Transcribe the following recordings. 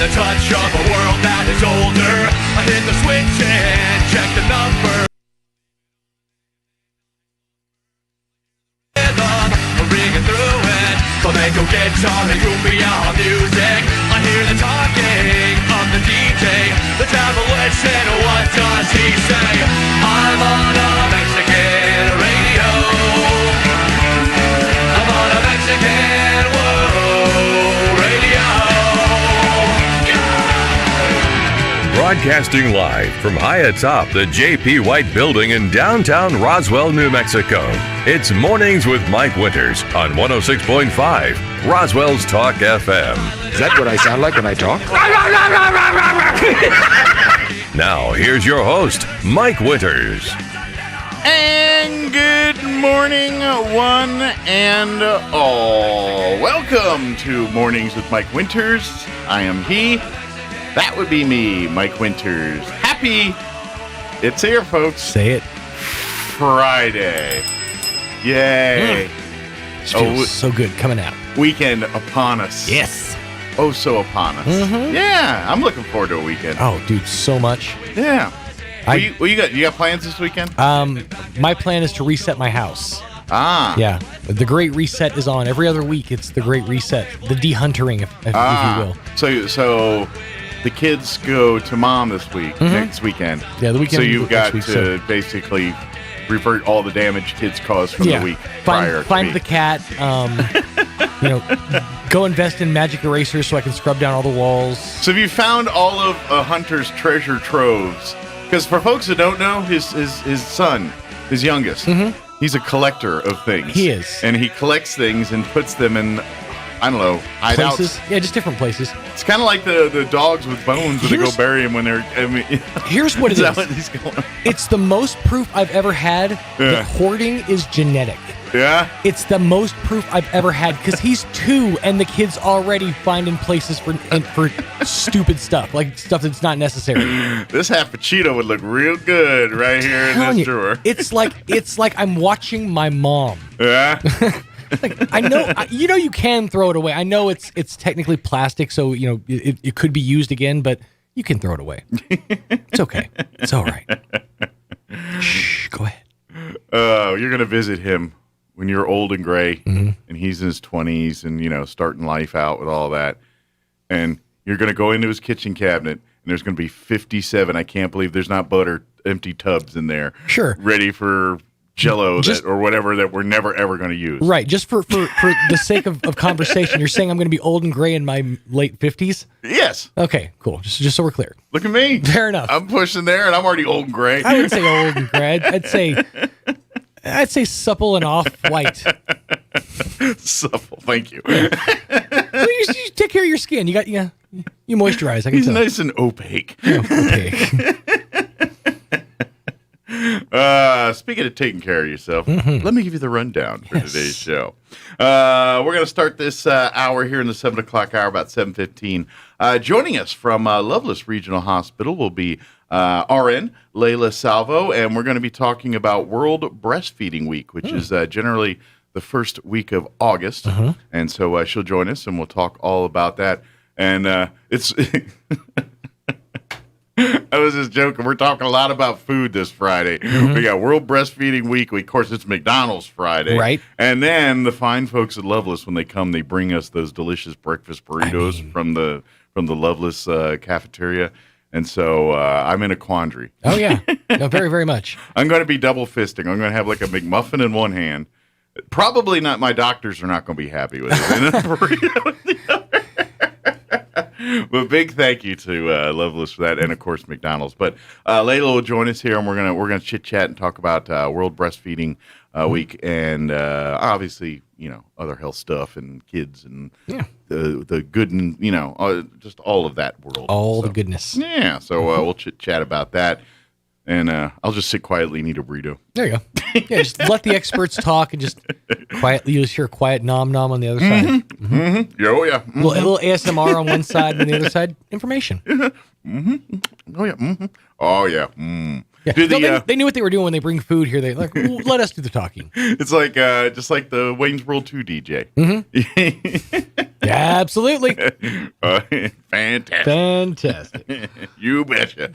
the touch of a world that is older. I hit the switch and check the number. Ringing through it, flamenco guitar and cumbia music. I hear the talking of the DJ. The devil listen, what does he say? I'm on a Mexican radio. I'm on a Mexican radio. Broadcasting live from high atop the J.P. White Building in downtown Roswell, New Mexico. It's Mornings with Mike Winters on 106.5 Roswell's Talk FM. Is that what I sound like when I talk? Now, here's your host, Mike Winters. And good morning, one and all. Welcome to Mornings with Mike Winters. I am he. That would be me, Mike Winters. Happy, it's here, folks. Say it. Friday. Yay. Feels so good coming out. Weekend upon us. Yes. Oh, so upon us. Mm-hmm. Yeah, I'm looking forward to a weekend. Oh, dude, so much. Yeah. What you got? You got plans this weekend? My plan is to reset my house. Ah. Yeah. The Great Reset is on. Every other week, it's the Great Reset. The dehuntering, if you will. So the kids go to mom this week, next weekend. Yeah, the weekend. So you've got week, to basically revert all the damage kids caused from the week prior. Find the cat. Go invest in magic erasers so I can scrub down all the walls. So have you found all of a hunter's treasure troves? Because for folks who don't know, his son, his youngest, he's a collector of things. He is. And he collects things and puts them in, I don't know, hideouts. Places? Yeah, just different places. It's kind of like the dogs with bones when they go bury them when they're... Here's what it is. That what he's going? It's the most proof I've ever had that hoarding is genetic. Yeah? It's the most proof I've ever had because he's 2 and the kid's already finding places for stupid stuff, like stuff that's not necessary. This half a Cheeto would look real good right here in this drawer. It's like I'm watching my mom. Yeah? Like, I know, you can throw it away. I know it's technically plastic, so it could be used again, but you can throw it away. It's okay. It's all right. Shh, go ahead. You're gonna visit him when you're old and gray, and he's in his 20s, and starting life out with all that, and you're gonna go into his kitchen cabinet, and there's gonna be 57. I can't believe there's not butter empty tubs in there. Sure. Ready for Jello or whatever that we're never ever going to use. Right, just for the sake of conversation, you're saying I'm going to be old and gray in my late 50s? Yes. Okay, cool. Just so we're clear. Look at me. Fair enough. I'm pushing there, and I'm already old and gray. I would say old and gray. I'd say supple and off-white. Supple, thank you. Well, you take care of your skin. You moisturize. I can He's tell. nice and opaque. Okay. Speaking of taking care of yourself, let me give you the rundown for today's show. We're going to start this hour here in the 7 o'clock hour, about 7:15. Joining us from Loveless Regional Hospital will be RN Layla Salvo, and we're going to be talking about World Breastfeeding Week, which is generally the first week of August. And so she'll join us, and we'll talk all about that. And it's... I was just joking. We're talking a lot about food this Friday. We got World Breastfeeding Week. Of course, it's McDonald's Friday. Right. And then the fine folks at Loveless, when they come, they bring us those delicious breakfast burritos from the Loveless cafeteria. And so I'm in a quandary. Oh, yeah. No, very, very much. I'm going to be double fisting. I'm going to have like a McMuffin in one hand. Probably not. My doctors are not going to be happy with it. And a burrito in the other. But big thank you to Loveless for that, and of course McDonald's. But Layla will join us here, and we're gonna chit chat and talk about World Breastfeeding Week, and obviously other health stuff and kids and the good and just all of that world. The goodness. Yeah. So we'll chit chat about that, and I'll just sit quietly and eat a burrito. There you go. Yeah, just let the experts talk and just quietly just hear a quiet nom nom on the other side. Oh yeah. A little ASMR on one side and on the other side, information. Oh yeah. Oh yeah. Yeah. They knew what they were doing when they bring food here. They like, let us do the talking. It's like just like the Wayne's World 2 DJ. Absolutely. Fantastic. Fantastic. You betcha.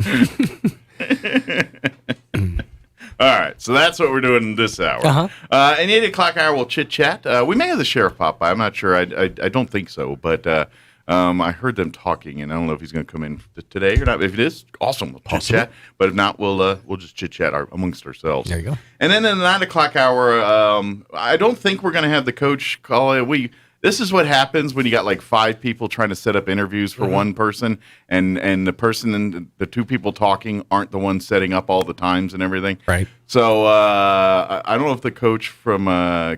All right, so that's what we're doing this hour. Uh-huh. In the 8 o'clock hour, we'll chit-chat. We may have the sheriff pop by. I'm not sure. I don't think so, but I heard them talking, and I don't know if he's going to come in today or not. If it is, awesome. We'll chit-chat. But if not, we'll just chit-chat amongst ourselves. There you go. And then in the 9 o'clock hour, I don't think we're going to have the coach call it. This is what happens when you got like 5 people trying to set up interviews for one person, and the person and the 2 people talking aren't the ones setting up all the times and everything. Right. So I don't know if the coach from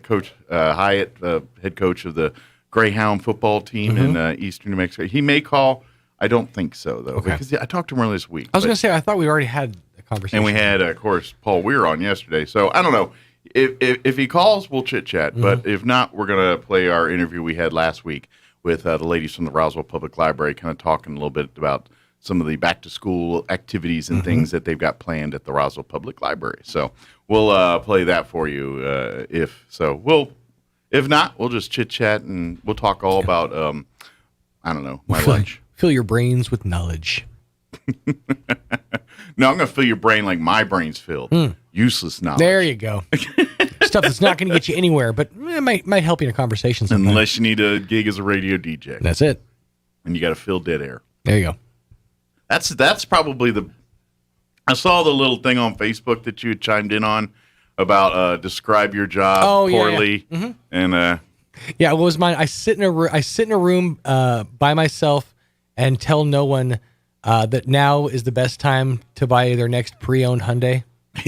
Coach Hyatt, the head coach of the Greyhound football team in Eastern New Mexico, he may call. I don't think so, though, because I talked to him earlier this week. I was going to say, I thought we already had a conversation. And we had, of course, Paul Weir on yesterday. So I don't know. If he calls, we'll chit-chat. But if not, we're going to play our interview we had last week with the ladies from the Roswell Public Library, kind of talking a little bit about some of the back-to-school activities and things that they've got planned at the Roswell Public Library. So we'll play that for you if not, we'll just chit-chat and we'll talk all about, I don't know, my lunch. Fill your brains with knowledge. No, I'm going to fill your brain like my brain's filled. Useless knowledge. There you go. Stuff that's not going to get you anywhere, but it might help you in a conversation sometime. Unless you need a gig as a radio DJ. That's it. And you got to fill dead air. There you go. That's probably I saw the little thing on Facebook that you had chimed in on about describe your job poorly. Yeah. And yeah, it was mine. I sit in a room by myself and tell no one that now is the best time to buy their next pre-owned Hyundai.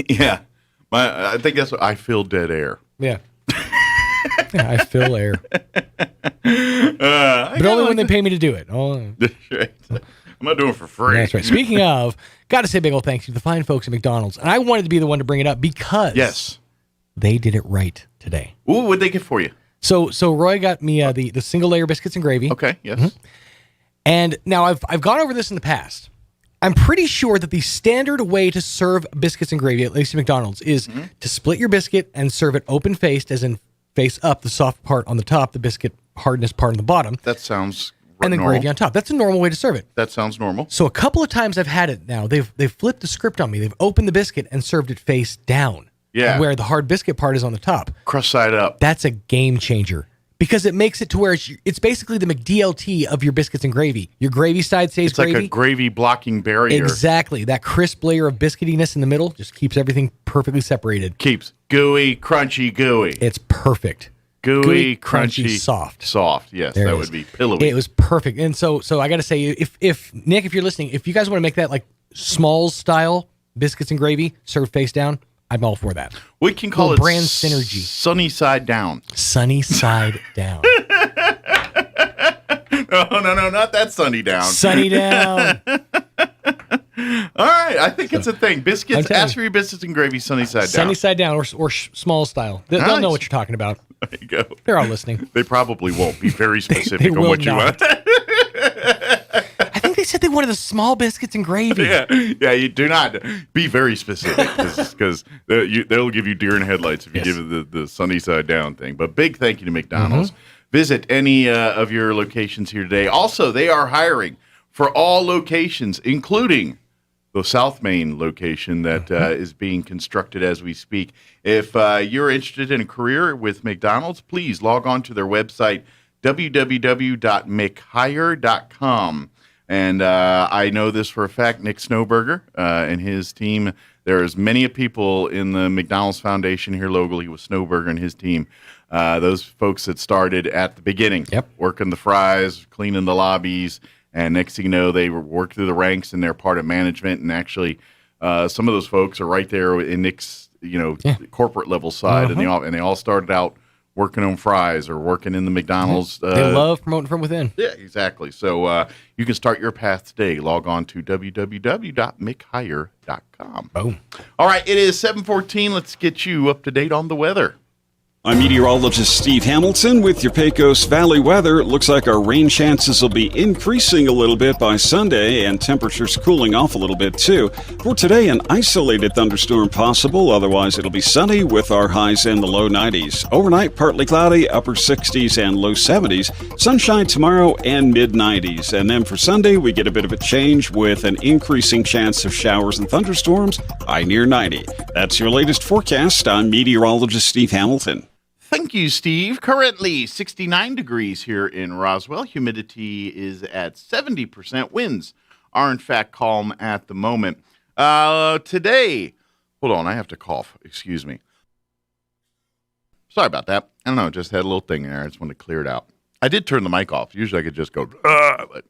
Yeah. I think that's what I feel dead air. Yeah. Yeah, I fill air. But only when they pay me to do it. Oh. Right. I'm not doing it for free. That's right. Speaking of, got to say big old thanks to the fine folks at McDonald's. And I wanted to be the one to bring it up because they did it right today. Ooh, what'd they get for you? So Roy got me the single layer biscuits and gravy. Okay, yes. And now I've gone over this in the past. I'm pretty sure that the standard way to serve biscuits and gravy, at least at McDonald's, is to split your biscuit and serve it open-faced, as in face up, the soft part on the top, the biscuit hardness part on the bottom. That sounds and then normal. gravy on top. That's a normal way to serve it. That sounds normal. So a couple of times I've had it now. They've flipped the script on me. They've opened the biscuit and served it face down. Yeah. Where the hard biscuit part is on the top. Crust side up. That's a game changer. Because it makes it to where it's basically the McDLT of your biscuits and gravy. Your gravy side stays gravy. It's like a gravy blocking barrier. Exactly. That crisp layer of biscuitiness in the middle just keeps everything perfectly separated. Keeps gooey, crunchy, gooey. It's perfect. Gooey, crunchy, soft. Soft, yes. There that it would is. be pillowy. It was perfect. And so I got to say, if Nick, if you're listening, if you guys want to make that like Smalls style biscuits and gravy served face down, I'm all for that. We can call it brand synergy. Sunny side down. Sunny side down. No, not that sunny down. Sunny down. All right, I think it's a thing. Biscuits, ask for your biscuits and gravy sunny side down. Sunny side down or small style. They'll Nice. know what you're talking about. There you go. They're all listening. They probably won't be very specific They on will what you not. want. I think they said they wanted the small biscuits and gravy. Yeah, you do not be very specific because they'll give you deer in headlights if you give it the sunny side down thing. But big thank you to McDonald's. Visit any of your locations here today. Also, they are hiring for all locations, including the South Main location that is being constructed as we speak. If you're interested in a career with McDonald's, please log on to their website, www.mchire.com. And I know this for a fact, Nick Snowberger and his team, there's many people in the McDonald's Foundation here locally with Snowberger and his team. Those folks that started at the beginning, working the fries, cleaning the lobbies, and next thing you know, they worked through the ranks and they're part of management. And actually, some of those folks are right there in Nick's, corporate level side, and they all started out working on fries or working in the McDonald's. They love promoting from within. Yeah, exactly. So you can start your path today. Log on to www.mchire.com. Boom. All right, it is 7:14. Let's get you up to date on the weather. I'm meteorologist Steve Hamilton with your Pecos Valley weather. It looks like our rain chances will be increasing a little bit by Sunday and temperatures cooling off a little bit too. For today, an isolated thunderstorm possible. Otherwise, it'll be sunny with our highs in the low 90s. Overnight, partly cloudy, upper 60s and low 70s. Sunshine tomorrow and mid 90s. And then for Sunday, we get a bit of a change with an increasing chance of showers and thunderstorms, high near 90. That's your latest forecast. I'm meteorologist Steve Hamilton. Thank you, Steve. Currently 69 degrees here in Roswell. Humidity is at 70%. Winds are, in fact, calm at the moment. Today, hold on, I have to cough. Excuse me. Sorry about that. I don't know, just had a little thing there. I just wanted to clear it out. I did turn the mic off. Usually I could just go, but,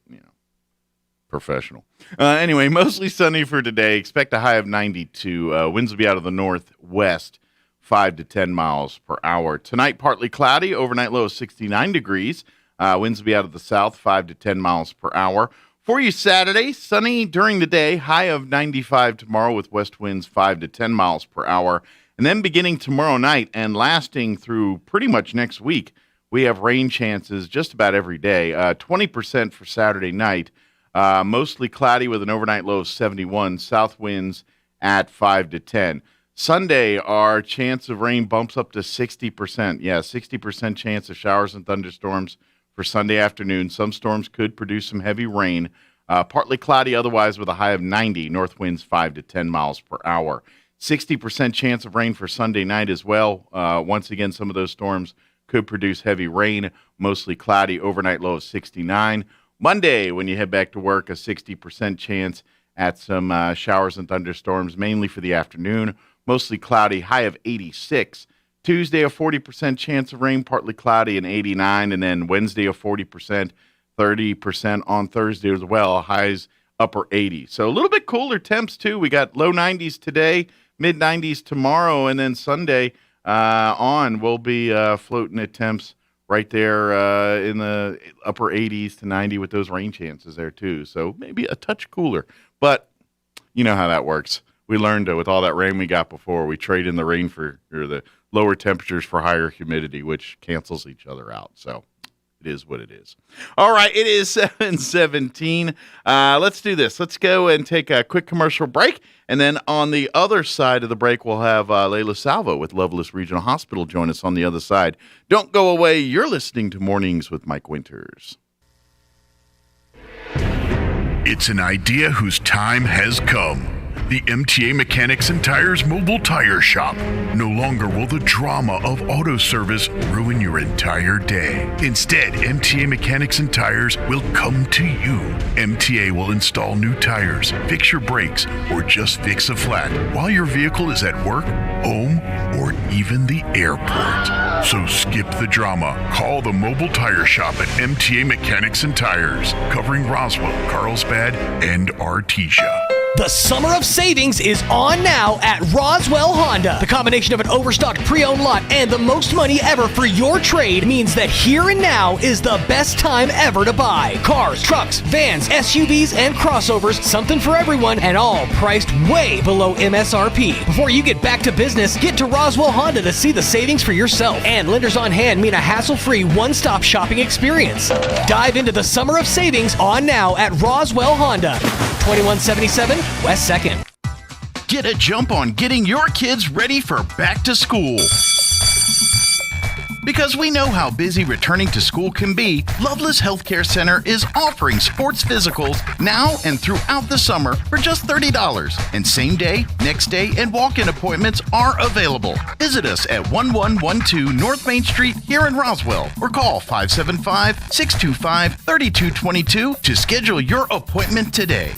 professional. Anyway, mostly sunny for today. Expect a high of 92. Winds will be out of the northwest. 5 to 10 miles per hour. Tonight, partly cloudy. Overnight low of 69 degrees. Winds will be out of the south, 5 to 10 miles per hour. For you Saturday, sunny during the day. High of 95 tomorrow with west winds 5 to 10 miles per hour. And then beginning tomorrow night and lasting through pretty much next week, we have rain chances just about every day. 20% for Saturday night. Mostly cloudy with an overnight low of 71. South winds at 5 to 10. Sunday, our chance of rain bumps up to 60%. Yeah, 60% chance of showers and thunderstorms for Sunday afternoon. Some storms could produce some heavy rain. Partly cloudy otherwise with a high of 90. North winds 5 to 10 miles per hour. 60% chance of rain for Sunday night as well. Once again, some of those storms could produce heavy rain. Mostly cloudy, overnight low of 69. Monday, when you head back to work, a 60% chance at some showers and thunderstorms, mainly for the afternoon. Mostly cloudy, high of 86. Tuesday, a 40% chance of rain, partly cloudy, and 89. And then Wednesday, a 40%, 30% on Thursday as well, highs upper 80. So a little bit cooler temps, too. We got low 90s today, mid 90s tomorrow, and then Sunday on, we'll be floating at temps right there in the upper 80s to 90 with those rain chances there, too. So maybe a touch cooler. But you know how that works. We learned with all that rain we got before, we trade in the rain for or the lower temperatures for higher humidity, which cancels each other out. So it is what it is. All right, it is 7:17. Let's do this. Let's go and take a quick commercial break. And then on the other side of the break, we'll have Layla Salvo with Loveless Regional Hospital join us on the other side. Don't go away. You're listening to Mornings with Mike Winters. It's an idea whose time has come. The MTA Mechanics and Tires Mobile Tire Shop. No longer will the drama of auto service ruin your entire day. Instead, MTA Mechanics and Tires will come to you. MTA will install new tires, fix your brakes, or just fix a flat while your vehicle is at work, home, or even the airport. So skip the drama. Call the Mobile Tire Shop at MTA Mechanics and Tires, covering Roswell, Carlsbad, and Artesia. The summer of savings is on now at Roswell Honda. The combination of an overstocked pre-owned lot and the most money ever for your trade means that here and now is the best time ever to buy. Cars, trucks, vans, SUVs, and crossovers, something for everyone, and all priced way below MSRP. Before you get back to business, get to Roswell Honda to see the savings for yourself. And lenders on hand mean a hassle-free one-stop shopping experience. Dive into the summer of savings on now at Roswell Honda. 2177 West 2nd. Get a jump on getting your kids ready for back to school. Because we know how busy returning to school can be, Loveless Healthcare Center is offering sports physicals now and throughout the summer for just $30. And same day, next day, and walk-in appointments are available. Visit us at 1112 North Main Street here in Roswell or call 575-625-3222 to schedule your appointment today.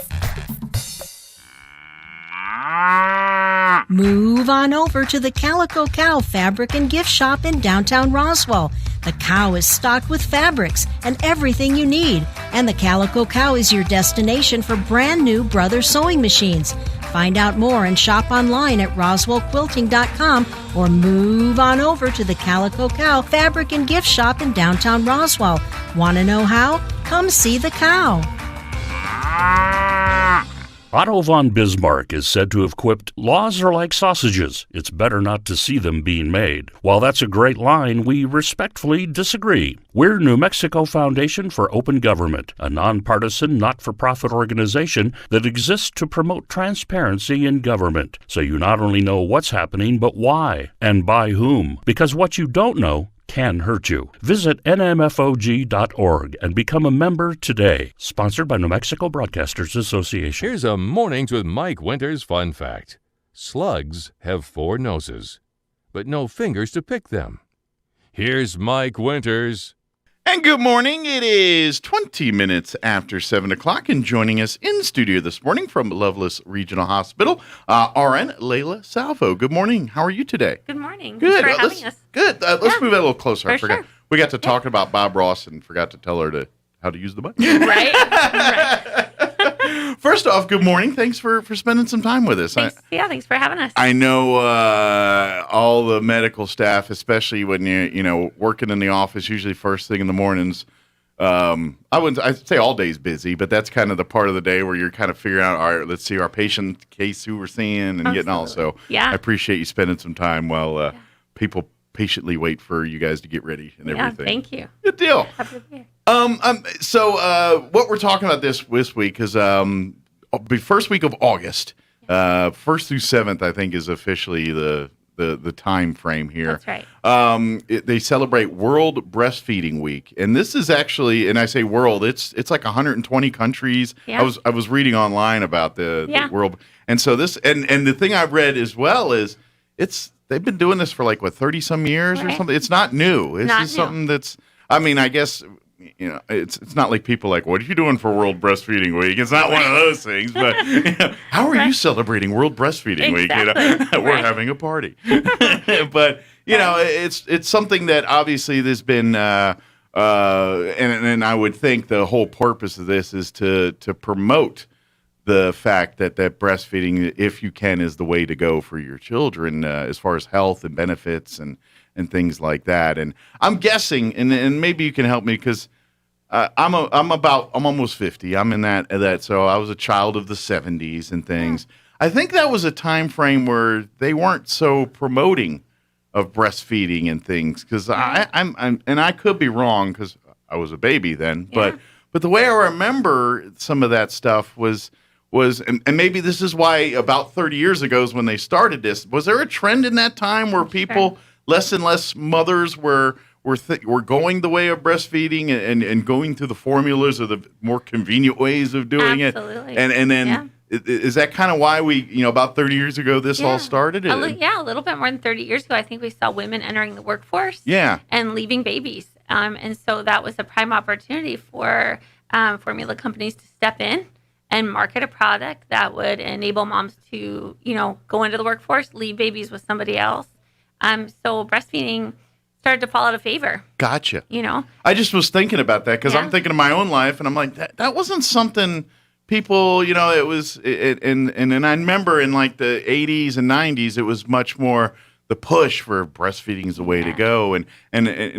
Move on over to the Calico Cow Fabric and Gift Shop in downtown Roswell. The Cow is stocked with fabrics and everything you need, and the Calico Cow is your destination for brand new Brothers sewing machines. Find out more and shop online at roswellquilting.com or move on over to the Calico Cow Fabric and Gift Shop in downtown Roswell. Want to know how? Come see the cow. Otto von Bismarck is said to have quipped, "Laws are like sausages. It's better not to see them being made." While that's a great line, we respectfully disagree. We're New Mexico Foundation for Open Government, a nonpartisan, not-for-profit organization that exists to promote transparency in government, so you not only know what's happening, but why and by whom. Because what you don't know can hurt you. Visit nmfog.org and become a member today. Sponsored by New Mexico Broadcasters Association. Here's a Mornings with Mike Winters fun fact. Slugs have 4 noses, but no fingers to pick them. Here's Mike Winters. And good morning. It is 20 minutes after 7 o'clock, and joining us in studio this morning from Loveless Regional Hospital, RN Layla Salvo. Good morning. How are you today? Good morning. Good. Thanks for having us. Good. Let's move that a little closer. I For forgot. sure. We got to talking about Bob Ross and forgot to tell her how to use the button. Right? First off, good morning. Thanks for spending some time with us. Thanks. Thanks for having us. I know all the medical staff, especially when you're working in the office, usually first thing in the mornings. I'd say all day's busy, but that's kind of the part of the day where you're kind of figuring out, all right, let's see our patient case who we're seeing and getting all. So I appreciate you spending some time while people patiently wait for you guys to get ready and everything. Thank you. Good deal. Happy to be here. So what we're talking about this week is the first week of August, 1st through 7th, I think, is officially the time frame here. That's right. They celebrate World Breastfeeding Week, and this is actually, and I say world, it's like 120 countries. Yeah. I was reading online about the world, and so this and the thing I've read as well is they've been doing this for like 30 some years or something. It's not new. It's just something that's. I mean, I guess. It's not like people like, what are you doing for World Breastfeeding Week? It's not one of those things, but how are you celebrating World Breastfeeding Week? We're having a party. But, it's something that obviously there's been, and I would think the whole purpose of this is to promote the fact that breastfeeding, if you can, is the way to go for your children as far as health and benefits and things like that. And I'm guessing, and maybe you can help me because I'm almost 50. I'm in that. So I was a child of the 70s and things. I think that was a time frame where they weren't so promoting of breastfeeding and things. Because I'm and I could be wrong because I was a baby then. But the way I remember some of that stuff was and maybe this is why about 30 years ago is when they started this. Was there a trend in that time where people? Less and less mothers were going the way of breastfeeding and going through the formulas or the more convenient ways of doing Absolutely. it. And then is that kind of why we, about 30 years ago, this all started? A little bit more than 30 years ago, I think we saw women entering the workforce and leaving babies. And so that was a prime opportunity for formula companies to step in and market a product that would enable moms to, go into the workforce, leave babies with somebody else. So breastfeeding started to fall out of favor. Gotcha. I just was thinking about that because I'm thinking of my own life, and I'm like, that wasn't something people, it was, and I remember in like the 80s and 90s, it was much more the push for breastfeeding is the way to go. And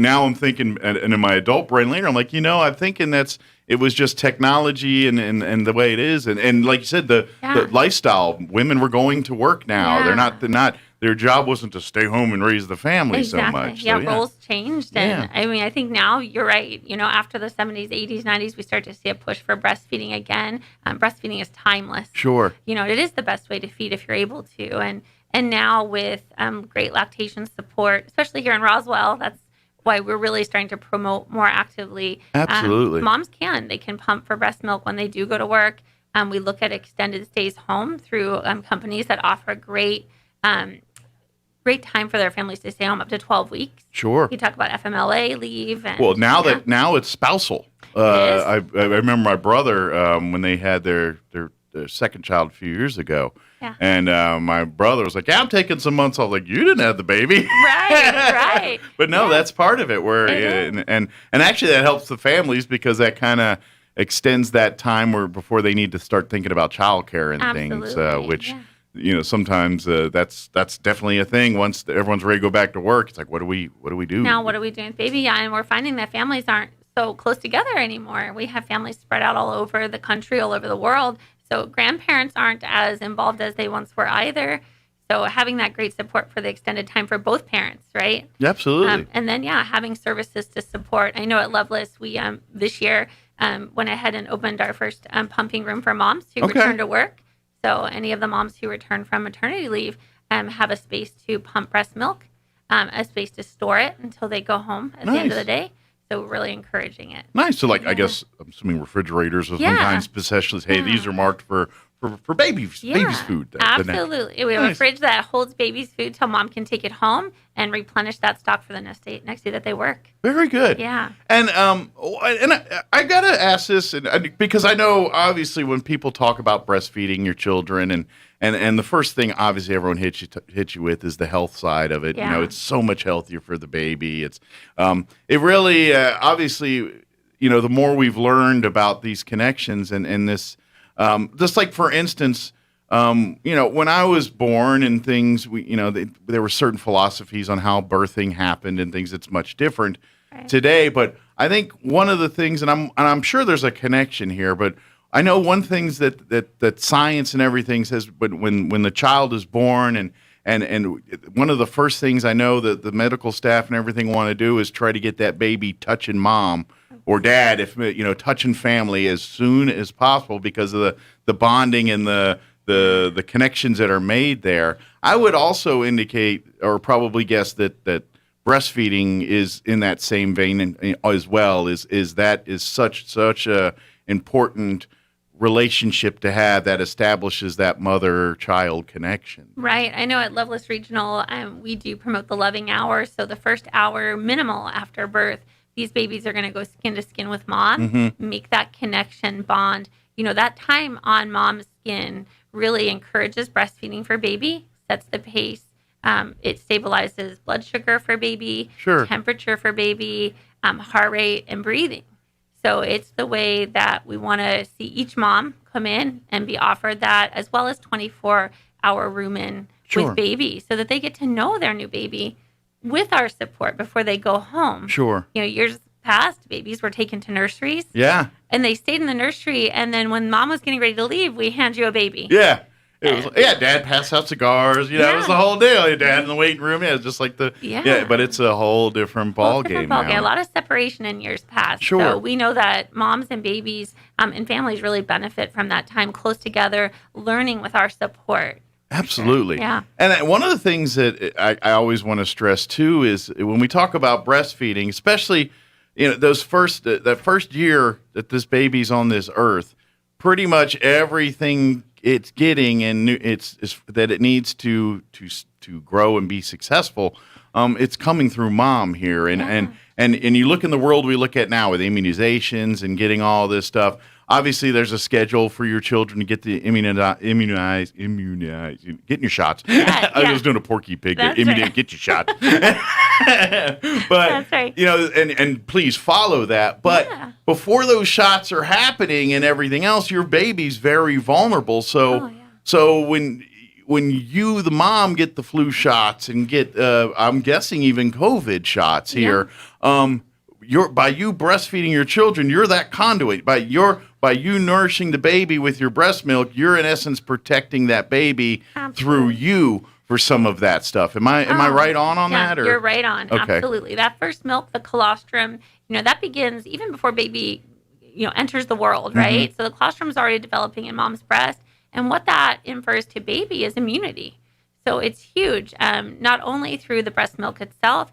now I'm thinking, and in my adult brain later, I'm like, I'm thinking it was just technology and the way it is. And like you said, the lifestyle, women were going to work now. Yeah. They're not, their job wasn't to stay home and raise the family so much. Yeah, roles changed. And I mean, I think now you're right. After the 70s, 80s, 90s, we start to see a push for breastfeeding again. Breastfeeding is timeless. Sure. It is the best way to feed if you're able to. And now with great lactation support, especially here in Roswell, that's why we're really starting to promote more actively. Absolutely. Moms they can pump for breast milk when they do go to work. We look at extended stays home through companies that offer great time for their families to stay home up to 12 weeks. Sure. You talk about FMLA leave. Now it's spousal. I remember my brother when they had their second child a few years ago. Yeah. And my brother was like, I'm taking some months off. Like, you didn't have the baby. Right. But no, that's part of it. And actually that helps the families because that kind of extends that time before they need to start thinking about childcare and things, which sometimes that's definitely a thing. Once everyone's ready to go back to work, it's like, what do we do now? What are we doing with baby? And we're finding that families aren't so close together anymore. We have families spread out all over the country, all over the world. So grandparents aren't as involved as they once were either. So having that great support for the extended time for both parents, right? Absolutely. And then, having services to support. I know at Loveless, we this year went ahead and opened our first pumping room for moms who return to work. So any of the moms who return from maternity leave have a space to pump breast milk, a space to store it until they go home at the end of the day. So really encouraging it. Nice. So I guess I'm assuming refrigerators of some kind, specialists. Hey, these are marked for babies' food. Absolutely. We have a fridge that holds baby's food till mom can take it home and replenish that stock for the next day that they work. Very good. Yeah. And I gotta ask this, because I know obviously when people talk about breastfeeding your children, and the first thing obviously everyone hits you with is the health side of it. Yeah. You know, it's so much healthier for the baby. It's it really obviously, you know, the more we've learned about these connections and this. Just like, for instance, you know, when I was born and things, there were certain philosophies on how birthing happened and things that's much different today. But I think one of the things, and I'm sure there's a connection here, but I know one thing that science and everything says, but when the child is born and one of the first things I know that the medical staff and everything want to do is try to get that baby touching mom or dad, if you know, touching family as soon as possible because of the bonding and the connections that are made there. I would also indicate or probably guess that breastfeeding is in that same vein as well. Is such a important relationship to have that establishes that mother-child connection. Right. I know at Loveless Regional, we do promote the loving hour. So the first hour minimal after birth, these babies are going to go skin to skin with mom, make that connection bond. You know, that time on mom's skin really encourages breastfeeding for baby, sets the pace. It stabilizes blood sugar for baby, temperature for baby, heart rate, and breathing. So it's the way that we want to see each mom come in and be offered that, as well as 24-hour room in with baby, so that they get to know their new baby with our support before they go home. Sure. You know, years past, babies were taken to nurseries. Yeah. And they stayed in the nursery, and then when mom was getting ready to leave, we hand you a baby. Yeah. It was, dad passed out cigars. You know, it was the whole deal. Your dad in the waiting room. Yeah, it's just like but it's a whole different ball game now. A lot of separation in years past. Sure. So we know that moms and babies and families really benefit from that time close together, learning with our support. Absolutely. Yeah. And one of the things that I always want to stress too is when we talk about breastfeeding, especially, you know, that first year that this baby's on this earth, pretty much everything it's getting and it's that it needs to grow and be successful. It's coming through mom here, and you look in the world we look at now with immunizations and getting all this stuff. Obviously, there's a schedule for your children to get the immunize, getting your shots. I was doing a Porky Pig. Get your shot. But that's right. You know, and please follow that. But before those shots are happening and everything else, your baby's very vulnerable. So when you, the mom, get the flu shots and get, I'm guessing even COVID shots here, by you breastfeeding your children, you're that conduit. By you nourishing the baby with your breast milk, you're in essence protecting that baby through you for some of that stuff. Am I right on that? Or? You're right on. Okay. Absolutely. That first milk, the colostrum, you know, that begins even before baby, you know, enters the world, right? So the colostrum is already developing in mom's breast. And what that infers to baby is immunity. So it's huge, not only through the breast milk itself,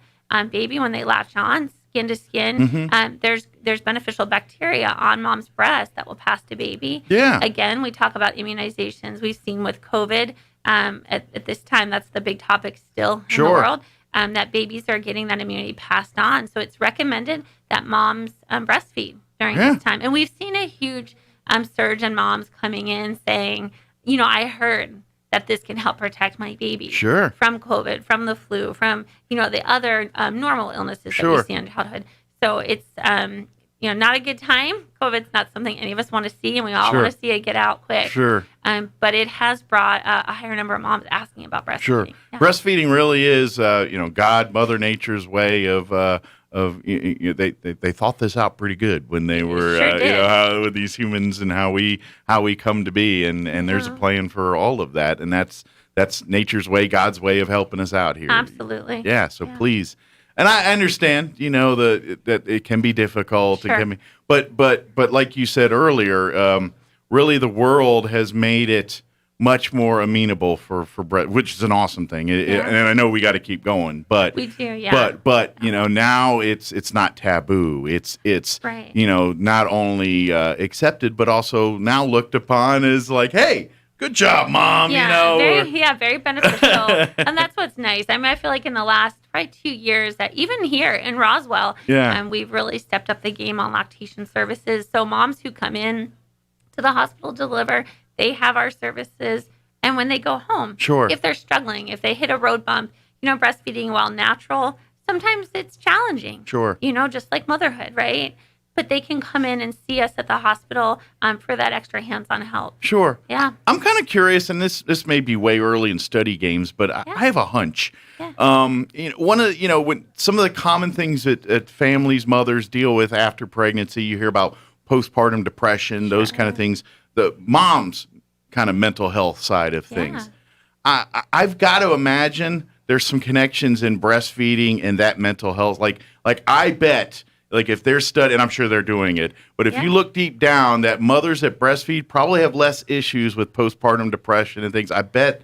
baby, when they latch on, skin to skin, there's beneficial bacteria on mom's breast that will pass to baby. Yeah. Again, we talk about immunizations. We've seen with COVID, at this time, that's the big topic still in the world, that babies are getting that immunity passed on. So it's recommended that moms breastfeed during this time. And we've seen a huge surge in moms coming in saying, you know, I heard that this can help protect my baby from COVID, from the flu, from, you know, the other normal illnesses that we see in childhood. So it's not a good time. COVID's not something any of us want to see, and we all want to see it get out quick. Sure. But it has brought a higher number of moms asking about breastfeeding. Sure. Yeah. Breastfeeding really is, God, Mother Nature's way of they thought this out pretty good when they were, with these humans and how we come to be, and there's a plan for all of that, and that's nature's way, God's way of helping us out here. Absolutely. Yeah. So please. And I understand, that it can be difficult. Sure. It can be, but like you said earlier, really the world has made it much more amenable for breast, which is an awesome thing. And I know we got to keep going, but we do, yeah. But now it's not taboo. It's right. Not only accepted, but also now looked upon as like, hey, good job, Mom. Very beneficial. And that's what's nice. I mean, I feel like in the last probably 2 years that even here in Roswell, we've really stepped up the game on lactation services. So moms who come in to the hospital to deliver, they have our services. And when they go home, if they're struggling, if they hit a road bump, breastfeeding, while natural, sometimes it's challenging. Sure. Just like motherhood, right? But they can come in and see us at the hospital for that extra hands-on help. Sure. Yeah. I'm kind of curious, and this may be way early in study games, but I have a hunch. Yeah. When some of the common things that families, mothers deal with after pregnancy, you hear about postpartum depression, those kind of things. The mom's kind of mental health side of things. I've got to imagine there's some connections in breastfeeding and that mental health. Like I bet. Like if they're studying, and I'm sure they're doing it, but if you look deep down, that mothers that breastfeed probably have less issues with postpartum depression and things. I bet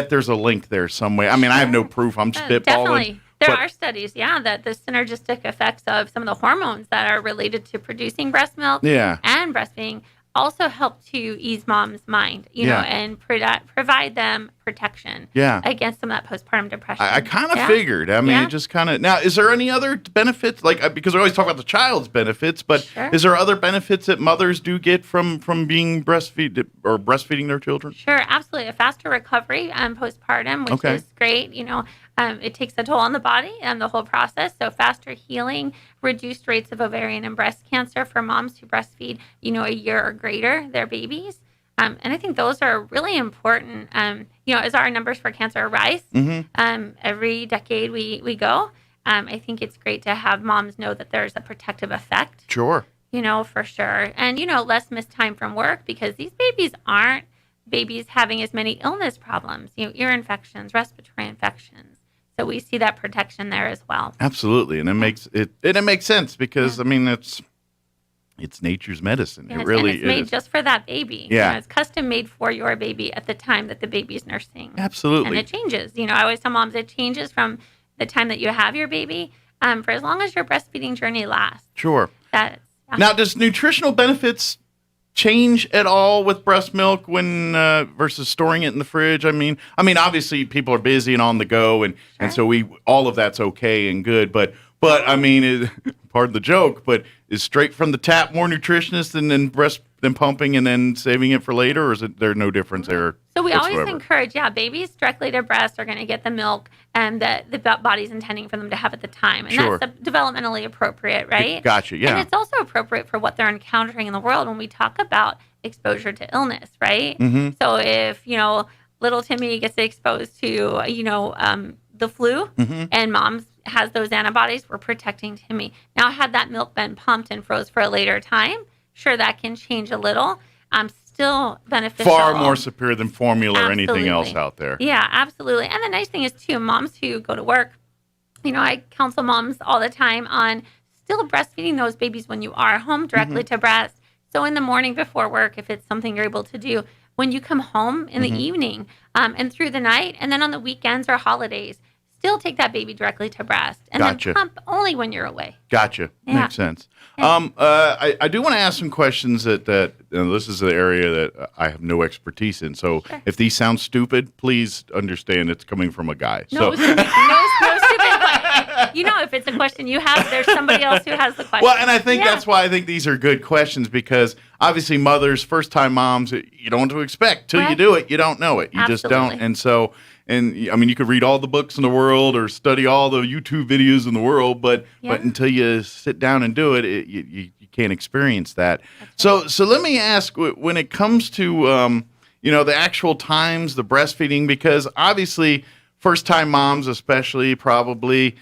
there's a link there some way. I mean, I have no proof. I'm spitballing. Definitely. There are studies, that the synergistic effects of some of the hormones that are related to producing breast milk and breastfeeding also help to ease mom's mind, and provide them protection against some of that postpartum depression. I kind of figured. I mean, it just kind of. Now, is there any other benefits? Because we always talk about the child's benefits, but is there other benefits that mothers do get from being breastfeeding their children? Sure, absolutely. A faster recovery postpartum, which is great. It takes a toll on the body and the whole process. So faster healing, reduced rates of ovarian and breast cancer for moms who breastfeed, a year or greater their babies. And I think those are really important, as our numbers for cancer rise. Every decade we go. I think it's great to have moms know that there's a protective effect. Sure. For sure. And, less missed time from work because these babies aren't babies having as many illness problems, ear infections, respiratory infections. So we see that protection there as well. Absolutely. And it makes sense because, I mean, it's nature's medicine. Yes, it really and it's made just for that baby. Yeah. It's custom made for your baby at the time that the baby's nursing. Absolutely. And it changes. I always tell moms it changes from the time that you have your baby for as long as your breastfeeding journey lasts. Sure. Now, does nutritional benefits change at all with breast milk when versus storing it in the fridge? I mean, obviously people are busy and on the go, and so all of that's okay and good. But I mean, pardon the joke, but is straight from the tap more nutritious than pumping and then saving it for later, or is there no difference there? So we always encourage, babies directly to breast are going to get the milk and that the body's intending for them to have at the time. And that's developmentally appropriate, right? Gotcha, yeah. And it's also appropriate for what they're encountering in the world when we talk about exposure to illness, right? Mm-hmm. So if, little Timmy gets exposed to, the flu and mom has those antibodies, we're protecting Timmy. Now, had that milk been pumped and froze for a later time, sure, that can change a little. Still beneficial. Far more superior than formula or anything else out there. Yeah, absolutely. And the nice thing is, too, moms who go to work, I counsel moms all the time on still breastfeeding those babies when you are home directly to breast. So in the morning before work, if it's something you're able to do, when you come home in the evening and through the night, and then on the weekends or holidays, still take that baby directly to breast and then pump only when you're away. Gotcha. Yeah. Makes sense. I do want to ask some questions that this is the area that I have no expertise in. So if these sound stupid, please understand it's coming from a guy. No stupid question. If it's a question you have, there's somebody else who has the question. Well, and I think that's why I think these are good questions, because obviously mothers, first-time moms, you don't know what to expect. Till you do it, you don't know it. You just don't. And so and I mean, you could read all the books in the world or study all the YouTube videos in the world, but until you sit down and do it, you can't experience that. So let me ask, when it comes to the actual times, the breastfeeding, because obviously first-time moms especially probably,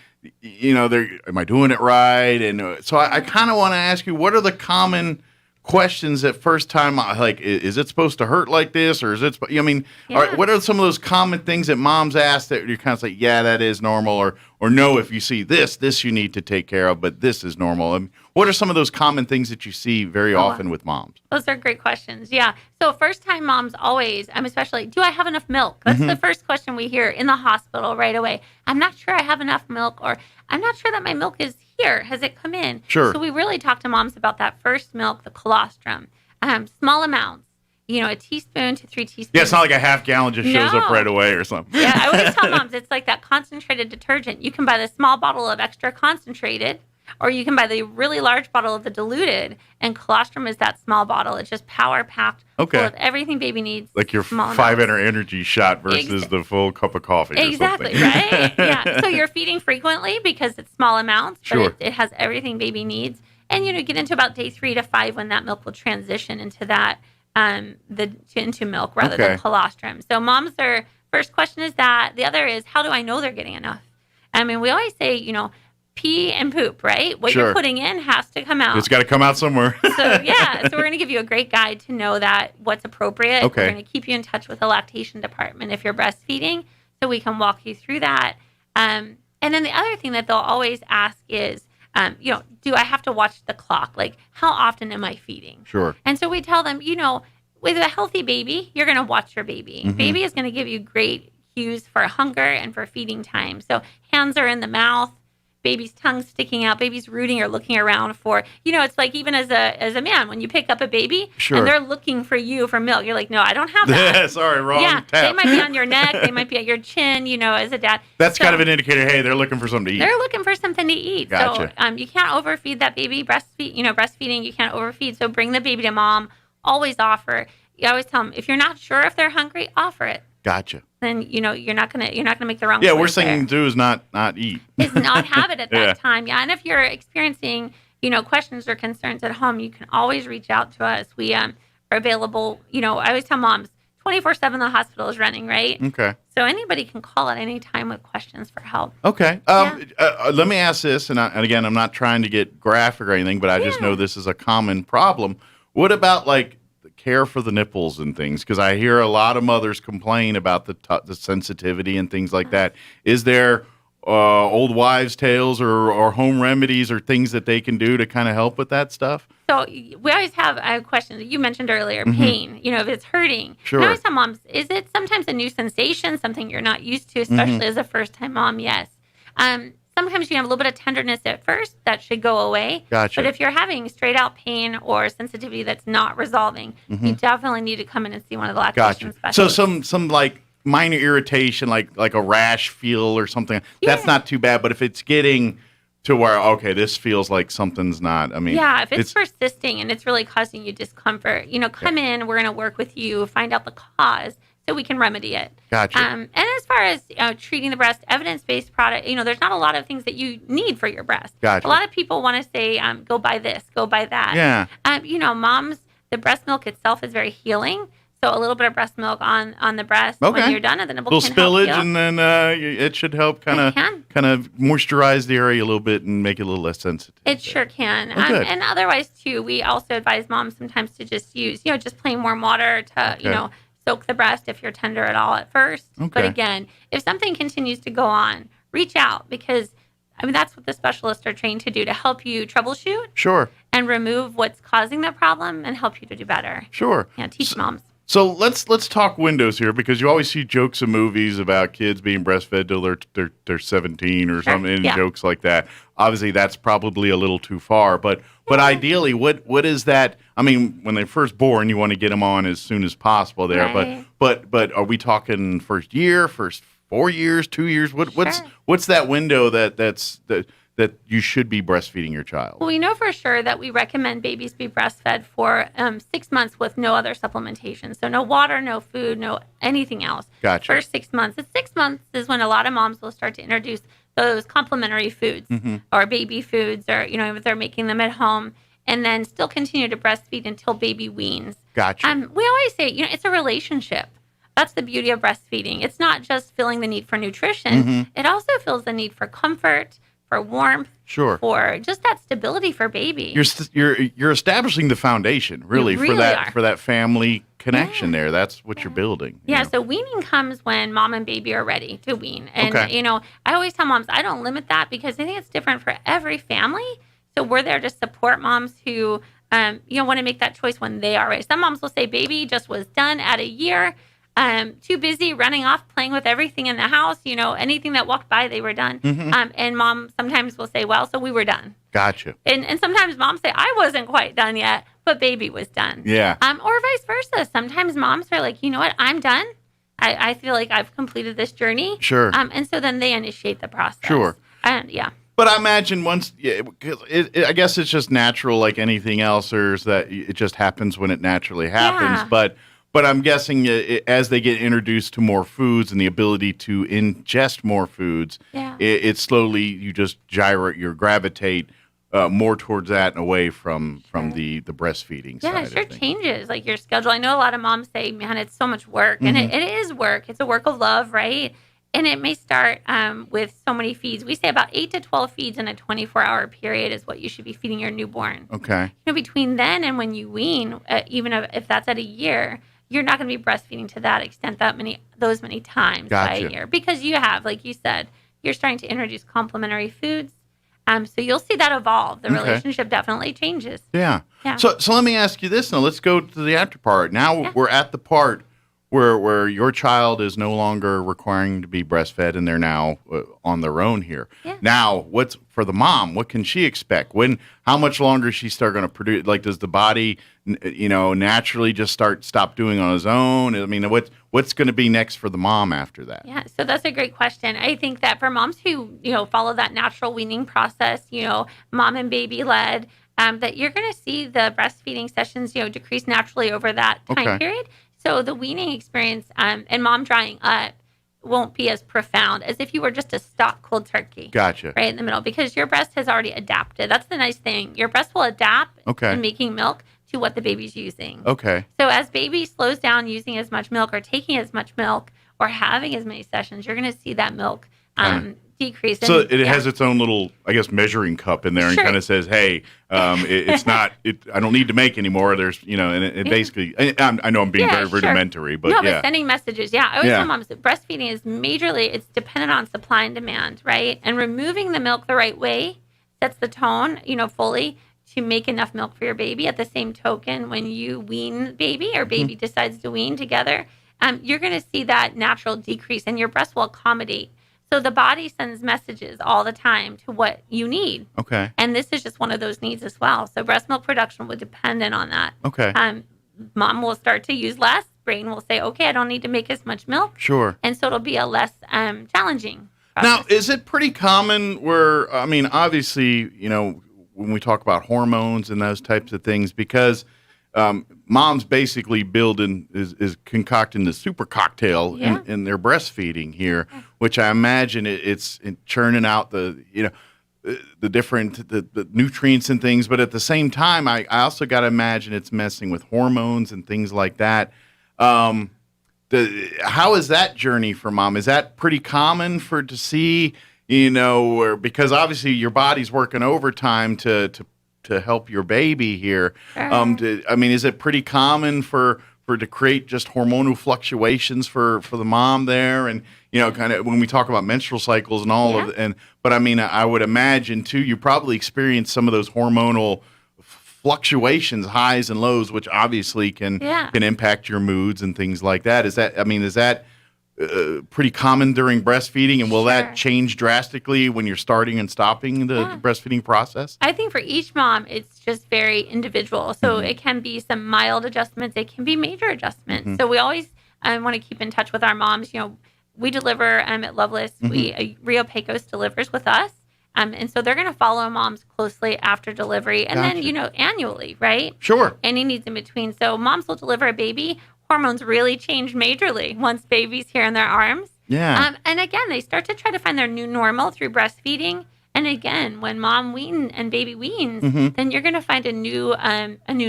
am I doing it right? And so I kind of want to ask you, what are the common questions at first time, like, is it supposed to hurt like this, or is it, what are some of those common things that moms ask that you're kind of like, yeah, that is normal, or no, if you see this you need to take care of, but this is normal? And what are some of those common things that you see very often with moms? Those are great questions. Yeah. So first time moms always, especially, do I have enough milk? That's the first question we hear in the hospital right away. I'm not sure I have enough milk, or I'm not sure that my milk is here. Has it come in? Sure. So we really talk to moms about that first milk, the colostrum, small amounts, a teaspoon to 3 teaspoons. Yeah, it's not like a half gallon just shows up right away or something. Yeah, I always tell moms it's like that concentrated detergent. You can buy the small bottle of extra concentrated, or you can buy the really large bottle of the diluted, and colostrum is that small bottle. It's just power-packed full of everything baby needs. Like your 5-hour energy shot versus the full cup of coffee Exactly, right? Yeah. So you're feeding frequently because it's small amounts, but it has everything baby needs. And, get into about day 3 to 5 when that milk will transition into that, into milk rather than colostrum. So moms, their first question is that. The other is, how do I know they're getting enough? We always say, pee and poop, right? What you're putting in has to come out. It's got to come out somewhere. So we're going to give you a great guide to know that what's appropriate. Okay. We're going to keep you in touch with the lactation department if you're breastfeeding, so we can walk you through that. And then the other thing that they'll always ask is, do I have to watch the clock? Like, how often am I feeding? Sure. And so we tell them, with a healthy baby, you're going to watch your baby. Mm-hmm. Baby is going to give you great cues for hunger and for feeding time. So hands are in the mouth. Baby's tongue sticking out, baby's rooting or looking around for, it's like even as a man, when you pick up a baby and they're looking for you for milk, you're like, no, I don't have that. Sorry, wrong tap. They might be on your neck, they might be at your chin, as a dad. That's kind of an indicator, hey, they're looking for something to eat. They're looking for something to eat. Gotcha. So you can't overfeed that baby. Breastfeeding, you can't overfeed. So bring the baby to mom. Always offer. You always tell them, if you're not sure if they're hungry, offer it. Gotcha. Then you're not gonna make the wrong choice. Yeah, worst thing to do is not eat. Is not have it at that time. Yeah, and if you're experiencing questions or concerns at home, you can always reach out to us. We are available. I always tell moms 24/7 the hospital is running, right? Okay. So anybody can call at any time with questions for help. Okay. Let me ask this, and again, I'm not trying to get graphic or anything, but I just know this is a common problem. What about like care for the nipples and things, because I hear a lot of mothers complain about the sensitivity and things like that. Is there old wives' tales or home remedies or things that they can do to kind of help with that stuff? So we always have questions. You mentioned earlier, pain, if it's hurting. Sure. And I always tell moms, is it sometimes a new sensation, something you're not used to, especially as a first-time mom? Yes. Sometimes you have a little bit of tenderness at first. That should go away. Gotcha. But if you're having straight-out pain or sensitivity that's not resolving, you definitely need to come in and see one of the lactation specialists. So some like minor irritation, like a rash feel or something, that's not too bad. But if it's getting to where, this feels like something's not, if it's persisting and it's really causing you discomfort, come in, we're going to work with you, find out the cause, so we can remedy it. Gotcha. And as far as treating the breast, evidence-based product, there's not a lot of things that you need for your breast. Gotcha. A lot of people want to say, go buy this, go buy that. Yeah. Moms, the breast milk itself is very healing. So a little bit of breast milk on the breast when you're done, and the nipple can help spillage, heal. And then it should help kind of moisturize the area a little bit and make it a little less sensitive. It sure can. Good. And otherwise, too, we also advise moms sometimes to just use, just plain warm water to, soak the breast if you're tender at all at first. Okay. But again, if something continues to go on, reach out, because that's what the specialists are trained to do, to help you troubleshoot. Sure. And remove what's causing the problem and help you to do better. Sure. Yeah, teach moms. So let's talk windows here, because you always see jokes in movies about kids being breastfed till they're 17 or something, and jokes like that. Obviously, that's probably a little too far, but ideally, what is that? When they're first born, you want to get them on as soon as possible there. Right. But are we talking first year, first 4 years, 2 years? What's that window that's that you should be breastfeeding your child? Well, we know for sure that we recommend babies be breastfed for 6 months with no other supplementation. So no water, no food, no anything else. Gotcha. For 6 months. At 6 months is when a lot of moms will start to introduce those complementary foods or baby foods, or, if they're making them at home, and then still continue to breastfeed until baby weans. Gotcha. We always say, it's a relationship. That's the beauty of breastfeeding. It's not just filling the need for nutrition. It also fills the need for comfort, for warmth, for just that stability for baby. You're establishing the foundation, really for that family connection there. That's what you're building. Yeah, so weaning comes when mom and baby are ready to wean. And, I always tell moms, I don't limit that because I think it's different for every family. So we're there to support moms who, want to make that choice when they are ready. Some moms will say, baby just was done at a year. Too busy running off, playing with everything in the house. Anything that walked by, they were done. And mom sometimes will say, well, so we were done. Gotcha. And sometimes moms say, I wasn't quite done yet, but baby was done. Yeah. Or vice versa. Sometimes moms are like, you know what, I'm done. I feel like I've completed this journey. Sure. And so then they initiate the process. Sure. And yeah. But I imagine I guess it's just natural like anything else, or is that it just happens when it naturally happens. Yeah. But I'm guessing as they get introduced to more foods and the ability to ingest more foods, it slowly, you just gravitate more towards that and away from the breastfeeding side. Yeah, sure changes like your schedule. I know a lot of moms say, man, it's so much work. And it is work. It's a work of love, right? And it may start with so many feeds. We say about 8 to 12 feeds in a 24-hour period is what you should be feeding your newborn. Okay. Between then and when you wean, even if that's at a year, you're not going to be breastfeeding to that extent those many times by a year, because you have, like you said, you're starting to introduce complementary foods. So you'll see that evolve. The relationship definitely changes. Yeah. So let me ask you this now. Let's go to the after part. Now we're at the part where your child is no longer requiring to be breastfed and they're now on their own here. Yeah. Now, what's for the mom? What can she expect? How much longer is she start going to produce? Like, does the body, naturally just stop doing on its own? I mean, what's going to be next for the mom after that? Yeah, so that's a great question. I think that for moms who, follow that natural weaning process, mom and baby led, that you're going to see the breastfeeding sessions, decrease naturally over that time period. So the weaning experience and mom drying up won't be as profound as if you were just a stock cold turkey. Gotcha. Right in the middle, because your breast has already adapted. That's the nice thing. Your breast will adapt in making milk to what the baby's using. Okay. So as baby slows down using as much milk or taking as much milk or having as many sessions, you're going to see that milk decrease. So it has its own little, I guess, measuring cup in there and kind of says, hey, it's not, I don't need to make anymore. There's, and it basically, I know I'm being very rudimentary, but but sending messages. Yeah. I always tell moms that breastfeeding is it's dependent on supply and demand, right? And removing the milk the right way sets the tone, fully to make enough milk for your baby. At the same token, when you wean baby or baby decides to wean together, you're going to see that natural decrease and your breast will accommodate. So the body sends messages all the time to what you need. Okay. And this is just one of those needs as well. So breast milk production would depend on that. Okay. Mom will start to use less. Brain will say, okay, I don't need to make as much milk. Sure. And so it'll be a less challenging process. Now, is it pretty common where, obviously, when we talk about hormones and those types of things, because mom's basically is concocting the super cocktail in their breastfeeding here, which I imagine it's churning out the different the nutrients and things, but at the same time, I also got to imagine it's messing with hormones and things like that. How is that journey for mom? Is that pretty common to see? Because obviously your body's working overtime to help your baby here. Is it pretty common to create just hormonal fluctuations for the mom there? And, kind of when we talk about menstrual cycles and all of it, but I would imagine too, you probably experience some of those hormonal fluctuations, highs and lows, which obviously can impact your moods and things like that. Is that pretty common during breastfeeding, and will that change drastically when you're starting and stopping the breastfeeding process? I think for each mom, it's just very individual. So it can be some mild adjustments. It can be major adjustments. So we always want to keep in touch with our moms. We deliver at Loveless. Rio Pecos delivers with us. And so they're going to follow moms closely after delivery and then, annually, right? Sure. Any needs in between. So moms will deliver a baby. Hormones really change majorly once baby's here in their arms. Yeah. And again, they start to try to find their new normal through breastfeeding. And again, when mom weans and baby weans, then you're going to find a new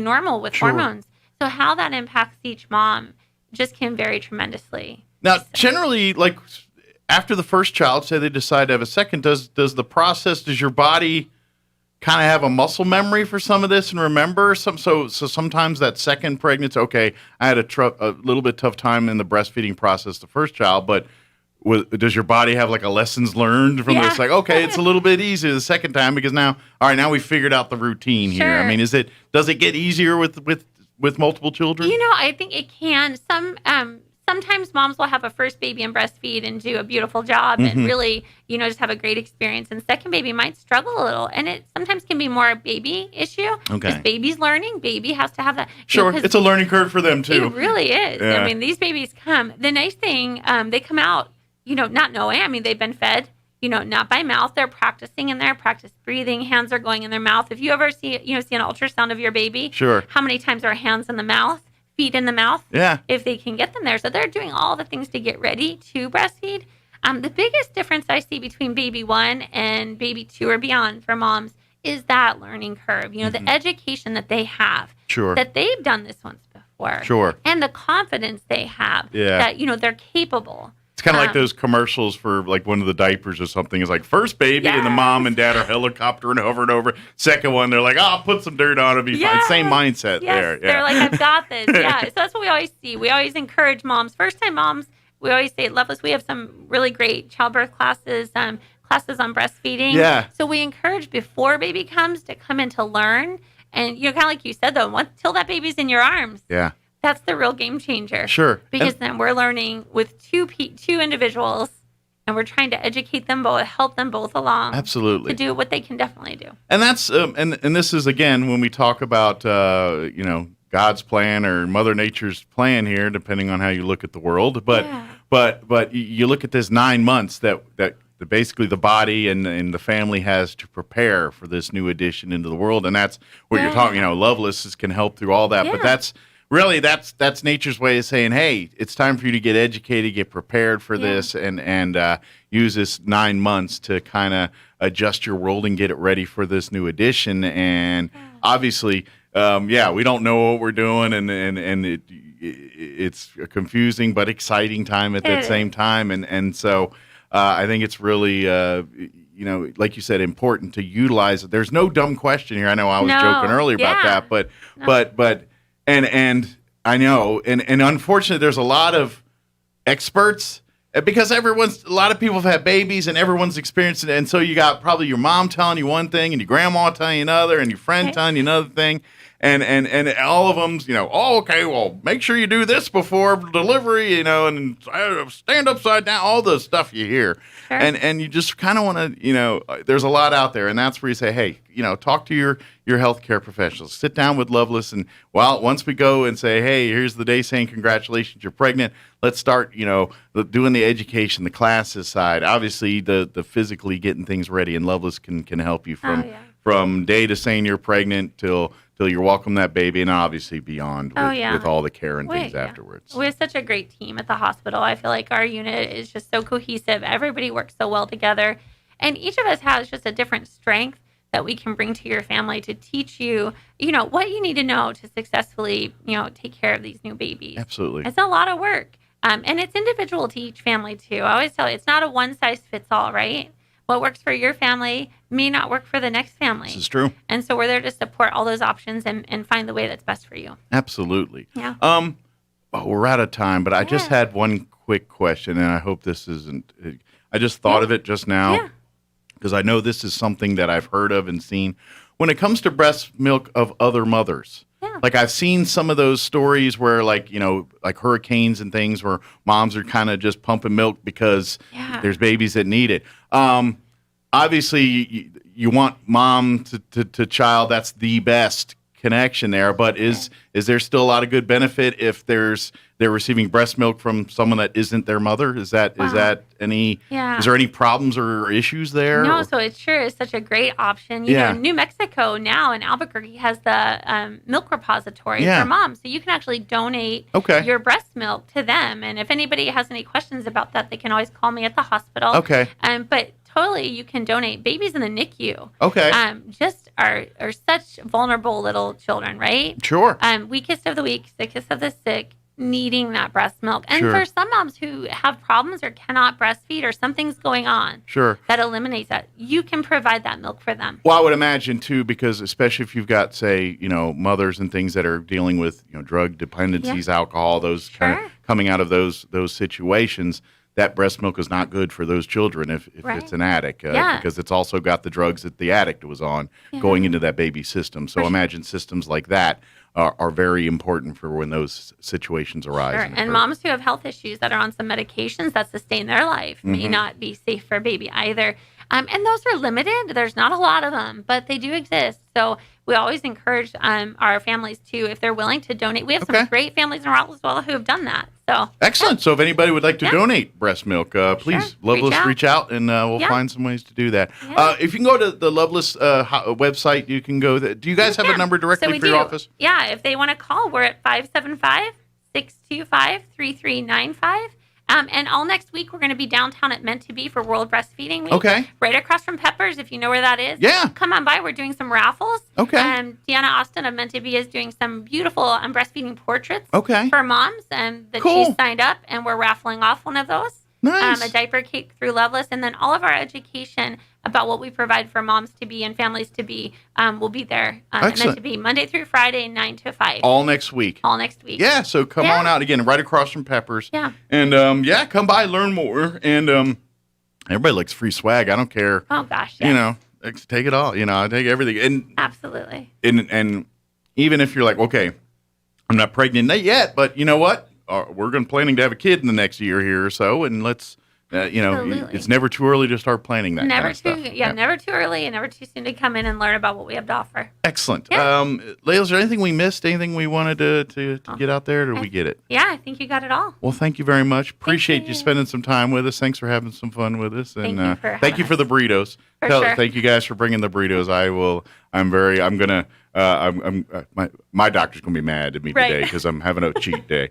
normal with hormones. So how that impacts each mom just can vary tremendously. Now, generally, like after the first child, say they decide to have a second, does your body kind of have a muscle memory for some of this and remember some? So sometimes that second pregnancy, okay, I had a little bit tough time in the breastfeeding process the first child, but does your body have like a lessons learned from this? Like, okay, it's a little bit easier the second time because now we figured out the routine here. I mean, does it get easier with multiple children? I think it can. Sometimes moms will have a first baby and breastfeed and do a beautiful job and really, just have a great experience. And second baby might struggle a little. And it sometimes can be more a baby issue. Okay. Because baby's learning. Baby has to have that. Sure. It's a learning curve for them, too. It really is. Yeah. I mean, these babies come. The nice thing, they come out, not knowing. I mean, they've been fed, not by mouth. They're practicing in there, practice breathing. Hands are going in their mouth. If you ever see an ultrasound of your baby, how many times are hands in the mouth? Feet in the mouth, if they can get them there. So they're doing all the things to get ready to breastfeed. The biggest difference I see between baby 1 and baby 2 or beyond for moms is that learning curve. The education that they have, that they've done this once before, and the confidence they have that they're capable. It's kind of like those commercials for like one of the diapers or something. It's like first baby and the mom and dad are helicoptering over and over. Second one, they're like, I'll put some dirt on it, be fine. Same mindset there. Yeah. They're like, I've got this. So that's what we always see. We always encourage moms, first time moms. We always say, Loveless, we have some really great childbirth classes, classes on breastfeeding. Yeah. So we encourage before baby comes to come in to learn. And kind of like you said, though, until that baby's in your arms. Yeah. That's the real game changer. Sure. Because then we're learning with two individuals, and we're trying to educate them both, help them both along. Absolutely. To do what they can definitely do. And that's and this is again when we talk about God's plan or Mother Nature's plan here, depending on how you look at the world. But you look at this 9 months that basically the body and the family has to prepare for this new addition into the world, and that's what you're talking. Loveless can help through all that, but that's. Really, that's nature's way of saying, hey, it's time for you to get educated, get prepared for this, and use this 9 months to kind of adjust your world and get it ready for this new addition. And obviously, we don't know what we're doing, and it's a confusing but exciting time at that same time. And so I think it's really, like you said, important to utilize it. There's no dumb question here. I know I was joking earlier about that, but And I know, and unfortunately, there's a lot of experts because a lot of people have had babies and everyone's experienced it. And so you got probably your mom telling you one thing and your grandma telling you another and your friend telling you another thing. And all of them's, okay, well, make sure you do this before delivery, and stand upside down, all the stuff you hear. Sure. And you just kind of want to, there's a lot out there. And that's where you say, hey, talk to your healthcare professionals. Sit down with Loveless. And once we go and say, hey, here's the day saying congratulations, you're pregnant. Let's start, doing the education, the classes side. Obviously, the physically getting things ready. And Loveless can help you from day to saying you're pregnant till you're welcome that baby, and obviously beyond with all the care and things afterwards. We have such a great team at the hospital. I feel like our unit is just so cohesive. Everybody works so well together, and each of us has just a different strength that we can bring to your family to teach you, what you need to know to successfully, take care of these new babies. Absolutely. It's a lot of work, and it's individual to each family, too. I always tell you, it's not a one-size-fits-all, right? What works for your family may not work for the next family. This is true. And so we're there to support all those options and find the way that's best for you. Absolutely. Yeah. We're out of time, but I just had one quick question, and I hope this isn't – I just thought of it just now because I know this is something that I've heard of and seen. When it comes to breast milk of other mothers, like I've seen some of those stories where like hurricanes and things where moms are kind of just pumping milk because there's babies that need it. Obviously, you want mom to child. That's the best connection there. But is there still a lot of good benefit if they're receiving breast milk from someone that isn't their mother? Is there any problems or issues there? No, so it sure is such a great option. You know, New Mexico now in Albuquerque has the milk repository for moms, so you can actually donate your breast milk to them. And if anybody has any questions about that, they can always call me at the hospital. But totally, you can donate. Babies in the NICU, just are such vulnerable little children, right? Sure. Weakest of the weak, sickest of the sick, needing that breast milk. And for some moms who have problems or cannot breastfeed or something's going on, that eliminates that. You can provide that milk for them. Well, I would imagine too, because especially if you've got, say, mothers and things that are dealing with, drug dependencies, alcohol, those kind of coming out of those situations, that breast milk is not good for those children if it's an addict, because it's also got the drugs that the addict was on going into that baby system. So imagine systems like that are very important for when those situations arise. And moms who have health issues that are on some medications that sustain their life may not be safe for a baby either. And those are limited. There's not a lot of them, but they do exist. So we always encourage our families to, if they're willing to donate. We have some great families in Roswell who have done that. So excellent. So if anybody would like to donate breast milk, please, Loveless, reach out and we'll find some ways to do that. If you can go to the Loveless website, you can go there. Do you guys have a number directly for your office? Yeah, if they want to call, we're at 575-625-3395. And all next week, we're going to be downtown at Meant to Be for World Breastfeeding Week. Right across from Peppers, if you know where that is. Come on by. We're doing some raffles. Deanna Austin of Meant to Be is doing some beautiful breastfeeding portraits for moms that she's signed up, and we're raffling off one of those. A diaper cake through Loveless, and then all of our education about what we provide for moms to be and families to be will be there. Meant to Be Monday through Friday, 9 to 5. All next week. Yeah, so come on out again, right across from Peppers. And come by, learn more. And everybody likes free swag. I don't care. Oh gosh, take it all. I take everything. And absolutely. And even if you're like, okay, I'm not pregnant yet, but you know what? We're planning to have a kid in the next year here or so, and let's, it's never too early to start planning that kind of stuff. Never too early and never too soon to come in and learn about what we have to offer. Excellent. Leila, is there anything we missed? Anything we wanted to get out there? Or did we get it? Yeah, I think you got it all. Well, thank you very much. Appreciate you spending some time with us. Thanks for having some fun with us. And thank you for the burritos. Thank you guys for bringing the burritos. My doctor's gonna be mad at me today because I'm having a cheat day.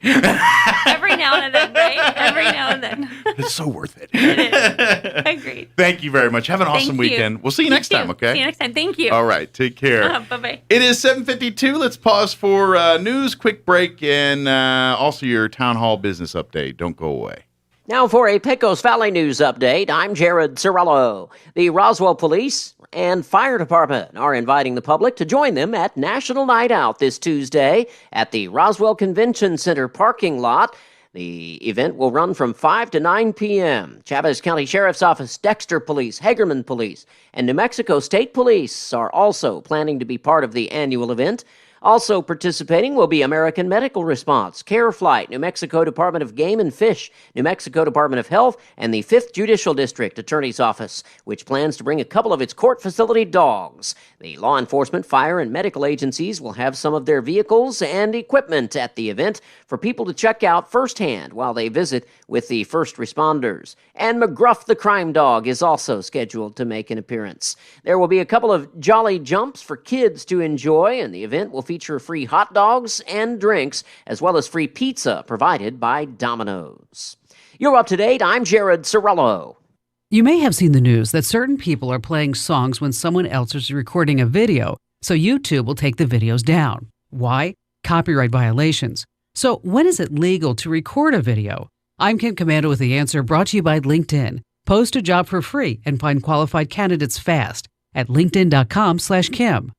Every now and then, right? Every now and then. It's so worth it. It is. Agreed. Thank you very much. Have an awesome weekend. We'll see you next time, okay? See you next time. Thank you. All right. Take care. Bye-bye. It is 7:52. Let's pause for news, quick break, and also your town hall business update. Don't go away. Now for a Pecos Valley news update, I'm Jared Cirillo. The Roswell Police and Fire Department are inviting the public to join them at National Night Out this Tuesday at the Roswell Convention Center parking lot. The event will run from 5 to 9 p.m. Chavez County Sheriff's Office, Dexter Police, Hagerman Police, and New Mexico State Police are also planning to be part of the annual event. Also participating will be American Medical Response, Care Flight, New Mexico Department of Game and Fish, New Mexico Department of Health, and the 5th Judicial District Attorney's Office, which plans to bring a couple of its court facility dogs. The law enforcement, fire, and medical agencies will have some of their vehicles and equipment at the event for people to check out firsthand while they visit with the first responders. And McGruff the Crime Dog is also scheduled to make an appearance. There will be a couple of jolly jumps for kids to enjoy, and the event will feature free hot dogs and drinks, as well as free pizza provided by Domino's. You're up to date. I'm Jared Cirillo. You may have seen the news that certain people are playing songs when someone else is recording a video, so YouTube will take the videos down. Why? Copyright violations. So when is it legal to record a video? I'm Kim Commando with the answer, brought to you by LinkedIn. Post a job for free and find qualified candidates fast at linkedin.com/Kim.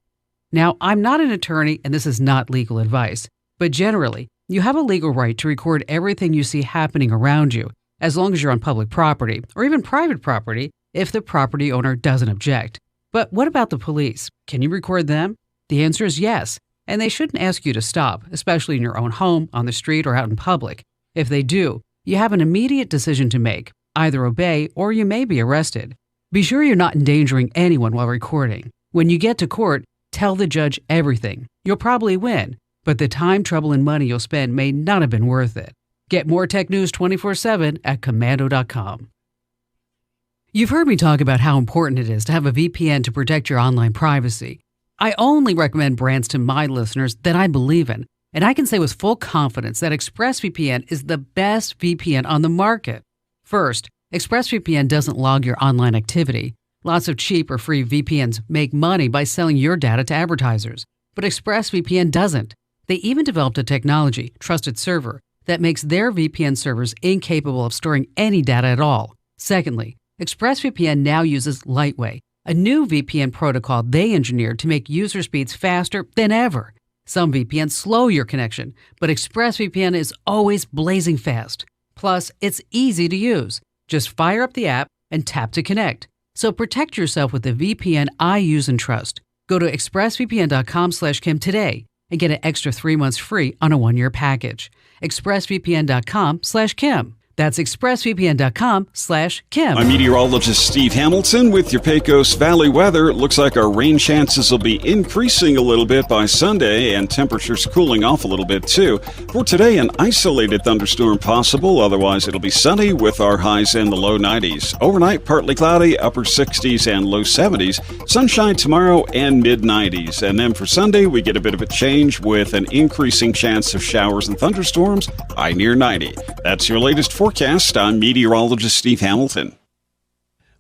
Now, I'm not an attorney and this is not legal advice, but generally, you have a legal right to record everything you see happening around you, as long as you're on public property or even private property if the property owner doesn't object. But what about the police? Can you record them? The answer is yes, and they shouldn't ask you to stop, especially in your own home, on the street, or out in public. If they do, you have an immediate decision to make. Either obey or you may be arrested. Be sure you're not endangering anyone while recording. When you get to court, Tell the judge everything. You'll probably win, but the time, trouble, and money you'll spend may not have been worth it. Get more tech news 24/7 at Commando.com. You've heard me talk about how important it is to have a VPN to protect your online privacy. I only recommend brands to my listeners that I believe in, and I can say with full confidence that ExpressVPN is the best VPN on the market. First, ExpressVPN doesn't log your online activity. Lots of cheap or free VPNs make money by selling your data to advertisers, but ExpressVPN doesn't. They even developed a technology, Trusted Server, that makes their VPN servers incapable of storing any data at all. Secondly, ExpressVPN now uses Lightway, a new VPN protocol they engineered to make user speeds faster than ever. Some VPNs slow your connection, but ExpressVPN is always blazing fast. Plus, it's easy to use. Just fire up the app and tap to connect. So protect yourself with the VPN I use and trust. Go to expressvpn.com/Kim today and get an extra 3 months free on a 1-year package. expressvpn.com/Kim. That's expressvpn.com/Kim. I'm meteorologist Steve Hamilton with your Pecos Valley weather. It looks like our rain chances will be increasing a little bit by Sunday and temperatures cooling off a little bit too. For today, an isolated thunderstorm possible. Otherwise, it'll be sunny with our highs in the low 90s. Overnight, partly cloudy, upper 60s and low 70s. Sunshine tomorrow and mid-90s. And then for Sunday, we get a bit of a change with an increasing chance of showers and thunderstorms, high near 90. That's your latest forecast. I'm meteorologist Steve Hamilton.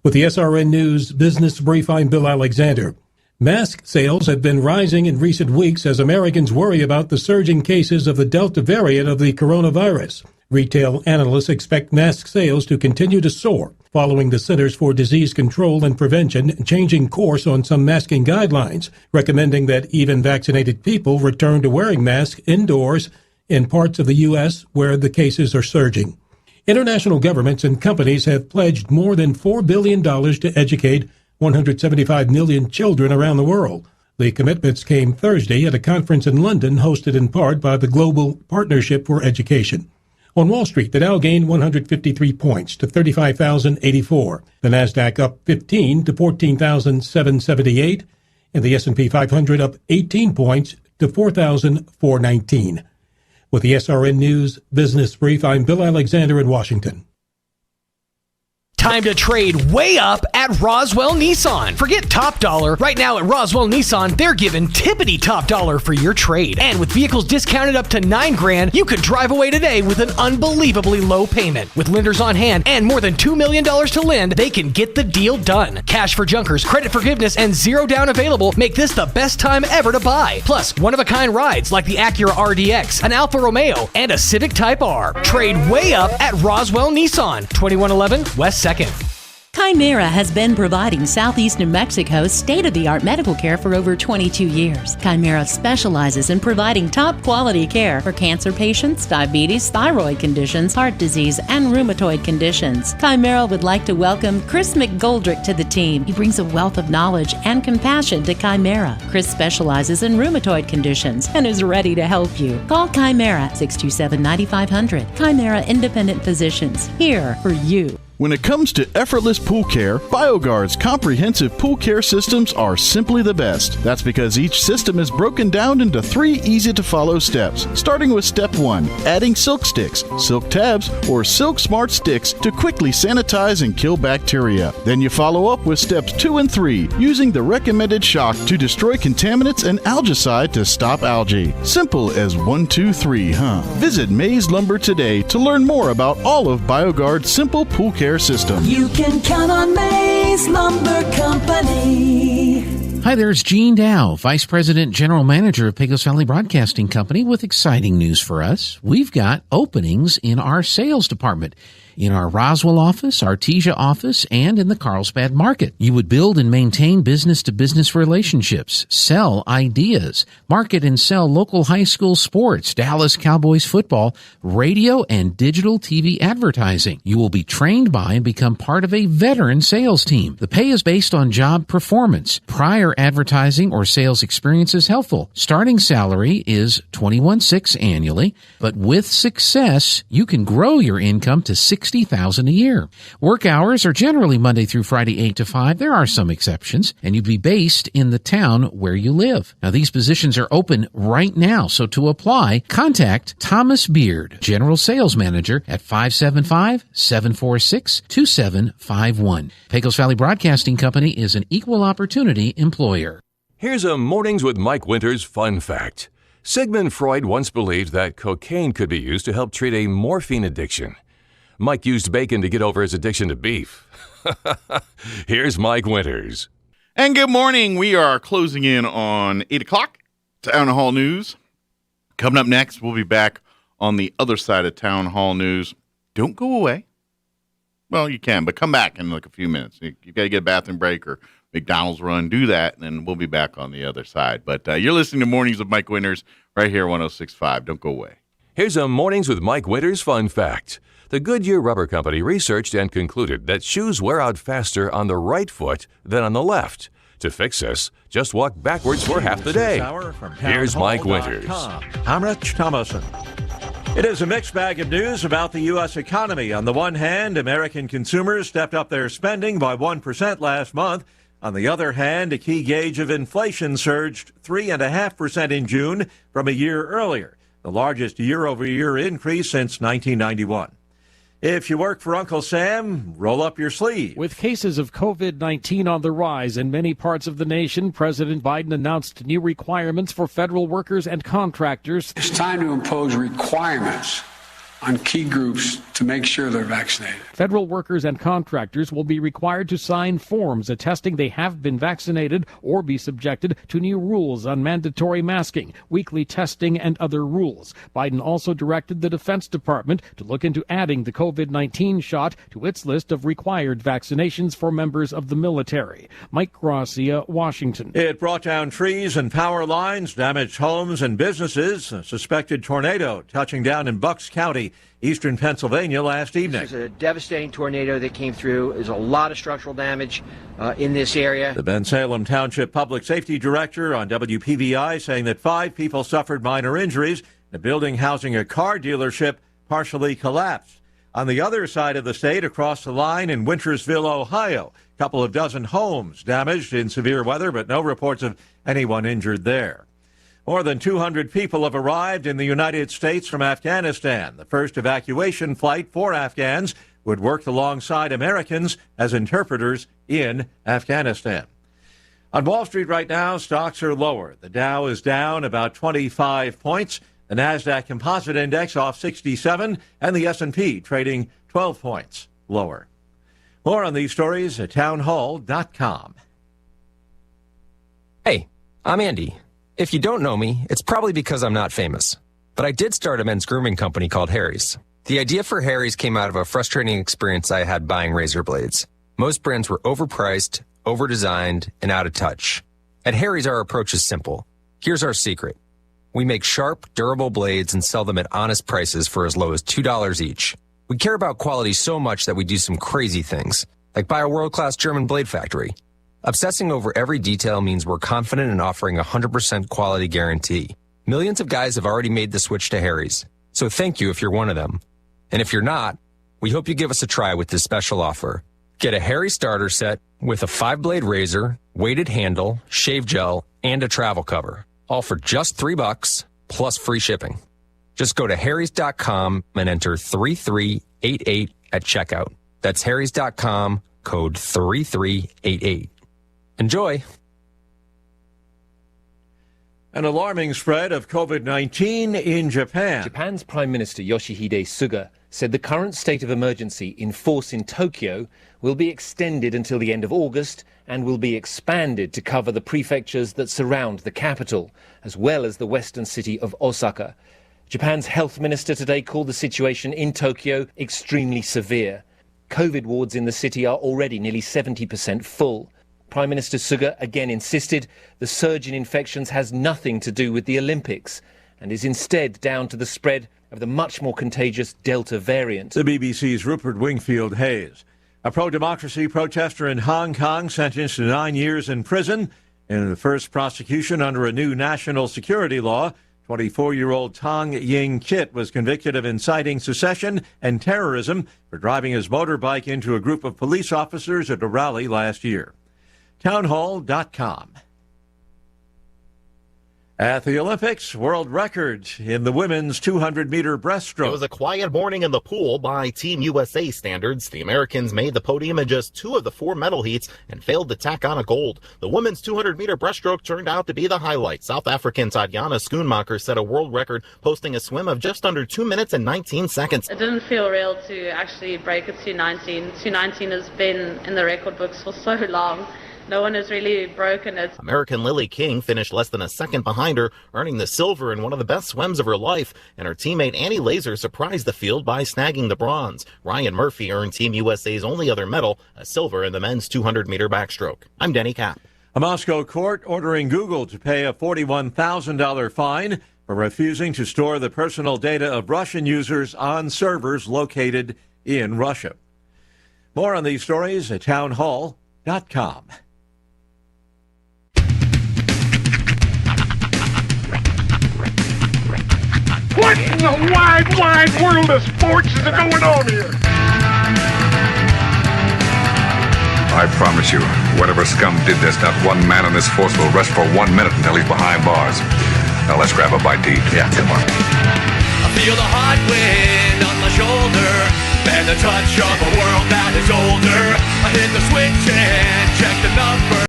With the SRN News Business Brief, I'm Bill Alexander. Mask sales have been rising in recent weeks as Americans worry about the surging cases of the Delta variant of the coronavirus. Retail analysts expect mask sales to continue to soar, following the Centers for Disease Control and Prevention changing course on some masking guidelines, recommending that even vaccinated people return to wearing masks indoors in parts of the U.S. where the cases are surging. International governments and companies have pledged more than $4 billion to educate 175 million children around the world. The commitments came Thursday at a conference in London hosted in part by the Global Partnership for Education. On Wall Street, the Dow gained 153 points to 35,084. The Nasdaq up 15 to 14,778. And the S&P 500 up 18 points to 4,419. With the SRN News Business Brief, I'm Bill Alexander in Washington. Time to trade way up at Roswell Nissan. Forget top dollar. Right now at Roswell Nissan, they're giving tippity top dollar for your trade. And with vehicles discounted up to $9,000, you could drive away today with an unbelievably low payment. With lenders on hand and more than $2 million to lend, they can get the deal done. Cash for junkers, credit forgiveness, and zero down available make this the best time ever to buy. Plus, one-of-a-kind rides like the Acura RDX, an Alfa Romeo, and a Civic Type R. Trade way up at Roswell Nissan, 2111 West 2nd. Chimera has been providing Southeast New Mexico state-of-the-art medical care for over 22 years. Chimera specializes in providing top-quality care for cancer patients, diabetes, thyroid conditions, heart disease, and rheumatoid conditions. Chimera would like to welcome Chris McGoldrick to the team. He brings a wealth of knowledge and compassion to Chimera. Chris specializes in rheumatoid conditions and is ready to help you. Call Chimera 627-9500. Chimera Independent Physicians, here for you. When it comes to effortless pool care, BioGuard's comprehensive pool care systems are simply the best. That's because each system is broken down into 3 easy-to-follow steps, starting with Step 1, adding silk sticks, silk tabs, or silk smart sticks to quickly sanitize and kill bacteria. Then you follow up with Steps 2 and 3, using the recommended shock to destroy contaminants and algicide to stop algae. Simple as 1, 2, 3, huh? Visit Mays Lumber today to learn more about all of BioGuard's simple pool care system. You can count on Mays Lumber Company. Hi there, it's Gene Dow, Vice President General Manager of Pecos Valley Broadcasting Company, with exciting news for us. We've got openings in our sales department, in our Roswell office, Artesia office, and in the Carlsbad market. You would build and maintain business-to-business relationships, sell ideas, market and sell local high school sports, Dallas Cowboys football, radio and digital TV advertising. You will be trained by and become part of a veteran sales team. The pay is based on job performance. Prior advertising or sales experience is helpful. Starting salary is $21,600 annually, but with success, you can grow your income to $60,000 $60,000 a year. Work hours are generally Monday through Friday, 8 to 5. There are some exceptions, and you'd be based in the town where you live. Now, these positions are open right now, so to apply, contact Thomas Beard, General Sales Manager, at 575-746-2751. Pecos Valley Broadcasting Company is an equal opportunity employer. Here's a Mornings with Mike Winters fun fact. Sigmund Freud once believed that cocaine could be used to help treat a morphine addiction. Mike used bacon to get over his addiction to beef. Here's Mike Winters. And good morning. We are closing in on 8 o'clock. Town Hall News. Coming up next, we'll be back on the other side of Town Hall News. Don't go away. Well, you can, but come back in like a few minutes. You got to get a bathroom break or McDonald's run. Do that, and then we'll be back on the other side. But you're listening to Mornings with Mike Winters right here, 106.5. Don't go away. Here's a Mornings with Mike Winters fun fact. The Goodyear Rubber Company researched and concluded that shoes wear out faster on the right foot than on the left. To fix this, just walk backwards for half the day. Here's Mike Winters. I'm Rich Thomason. It is a mixed bag of news about the U.S. economy. On the one hand, American consumers stepped up their spending by 1% last month. On the other hand, a key gauge of inflation surged 3.5% in June from a year earlier, the largest year-over-year increase since 1991. If you work for Uncle Sam, roll up your sleeve. With cases of COVID-19 on the rise in many parts of the nation, President Biden announced new requirements for federal workers and contractors. It's time to impose requirements on key groups to make sure they're vaccinated. Federal workers and contractors will be required to sign forms attesting they have been vaccinated or be subjected to new rules on mandatory masking, weekly testing, and other rules. Biden also directed the Defense Department to look into adding the COVID-19 shot to its list of required vaccinations for members of the military. Mike Gracia, Washington. It brought down trees and power lines, damaged homes and businesses. A suspected tornado touching down in Bucks County, eastern Pennsylvania, last evening. This is a devastating tornado that came through. There's a lot of structural damage in this area. The Ben Salem Township Public Safety Director on WPVI saying that 5 people suffered minor injuries. The building housing a car dealership partially collapsed. On the other side of the state, across the line in Wintersville, Ohio, a couple of dozen homes damaged in severe weather, but no reports of anyone injured there. More than 200 people have arrived in the United States from Afghanistan. The first evacuation flight for Afghans would work alongside Americans as interpreters in Afghanistan. On Wall Street right now, stocks are lower. The Dow is down about 25 points. The NASDAQ Composite Index off 67, and the S&P trading 12 points lower. More on these stories at townhall.com. Hey, I'm Andy. If you don't know me, it's probably because I'm not famous. But I did start a men's grooming company called Harry's. The idea for Harry's came out of a frustrating experience I had buying razor blades. Most brands were overpriced, overdesigned, and out of touch. At Harry's, our approach is simple. Here's our secret. We make sharp, durable blades and sell them at honest prices for as low as $2 each. We care about quality so much that we do some crazy things, like buy a world-class German blade factory. Obsessing over every detail means we're confident in offering a 100% quality guarantee. Millions of guys have already made the switch to Harry's, so thank you if you're one of them. And if you're not, we hope you give us a try with this special offer. Get a Harry's starter set with a 5-blade razor, weighted handle, shave gel, and a travel cover, all for just $3 plus free shipping. Just go to harrys.com and enter 3388 at checkout. That's harrys.com, code 3388. Enjoy. An alarming spread of COVID-19 in Japan. Japan's Prime Minister Yoshihide Suga said the current state of emergency in force in Tokyo will be extended until the end of August and will be expanded to cover the prefectures that surround the capital, as well as the western city of Osaka. Japan's health minister today called the situation in Tokyo extremely severe. COVID wards in the city are already nearly 70% full. Prime Minister Suga again insisted the surge in infections has nothing to do with the Olympics and is instead down to the spread of the much more contagious Delta variant. The BBC's Rupert Wingfield Hayes. A pro-democracy protester in Hong Kong sentenced to 9 years in prison in the first prosecution under a new national security law 24-year-old Tong Ying Kit was convicted of inciting secession and terrorism for driving his motorbike into a group of police officers at a rally last year. Townhall.com. At the Olympics, world record in the women's 200-meter breaststroke. It was a quiet morning in the pool by Team USA standards. The Americans made the podium in just 2 of the 4 medal heats and failed to tack on a gold. The women's 200-meter breaststroke turned out to be the highlight. South African Tatjana Schoenmaker set a world record, posting a swim of just under 2 minutes and 19 seconds. It didn't feel real to actually break a 2:19. 2:19 has been in the record books for so long. No one has really broken it. American Lily King finished less than a second behind her, earning the silver in one of the best swims of her life, and her teammate Annie Laser surprised the field by snagging the bronze. Ryan Murphy earned Team USA's only other medal, a silver in the men's 200-meter backstroke. I'm Denny Kapp. A Moscow court ordering Google to pay a $41,000 fine for refusing to store the personal data of Russian users on servers located in Russia. More on these stories at townhall.com. What in the wide, wide world of sports is going on here? I promise you, whatever scum did this, not one man in this force will rest for 1 minute until he's behind bars. Now let's grab a bite to eat. Yeah, come on. I feel the hot wind on my shoulder and the touch of a world that is older. I hit the switch and check the number.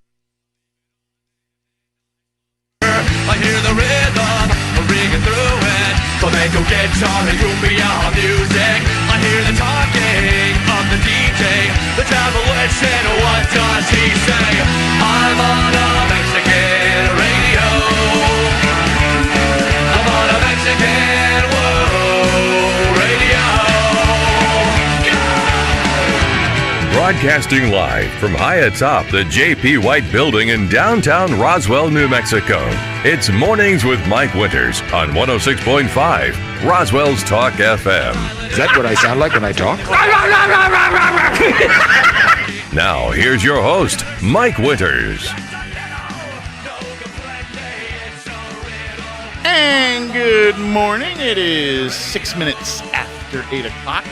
I hear the rhythm ringing through it. Flamenco guitar and cumbia music. I hear the talking of the DJ. The travel listen, what does he say? I'm on a Mexican radio. I'm on a Mexican radio. Broadcasting live from high atop the J.P. White Building in downtown Roswell, New Mexico. It's Mornings with Mike Winters on 106.5 Roswell's Talk FM. Is that what I sound like when I talk? Now, here's your host, Mike Winters. And good morning. It is 6 minutes after 8 o'clock.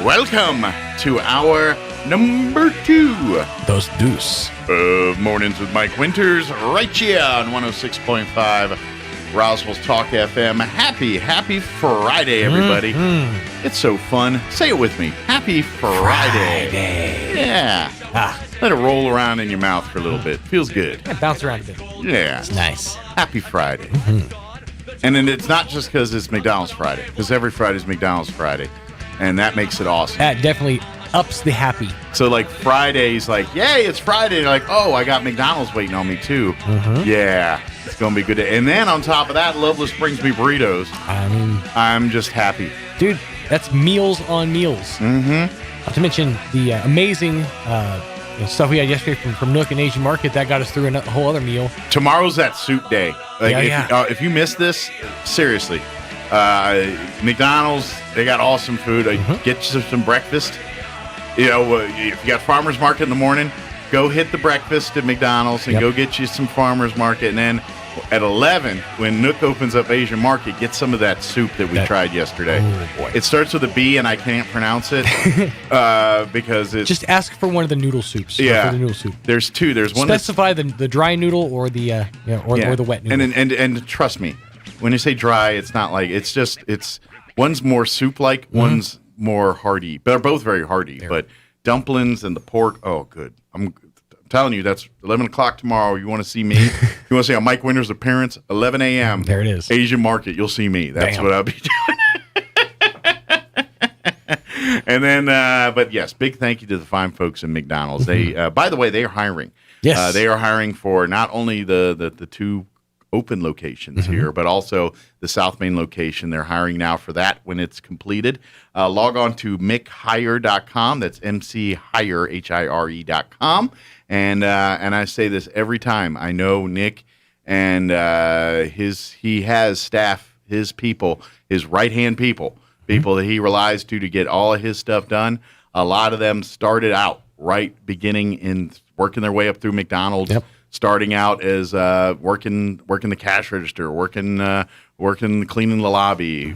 Welcome to our number 2. Dos Deuce. Of Mornings with Mike Winters, right here on 106.5 Roswell's Talk FM. Happy Friday, everybody. It's so fun. Say it with me. Happy Friday. Yeah. Let it roll around in your mouth for a little bit. Feels good. Yeah, bounce around a bit. Yeah. It's nice. Happy Friday. And then it's not just because it's McDonald's Friday, because every Friday is McDonald's Friday. And that makes it awesome. That definitely ups the happy. So, like, Friday's like, yay, it's Friday. And you're like, oh, I got McDonald's waiting on me, too. Yeah, it's going to be a good day. And then on top of that, Loveless brings me burritos. I'm just happy. Dude, that's meals on meals. Not to mention the amazing stuff we had yesterday from Nook and Asian Market. That got us through a whole other meal. Tomorrow's that soup day. Like, if you missed this, seriously, McDonald's, they got awesome food. Get you some breakfast. You know, if you got farmer's market in the morning, go hit the breakfast at McDonald's and go get you some farmer's market. And then at 11, when Nook opens up Asian Market, get some of that soup that we tried yesterday. Oh, boy. It starts with a B, and I can't pronounce it because it's... Just ask for one of the noodle soups. Yeah. For the noodle soup. There's 2. There's one. Specify the dry noodle or the or the wet noodle. And trust me, when you say dry, it's not like it's one's more soup-like, one's more hearty. But they're both very hearty. But dumplings and the pork, oh, good. I'm telling you, that's 11 o'clock tomorrow. You want to see me? You want to see a Mike Winters appearance? 11 a.m. There it is. Asian Market. You'll see me. That's what I'll be doing. And then, but yes, big thank you to the fine folks in McDonald's. They, by the way, they are hiring. Yes. They are hiring for not only the 2 open locations here, but also the South Main location. They're hiring now for that when it's completed. Log on to mchire.com. That's mchire.com. And I say this every time. I know Nick and he has staff, his people, his right-hand people that he relies to get all of his stuff done. A lot of them started out beginning in working their way up through McDonald's starting out as working the cash register, working cleaning the lobby,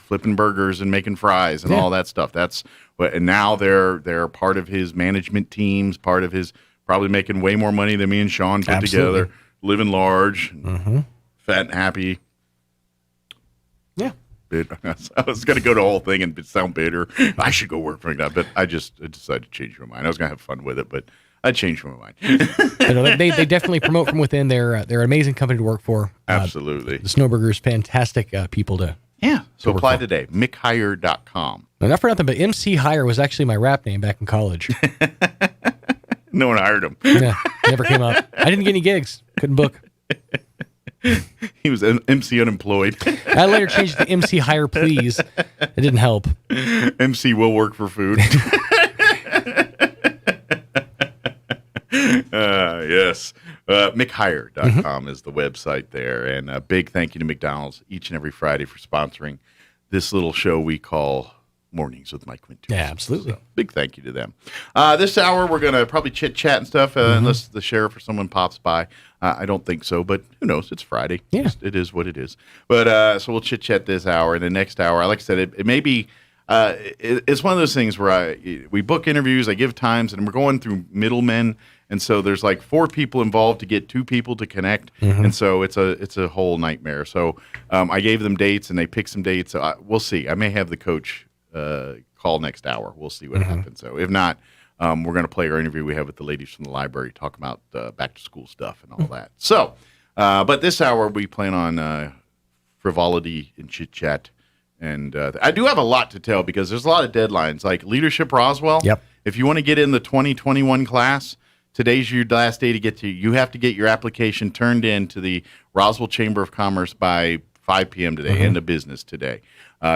flipping burgers and making fries and all that stuff. That's what, and now they're part of his management teams, part of his probably making way more money than me and Sean put together, living large, fat and happy. Yeah. I was going to go to the whole thing and sound bitter. I should go work for that, but I decided to change my mind. I was going to have fun with it, but I changed my mind. They definitely promote from within. They're an amazing company to work for. Absolutely. The Snowburgers, fantastic people to. Yeah. So apply today. McHire.com. No, not for nothing, but MC Hire was actually my rap name back in college. No one hired him. Yeah, never came up. I didn't get any gigs. Couldn't book. He was MC unemployed. I later changed it to MC Hire Please. It didn't help. MC will work for food. Yes. McHire.com is the website there. And a big thank you to McDonald's each and every Friday for sponsoring this little show we call Mornings with Mike Winters. Yeah, absolutely. So, big thank you to them. This hour, we're going to probably chit-chat and stuff, unless the sheriff or someone pops by. I don't think so, but who knows? It's Friday. Yeah. It is what it is. But so we'll chit-chat this hour. And the next hour, like I said, it may be it's one of those things where we book interviews, I give times, and we're going through middlemen. And so there's like 4 people involved to get 2 people to connect. And so it's a whole nightmare. So I gave them dates, and they picked some dates. So we'll see. I may have the coach call next hour. We'll see what happens. So if not, we're going to play our interview we have with the ladies from the library, talk about back to school stuff and all that. So, but this hour we plan on frivolity and chit chat, and I do have a lot to tell because there's a lot of deadlines. Like Leadership Roswell. Yep. If you want to get in the 2021 class, today's your last day to get to. You have to get your application turned in to the Roswell Chamber of Commerce by 5 p.m. today. End of business today.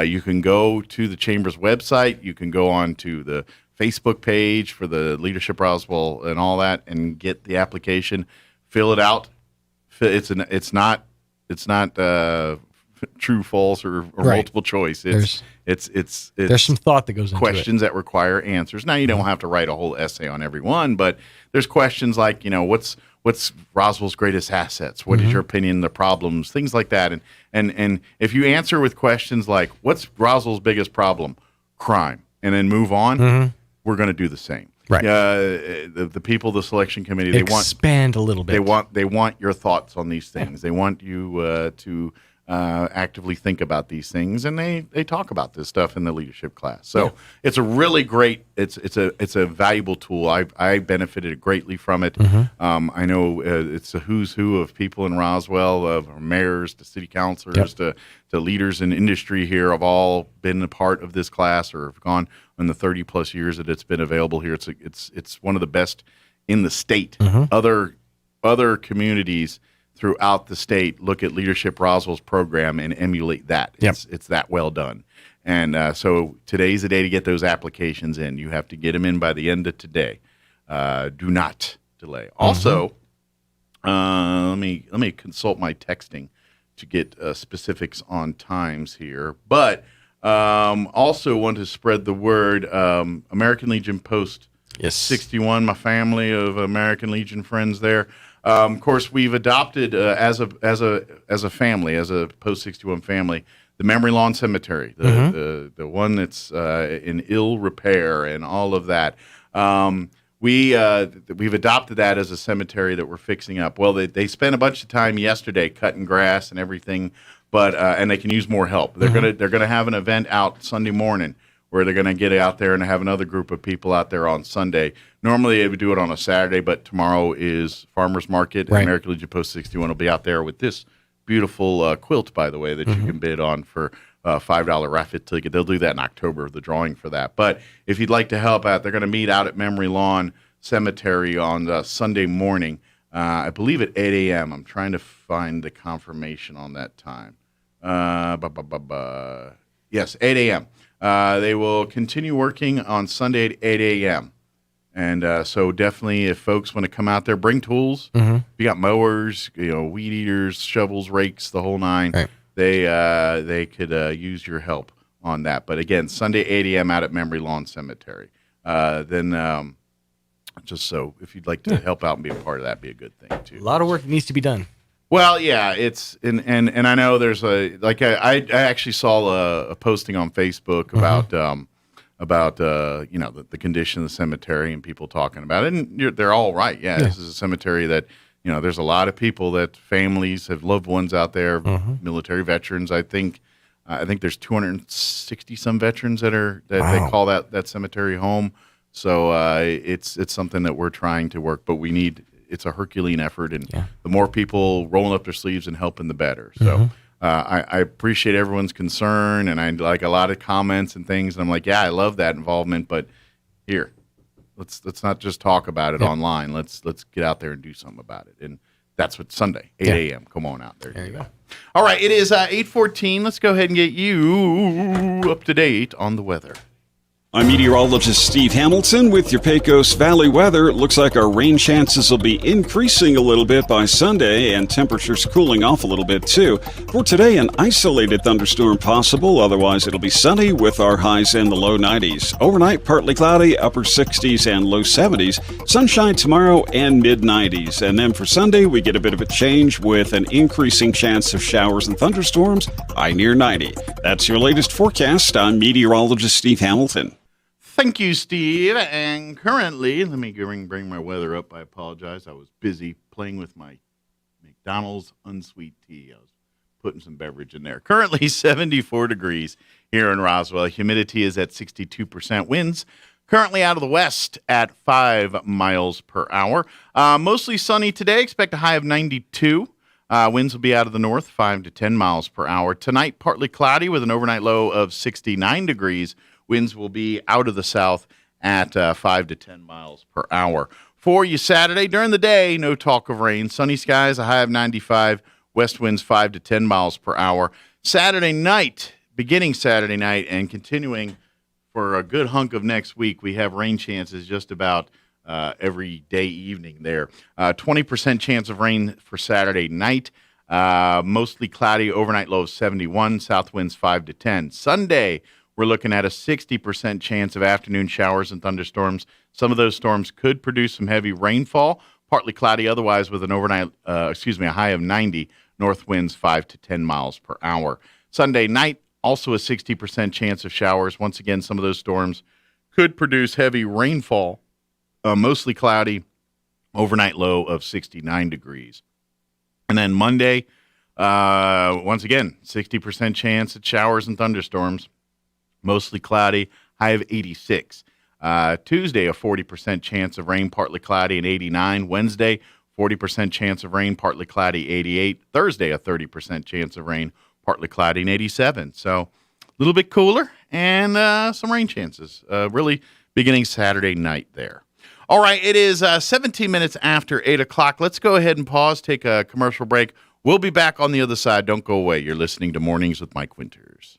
You can go to the Chamber's website. You can go on to the Facebook page for the Leadership Roswell and all that, and get the application. Fill it out. It's not true, false, or multiple choice. There's some thought that goes into questions that require answers. Now you don't have to write a whole essay on every one, but there's questions like what's Roswell's greatest assets? What is your opinion? The problems, things like that. And if you answer with questions like, what's Roswell's biggest problem? Crime. And then move on, we're going to do the same. Right. The people, the selection committee, they expand a little bit. They want your thoughts on these things. They want you to actively think about these things, and they talk about this stuff in the leadership class. So it's a really great, it's a valuable tool. I benefited greatly from it. I know it's a who's who of people in Roswell, of mayors to city councilors to leaders in industry here have all been a part of this class or have gone in the 30 plus years that it's been available here. It's one of the best in the state. Other communities throughout the state look at Leadership Roswell's program and emulate that. It's that well done. And so today's the day to get those applications in. You have to get them in by the end of today. Do not delay. Also, let me consult my texting to get specifics on times here. But also want to spread the word. American Legion Post 61, my family of American Legion friends there. Of course, we've adopted as a family, as a Post 61 family, the Memory Lawn Cemetery, the one that's in ill repair and all of that. We've adopted that as a cemetery that we're fixing up. Well, they spent a bunch of time yesterday cutting grass and everything, but and they can use more help. They're gonna have an event out Sunday morning where they're going to get out there and have another group of people out there on Sunday. Normally they would do it on a Saturday, but tomorrow is Farmers Market. Right. American Legion Post 61 will be out there with this beautiful quilt, by the way, that you can bid on for $5 raffle ticket. They'll do that in October, the drawing for that. But if you'd like to help out, they're going to meet out at Memory Lawn Cemetery on Sunday morning, I believe at 8 a.m. I'm trying to find the confirmation on that time. Yes, 8 a.m. They will continue working on Sunday at 8 a.m. And so definitely if folks want to come out there, bring tools. You got mowers, weed eaters, shovels, rakes, the whole nine. Right. They could use your help on that. But again, Sunday 8 a.m. out at Memory Lawn Cemetery. Then Just so if you'd like to help out and be a part of that, be a good thing too. A lot of work needs to be done. Well, yeah, it's and I know there's I actually saw a posting on Facebook about the condition of the cemetery and people talking about it, and they're all right. Yeah, this is a cemetery that there's a lot of people that families have loved ones out there, military veterans. I think there's 260 some veterans that they call that cemetery home. So it's something that we're trying to work, but it's a Herculean effort, and the more people rolling up their sleeves and helping, the better. So I appreciate everyone's concern, and I like a lot of comments and things. And I'm like, yeah, I love that involvement, but here, let's not just talk about it online. Let's get out there and do something about it. And that's what Sunday, 8 a.m. Come on out there. There you go. All right, it is 8:14. Let's go ahead and get you up to date on the weather. I'm meteorologist Steve Hamilton with your Pecos Valley weather. It looks like our rain chances will be increasing a little bit by Sunday, and temperatures cooling off a little bit too. For today, an isolated thunderstorm possible. Otherwise, it'll be sunny with our highs in the low 90s. Overnight, partly cloudy, upper 60s and low 70s. Sunshine tomorrow and mid 90s. And then for Sunday, we get a bit of a change with an increasing chance of showers and thunderstorms, high near 90. That's your latest forecast. I'm meteorologist Steve Hamilton. Thank you, Steve. And currently, let me bring my weather up. I apologize. I was busy playing with my McDonald's unsweet tea. I was putting some beverage in there. Currently, 74 degrees here in Roswell. Humidity is at 62%. Winds currently out of the west at 5 miles per hour. Mostly sunny today. Expect a high of 92. Winds will be out of the north, 5 to 10 miles per hour. Tonight, partly cloudy with an overnight low of 69 degrees. Winds will be out of the south at 5 to 10 miles per hour. For you Saturday, during the day, no talk of rain. Sunny skies, a high of 95. West winds 5 to 10 miles per hour. Saturday night, beginning Saturday night and continuing for a good hunk of next week, we have rain chances just about every day evening there. 20% chance of rain for Saturday night. Mostly cloudy, overnight low of 71. South winds 5 to 10. Sunday, we're looking at a 60% chance of afternoon showers and thunderstorms. Some of those storms could produce some heavy rainfall, partly cloudy otherwise with an a high of 90, north winds 5 to 10 miles per hour. Sunday night, also a 60% chance of showers. Once again, some of those storms could produce heavy rainfall, mostly cloudy, overnight low of 69 degrees. And then Monday, once again, 60% chance of showers and thunderstorms. Mostly cloudy, high of 86. Tuesday, a 40% chance of rain, partly cloudy, and 89. Wednesday, 40% chance of rain, partly cloudy, 88. Thursday, a 30% chance of rain, partly cloudy, and 87. So a little bit cooler and some rain chances, really beginning Saturday night there. All right, it is 17 minutes after 8 o'clock. Let's go ahead and pause, take a commercial break. We'll be back on the other side. Don't go away. You're listening to Mornings with Mike Winters.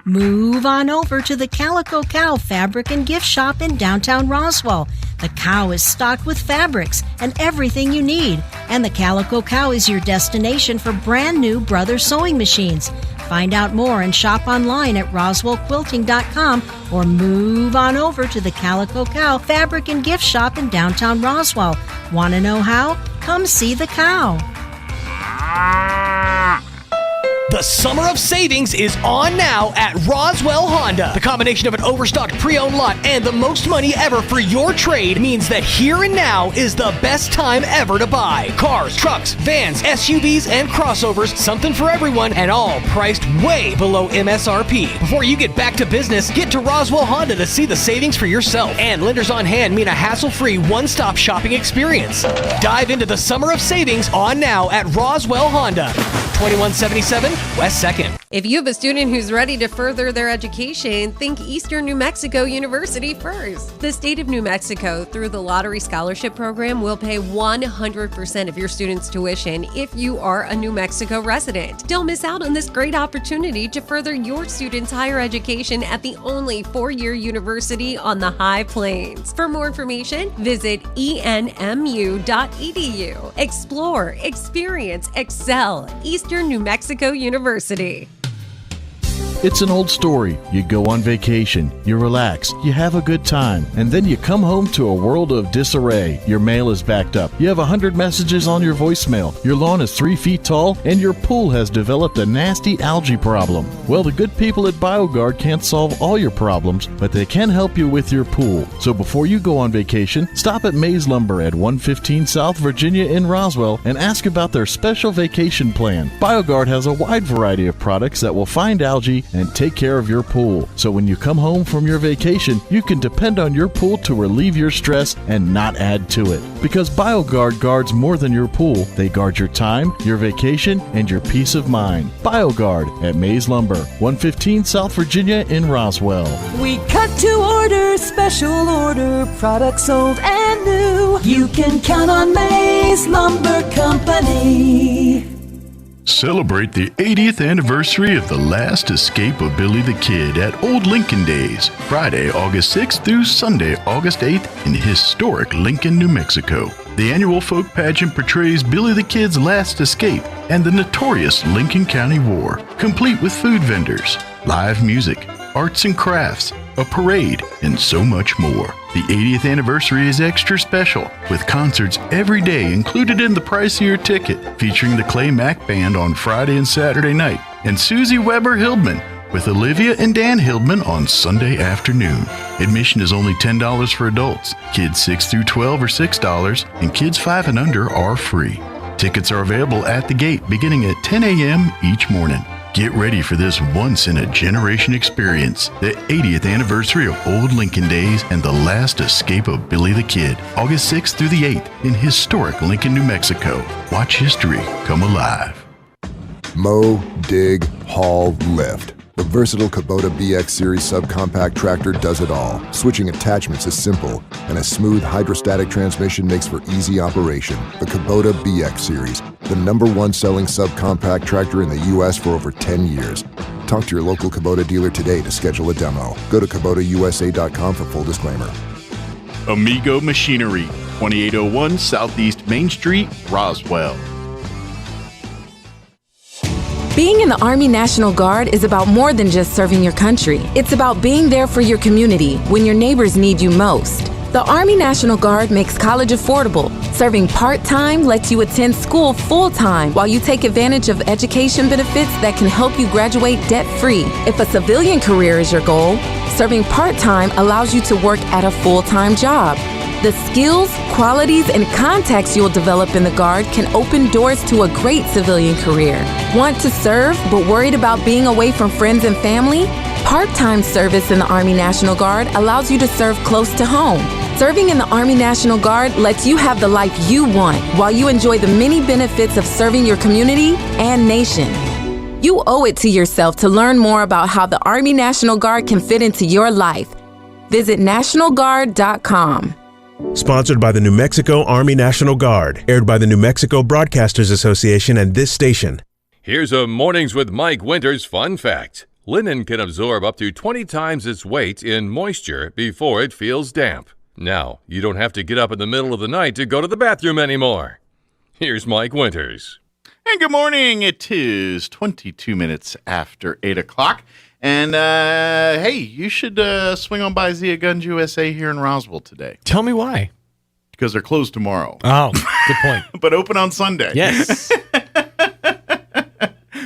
Move on over to the Calico Cow Fabric and Gift Shop in downtown Roswell. The Cow is stocked with fabrics and everything you need, and the Calico Cow is your destination for brand new Brothers sewing machines. Find out more and shop online at roswellquilting.com or move on over to the Calico Cow Fabric and Gift Shop in downtown Roswell. Want to know how? Come see the cow. The summer of savings is on now at Roswell Honda. The combination of an overstocked pre-owned lot and the most money ever for your trade means that here and now is the best time ever to buy. Cars, trucks, vans, SUVs, and crossovers, something for everyone, and all priced way below MSRP. Before you get back to business, get to Roswell Honda to see the savings for yourself. And lenders on hand mean a hassle-free one-stop shopping experience. Dive into the summer of savings on now at Roswell Honda. 2177 West 2nd. If you have a student who's ready to further their education, think Eastern New Mexico University first. The state of New Mexico, through the Lottery Scholarship Program, will pay 100% of your student's tuition if you are a New Mexico resident. Don't miss out on this great opportunity to further your student's higher education at the only 4-year university on the High Plains. For more information, visit enmu.edu. Explore, experience, excel. Eastern New Mexico University. It's an old story. You go on vacation, you relax, you have a good time, and then you come home to a world of disarray. Your mail is backed up. You have 100 messages on your voicemail. Your lawn is 3 feet tall, and your pool has developed a nasty algae problem. Well, the good people at BioGuard can't solve all your problems, but they can help you with your pool. So before you go on vacation, stop at Mays Lumber at 115 South Virginia in Roswell and ask about their special vacation plan. BioGuard has a wide variety of products that will find algae and take care of your pool. So when you come home from your vacation, you can depend on your pool to relieve your stress and not add to it. Because BioGuard guards more than your pool. They guard your time, your vacation, and your peace of mind. BioGuard at Mays Lumber, 115 South Virginia in Roswell. We cut to order, special order, products old and new. You can count on Mays Lumber Company. Celebrate the 80th anniversary of the last escape of Billy the Kid at Old Lincoln Days, Friday, August 6th through Sunday, August 8th in historic Lincoln, New Mexico. The annual folk pageant portrays Billy the Kid's last escape and the notorious Lincoln County War, complete with food vendors, live music, arts and crafts, a parade, and so much more. The 80th anniversary is extra special, with concerts every day included in the pricier ticket, featuring the Clay Mack Band on Friday and Saturday night, and Susie Weber Hildman with Olivia and Dan Hildman on Sunday afternoon. Admission is only $10 for adults. Kids 6 through 12 are $6, and kids 5 and under are free. Tickets are available at the gate beginning at 10 a.m. each morning. Get ready for this once-in-a-generation experience, the 80th anniversary of Old Lincoln Days and the last escape of Billy the Kid, August 6th through the 8th in historic Lincoln, New Mexico. Watch history come alive. Mow, dig, haul, lift. The versatile Kubota BX Series subcompact tractor does it all. Switching attachments is simple, and a smooth hydrostatic transmission makes for easy operation. The Kubota BX Series, the #1 selling subcompact tractor in the U.S. for over 10 years. Talk to your local Kubota dealer today to schedule a demo. Go to KubotaUSA.com for full disclaimer. Amigo Machinery, 2801 Southeast Main Street, Roswell. Being in the Army National Guard is about more than just serving your country. It's about being there for your community when your neighbors need you most. The Army National Guard makes college affordable. Serving part-time lets you attend school full-time while you take advantage of education benefits that can help you graduate debt-free. If a civilian career is your goal, serving part-time allows you to work at a full-time job. The skills, qualities, and contacts you'll develop in the Guard can open doors to a great civilian career. Want to serve but worried about being away from friends and family? Part-time service in the Army National Guard allows you to serve close to home. Serving in the Army National Guard lets you have the life you want while you enjoy the many benefits of serving your community and nation. You owe it to yourself to learn more about how the Army National Guard can fit into your life. Visit NationalGuard.com. Sponsored by the New Mexico Army National Guard. Aired by the New Mexico Broadcasters Association and this station. Here's a Mornings with Mike Winters fun fact. Linen can absorb up to 20 times its weight in moisture before it feels damp. Now, you don't have to get up in the middle of the night to go to the bathroom anymore. Here's Mike Winters. And good morning. It is 22 minutes after 8 o'clock. And, hey, you should swing on by Zia Guns USA here in Roswell today. Tell me why. Because they're closed tomorrow. Oh, good point. But open on Sunday. Yes.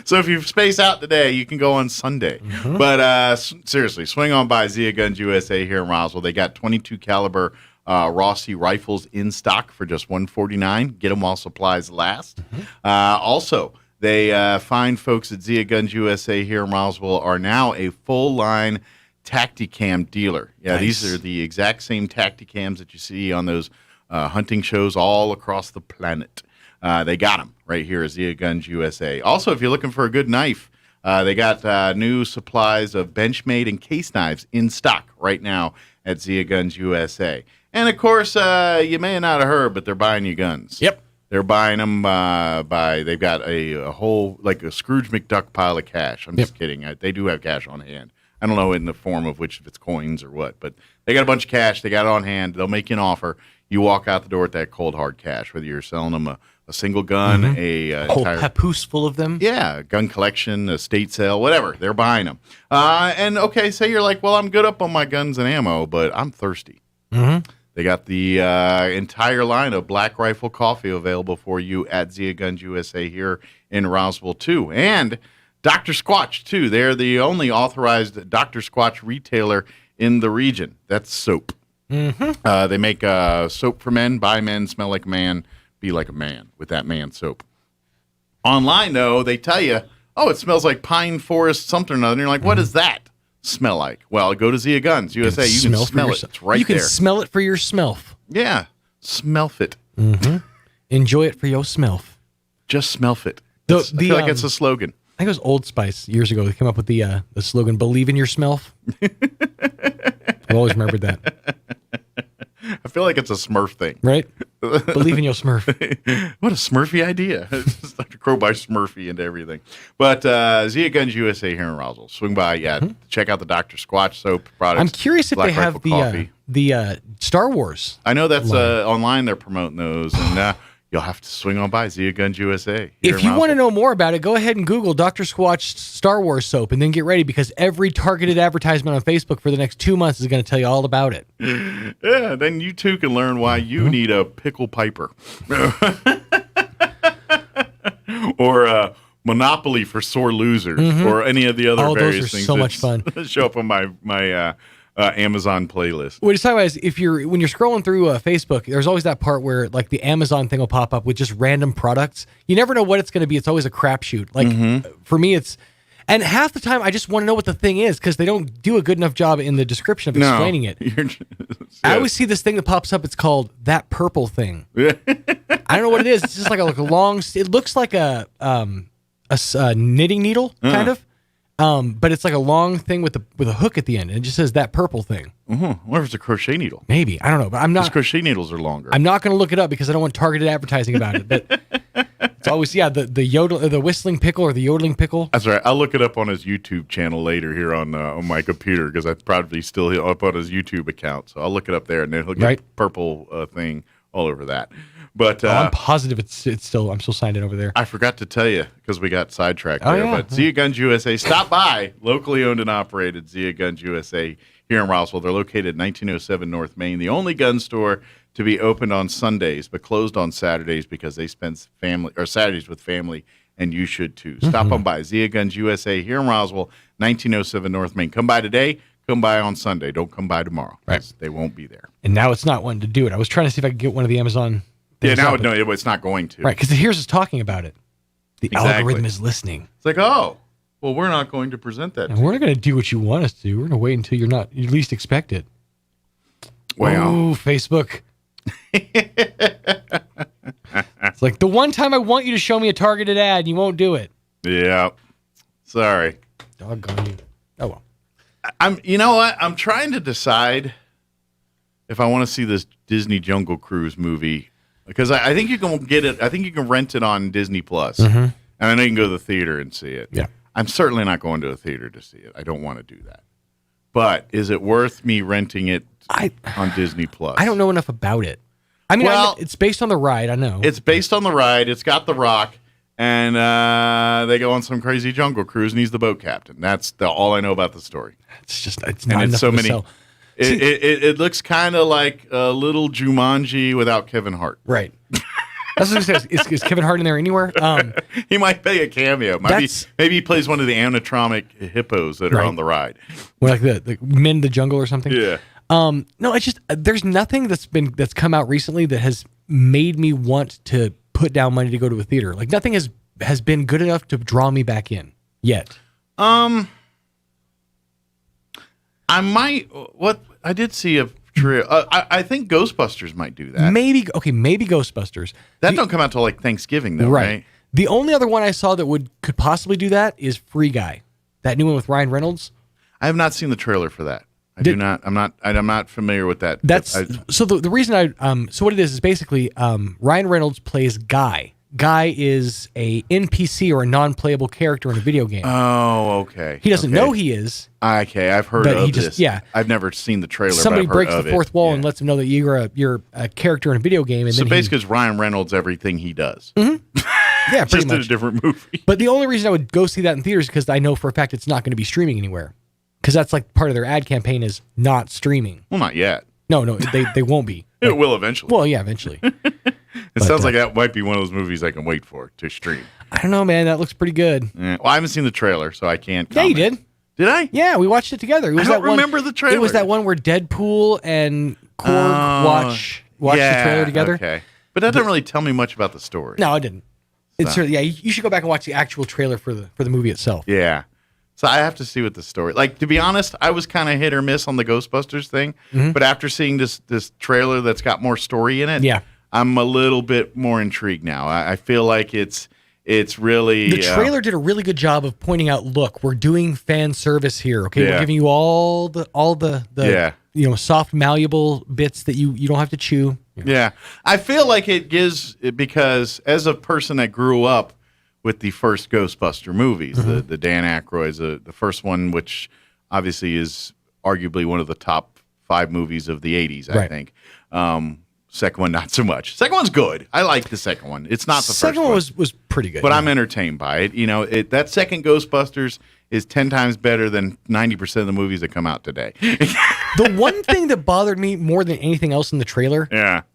So if you space out today, you can go on Sunday. Mm-hmm. But seriously, swing on by Zia Guns USA here in Roswell. They got 22 caliber Rossi rifles in stock for just $149. Get them while supplies last. Mm-hmm. Also, they fine folks at Zia Guns USA here in Roswell are now a full-line Tacticam dealer. Yeah, nice. These are the exact same Tacticams that you see on those hunting shows all across the planet. They got them right here at Zia Guns USA. Also, if you're looking for a good knife, they got new supplies of Benchmade and case knives in stock right now at Zia Guns USA. And, of course, you may not have heard, but they're buying you guns. Yep. They're buying them they've got a whole, like a Scrooge McDuck pile of cash. I'm just kidding. They do have cash on hand. I don't know in the form of which, if it's coins or what, but they got a bunch of cash. They got it on hand. They'll make you an offer. You walk out the door with that cold, hard cash, whether you're selling them a a single gun, a whole entire papoose full of them. Yeah, gun collection, estate sale, whatever. They're buying them. And okay, say you're like, well, I'm good up on my guns and ammo, but I'm thirsty. Mm-hmm. They got the entire line of Black Rifle coffee available for you at Zia Guns USA here in Roswell, too. And Dr. Squatch, too. They're the only authorized Dr. Squatch retailer in the region. That's soap. Mm-hmm. They make soap for men, by men, smell like a man, be like a man with that man soap. Online, though, they tell you, oh, it smells like pine forest something or another. And you're like, what does that smell like? Well, go to Zia Guns USA. You can smell it. It's right there. You can smell it for your smelf. Yeah. Smell it. Mm-hmm. Enjoy it for your smelf. Just smell it. I feel like it's a slogan. I think it was Old Spice years ago. They came up with the slogan, believe in your smelf. I've always remembered that. I feel like it's a Smurf thing. Right? Believe in your Smurf. What a Smurfy idea. It's like to crow by Smurfy into everything. But Zia Guns USA here in Roswell. Swing by, check out the Dr. Squatch soap products. I'm curious if Black they have Rifle the Star Wars. I know that's online they're promoting those, and you'll have to swing on by Zia Guns USA. If you want to know more about it, go ahead and Google Dr. Squatch Star Wars soap, and then get ready, because every targeted advertisement on Facebook for the next 2 months is going to tell you all about it. Yeah, then you too can learn why you need a pickle piper. Or Monopoly for sore losers, or any of the other various things. So much fun. Show up on my Amazon playlist. What he's talking about is when you're scrolling through Facebook, there's always that part where like the Amazon thing will pop up with just random products. You never know what it's going to be. It's always a crapshoot. Like for me, and half the time I just want to know what the thing is, because they don't do a good enough job in the description of explaining it. I always see this thing that pops up. It's called that purple thing. I don't know what it is. It's just like a long. It looks like a knitting needle kind of. But it's like a long thing with a hook at the end, and it just says that purple thing. What if it's a crochet needle? Maybe, I don't know, but I'm not. Those crochet needles are longer. I'm not going to look it up because I don't want targeted advertising about it. But it's always the whistling pickle or the yodeling pickle. That's right. I'll look it up on his YouTube channel later here on my computer, because I probably still up on his YouTube account. So I'll look it up there, and then he'll get purple thing all over that. But I'm positive it's still. I'm still signed in over there. I forgot to tell you because we got sidetracked there. Yeah. But Zia Guns USA, stop by. Locally owned and operated Zia Guns USA here in Roswell. They're located at 1907 North Main, the only gun store to be opened on Sundays but closed on Saturdays because they spend Saturdays with family, and you should too. Stop on by Zia Guns USA here in Roswell, 1907 North Main. Come by today. Come by on Sunday. Don't come by tomorrow. Right. They won't be there. And now it's not wanting to do it. I was trying to see if I could get one of the Amazon. Yeah, now it's not going to. Right, because here's us talking about it. The algorithm is listening. It's like, oh, well, we're not going to present that. And we're not going to do what you want us to do. We're going to wait until you least expect it. Wow. Oh, Facebook. It's like the one time I want you to show me a targeted ad, and you won't do it. Yeah. Sorry. Doggone you. Oh, well. You know what? I'm trying to decide if I want to see this Disney Jungle Cruise movie. Because I think you can get it. I think you can rent it on Disney Plus, and I know you can go to the theater and see it. Yeah, I'm certainly not going to a theater to see it. I don't want to do that. But is it worth me renting it on Disney Plus? I don't know enough about it. I mean, it's based on the ride. I know it's based on the ride. It's got The Rock, and they go on some crazy jungle cruise, and he's the boat captain. That's all I know about the story. It's not enough so many. It looks kind of like a little Jumanji without Kevin Hart. Right. That's what I says. Is Kevin Hart in there anywhere? He might play a cameo. Maybe he plays one of the animatronic hippos that are on the ride. Or like the Men in the Jungle or something. Yeah. No, it's just there's nothing that's come out recently that has made me want to put down money to go to a theater. Like nothing has been good enough to draw me back in yet. I did see a trailer. I think Ghostbusters might do that. Maybe Ghostbusters. That don't come out till like Thanksgiving though, right? The only other one I saw that could possibly do that is Free Guy, that new one with Ryan Reynolds. I have not seen the trailer for that. I'm not familiar with that. So the reason so what it is basically Ryan Reynolds plays Guy, guy is a NPC or a non-playable character in a video game. Oh, okay. He doesn't know he is. Okay, I've heard But of he just- this. yeah. I've never seen the trailer. Somebody but I've heard breaks of the fourth it. wall and lets him know that you're a character in a video game. And So then basically, it's Ryan Reynolds everything he does. Yeah, pretty Just in a much. different movie. But the only reason I would go see that in theaters is because I know for a fact it's not going to be streaming anywhere. Because that's like part of their ad campaign is not streaming. Well, not yet. No, they won't be. It will eventually. Well, yeah, eventually. It sounds like that might be one of those movies I can wait for to stream. I don't know, man. That looks pretty good. Yeah. Well, I haven't seen the trailer, so I can't Yeah, you comment. did. Did I? Yeah, we watched it together. It was I don't that one, remember the trailer. It was that one where Deadpool and Korg watch the trailer together. Okay. But that doesn't really tell me much about the story. No, it didn't. It's So. yeah. You should go back and watch the actual trailer for the movie itself. Yeah. So I have to see what the story. Like, to be honest, I was kind of hit or miss on the Ghostbusters thing. Mhm. But after seeing this trailer that's got more story in it, Yeah. I'm a little bit more intrigued now. I feel like it's really The trailer did a really good job of pointing out, look, we're doing fan service here. Okay, Yeah. we're giving you all the Yeah. soft, malleable bits that you don't have to chew. Yeah. I feel like it gives, because as a person that grew up with the first Ghostbuster movies, the Dan Aykroyd's, the first one, which obviously is arguably one of the top 5 movies of the 80s, I Right. think. Second one, not so much. Second one's good. I like the second one. It's not the Second first one. was pretty good. But I'm entertained by it. You know, that second Ghostbusters is 10 times better than 90% of the movies that come out today. The one thing that bothered me more than anything else in the trailer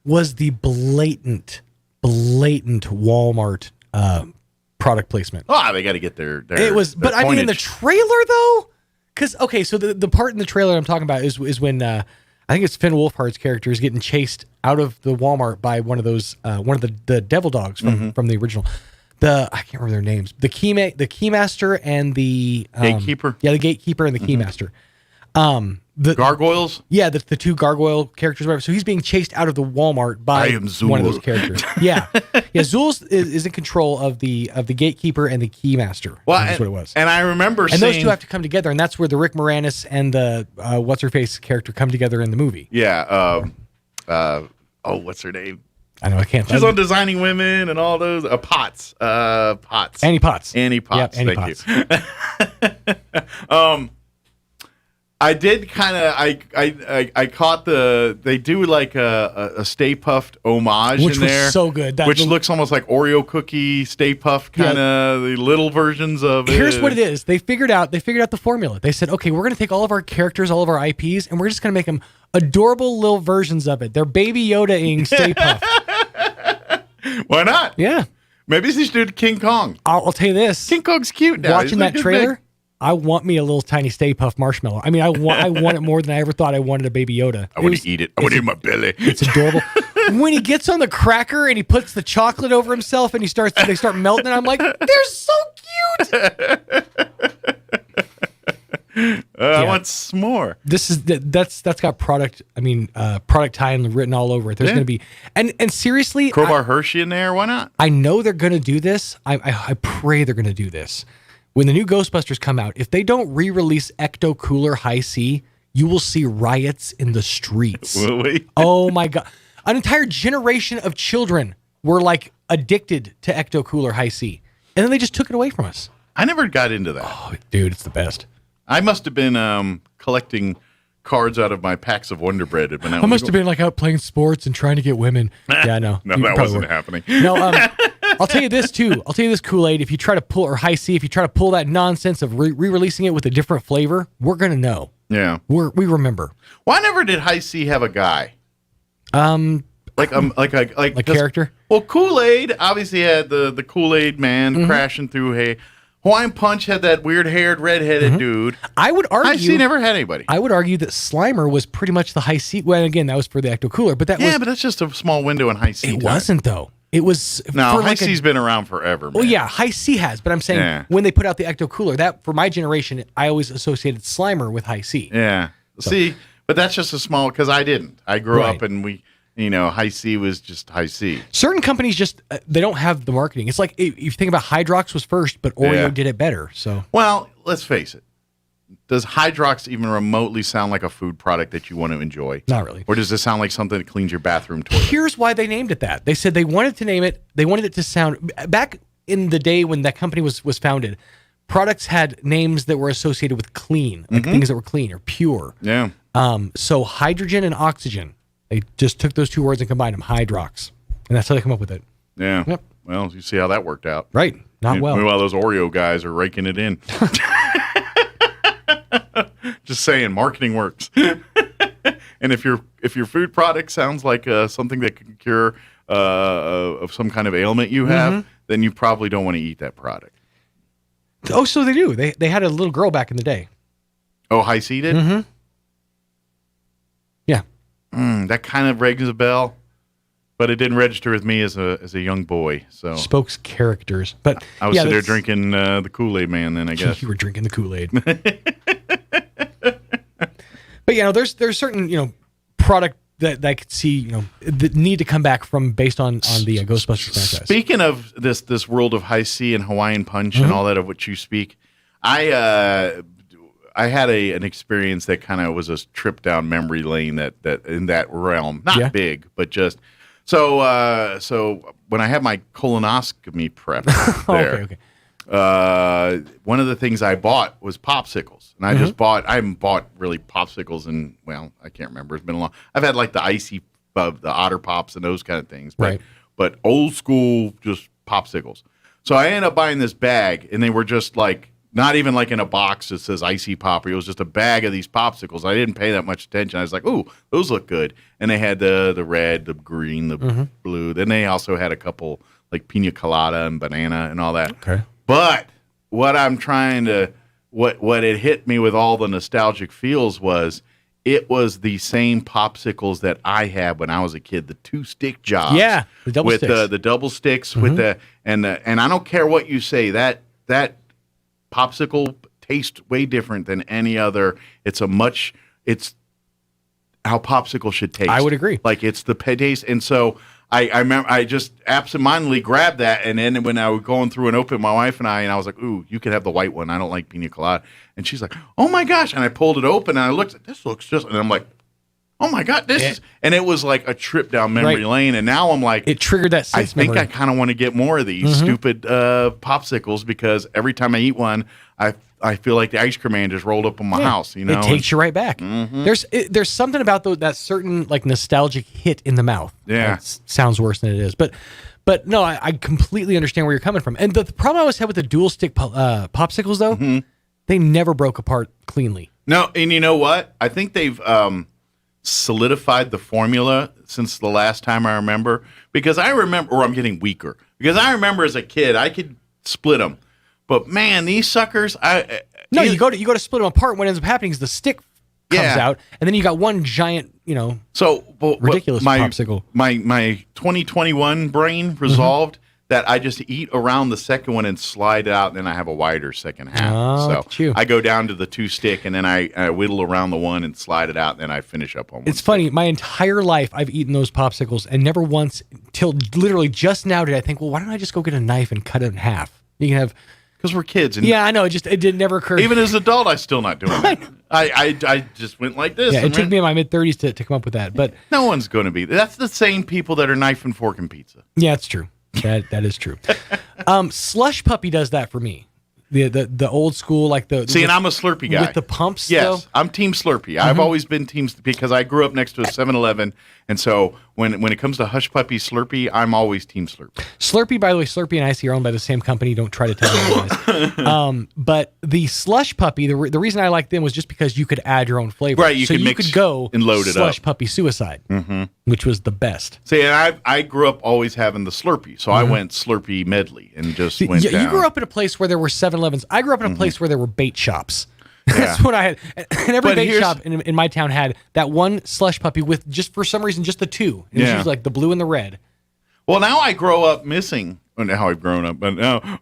was the blatant Walmart product placement. Oh, they got to get their It was, but I mean, in the trailer though, because okay, so the part in the trailer I'm talking about is when I think it's Finn Wolfhard's character is getting chased out of the Walmart by one of those one of the devil dogs from the original. I can't remember their names. The Keymaster and the Gatekeeper. Yeah, the Gatekeeper and the Keymaster. The gargoyles. Yeah, the two gargoyle characters. Whatever. So he's being chased out of the Walmart by I am one of Zool. those characters. Yeah, Zool is in control of the Gatekeeper and the Keymaster. Well, That's what it was. And I remember And seeing, those two have to come together, and that's where the Rick Moranis and the what's her face character come together in the movie. Yeah. What's her name? I know I can't. She's on Designing Women and all those. Potts. Annie Potts. Annie Potts. Yep, Annie Thank you. I did kind of. I caught they do like a Stay Puft homage Which in was there, so good. which looks almost like Oreo cookie Stay Puft kind of the little versions of it. Here's what it is. They figured out the formula. They said, okay, we're going to take all of our characters, all of our IPs, and we're just going to make them adorable little versions of it. They're Baby Yoda-ing Stay Puft. Why not? Yeah. Maybe they should do King Kong. I'll tell you this. King Kong's cute now. Watching He's that like this trailer, big. I want me a little tiny Stay Puft marshmallow. I mean, I want it more than I ever thought I wanted a Baby Yoda. I want to eat it. I want it in my belly. It's adorable. When he gets on the cracker and he puts the chocolate over himself and they start melting, I'm like, they're so cute. I want some more. That's got product. I mean, product tie-in written all over it. There's going to be and seriously, Crowbar Hershey in there. Why not? I know they're going to do this. I pray they're going to do this. When the new Ghostbusters come out, if they don't re-release Ecto Cooler High C, you will see riots in the streets. Will we? Oh my God. An entire generation of children were like addicted to Ecto Cooler High C. And then they just took it away from us. I never got into that. Oh, dude, it's the best. I must have been collecting cards out of my packs of Wonder Bread. I must have been like out playing sports and trying to get women. Yeah, no. No, You that probably wasn't were. happening. No, I'll tell you this too. I'll tell you this, Kool-Aid. If you try to pull, or High C, if you try to pull that nonsense of re-releasing it with a different flavor, we're gonna know. Yeah, we remember. Why never did High C have a guy? Like a character. Well, Kool-Aid obviously had the Kool-Aid man crashing through. Hawaiian Punch had that weird-haired, redheaded dude. I would argue High C never had anybody. I would argue that Slimer was pretty much the High C. Well, again, that was for the Ecto Cooler, but that was. But that's just a small window in High C. It wasn't though. It was. No, for High like C's been around forever. Well, yeah, High C has, but I'm saying when they put out the Ecto Cooler, that for my generation, I always associated Slimer with High C. Yeah. So- See, but that's just a small because I didn't. I grew Right. up and High C was just High C. Certain companies just they don't have the marketing. It's like if you think about Hydrox was first, but Oreo Yeah. did it better. So Well, let's face it. does Hydrox even remotely sound like a food product that you want to enjoy? Not really. Or does it sound like something that cleans your bathroom toilet? Here's why they named it that. They said they wanted to name it. They wanted it to sound back in the day when that company was founded. Products had names that were associated with clean, like things that were clean or pure. Yeah. So hydrogen and oxygen. They just took those two words and combined them, Hydrox, and that's how they come up with it. Yeah. Yep. Well, you see how that worked out. Right. Not well. Meanwhile, those Oreo guys are raking it in. Just saying, marketing works. And if your food product sounds like something that can cure of some kind of ailment you have, then you probably don't want to eat that product. Oh, so they do. They had a little girl back in the day. Oh, High C did? Mm-hmm. Yeah. That kind of rings a bell, but it didn't register with me as a young boy. So Spokes characters, but I was sitting there drinking the Kool-Aid Man. Then I guess you were drinking the Kool-Aid. But there's certain product that I could see that need to come back from based on the Ghostbusters franchise. Speaking of this world of High C and Hawaiian Punch and all that of which you speak, I had an experience that kind of was a trip down memory lane that in that realm, not big, but just so when I had my colonoscopy prep there. Okay. One of the things I bought was popsicles, and I haven't bought really popsicles in, well, I can't remember. It's been a long. I've had like the icy, the Otter Pops and those kind of things, right? But old school, just popsicles. So I ended up buying this bag, and they were just like not even like in a box that says icy pop. It was just a bag of these popsicles. I didn't pay that much attention. I was like, "Ooh, those look good," and they had the red, the green, the blue. Then they also had a couple like pina colada and banana and all that. Okay. But what I'm trying to, what it hit me with all the nostalgic feels was, it was the same popsicles that I had when I was a kid, the 2-stick jobs. Yeah, the double with sticks. the double sticks with and I don't care what you say, that popsicle tastes way different than any other. It's how popsicle should taste. I would agree. Like it's the taste, and so. I remember I just absentmindedly grabbed that, and then when I was going through and opened, my wife and I was like, "Ooh, you can have the white one. I don't like pina colada." And she's like, "Oh my gosh!" And I pulled it open, and I looked at this looks just, and I'm like, "Oh my god, this is!" And it was like a trip down memory lane. And now I'm like, it triggered that. I think I kind of want to get more of these stupid popsicles because every time I eat one, I feel like the ice cream man just rolled up on my house. It takes you right back. There's something about that certain like nostalgic hit in the mouth. Yeah, that sounds worse than it is, but no, I completely understand where you're coming from. And the problem I always had with the dual stick popsicles though, they never broke apart cleanly. No, and you know what? I think they've solidified the formula since the last time I remember, because I remember, or I'm getting weaker, because I remember as a kid I could split them. But man, these suckers! You go to split them apart. What ends up happening is the stick comes out, and then you got one giant, ridiculous popsicle. My 2021 brain resolved that I just eat around the second one and slide it out, and then I have a wider second half. I go down to the 2-stick, and then I whittle around the one and slide it out, and then I finish up on one. It's funny. My entire life, I've eaten those popsicles, and never once till literally just now did I think, well, why don't I just go get a knife and cut it in half? You can have. Because we're kids. And I know. It did never occur. Even as an adult, I'm still not doing it. I just went like this. Yeah, it took me in my mid-30s to come up with that. But no one's going to be. That's the same people that are knife and fork and pizza. Yeah, it's true. That is true. Slush Puppy does that for me. The old school, like the... See, and I'm a Slurpee guy. With the pumps, yes, though? I'm Team Slurpee. I've always been Team... Because I grew up next to a 7-Eleven, and so when it comes to Hush Puppy Slurpee, I'm always Team Slurpee. Slurpee, by the way, Slurpee and Icy are owned by the same company. Don't try to tell me otherwise. But the Slush Puppy, the reason I liked them was just because you could add your own flavor. Right, you could go and load it Slush up. Puppy Suicide, which was the best. See, and I grew up always having the Slurpee, so I went Slurpee medley and just went down. You grew up in a place where there were 7-Elevens. I grew up in a place where there were bait shops. That's what I had. And every bait shop in my town had that one Slush Puppy with, just for some reason, just the two. It was usually like the blue and the red. Well, now I grow up missing. How I've grown up,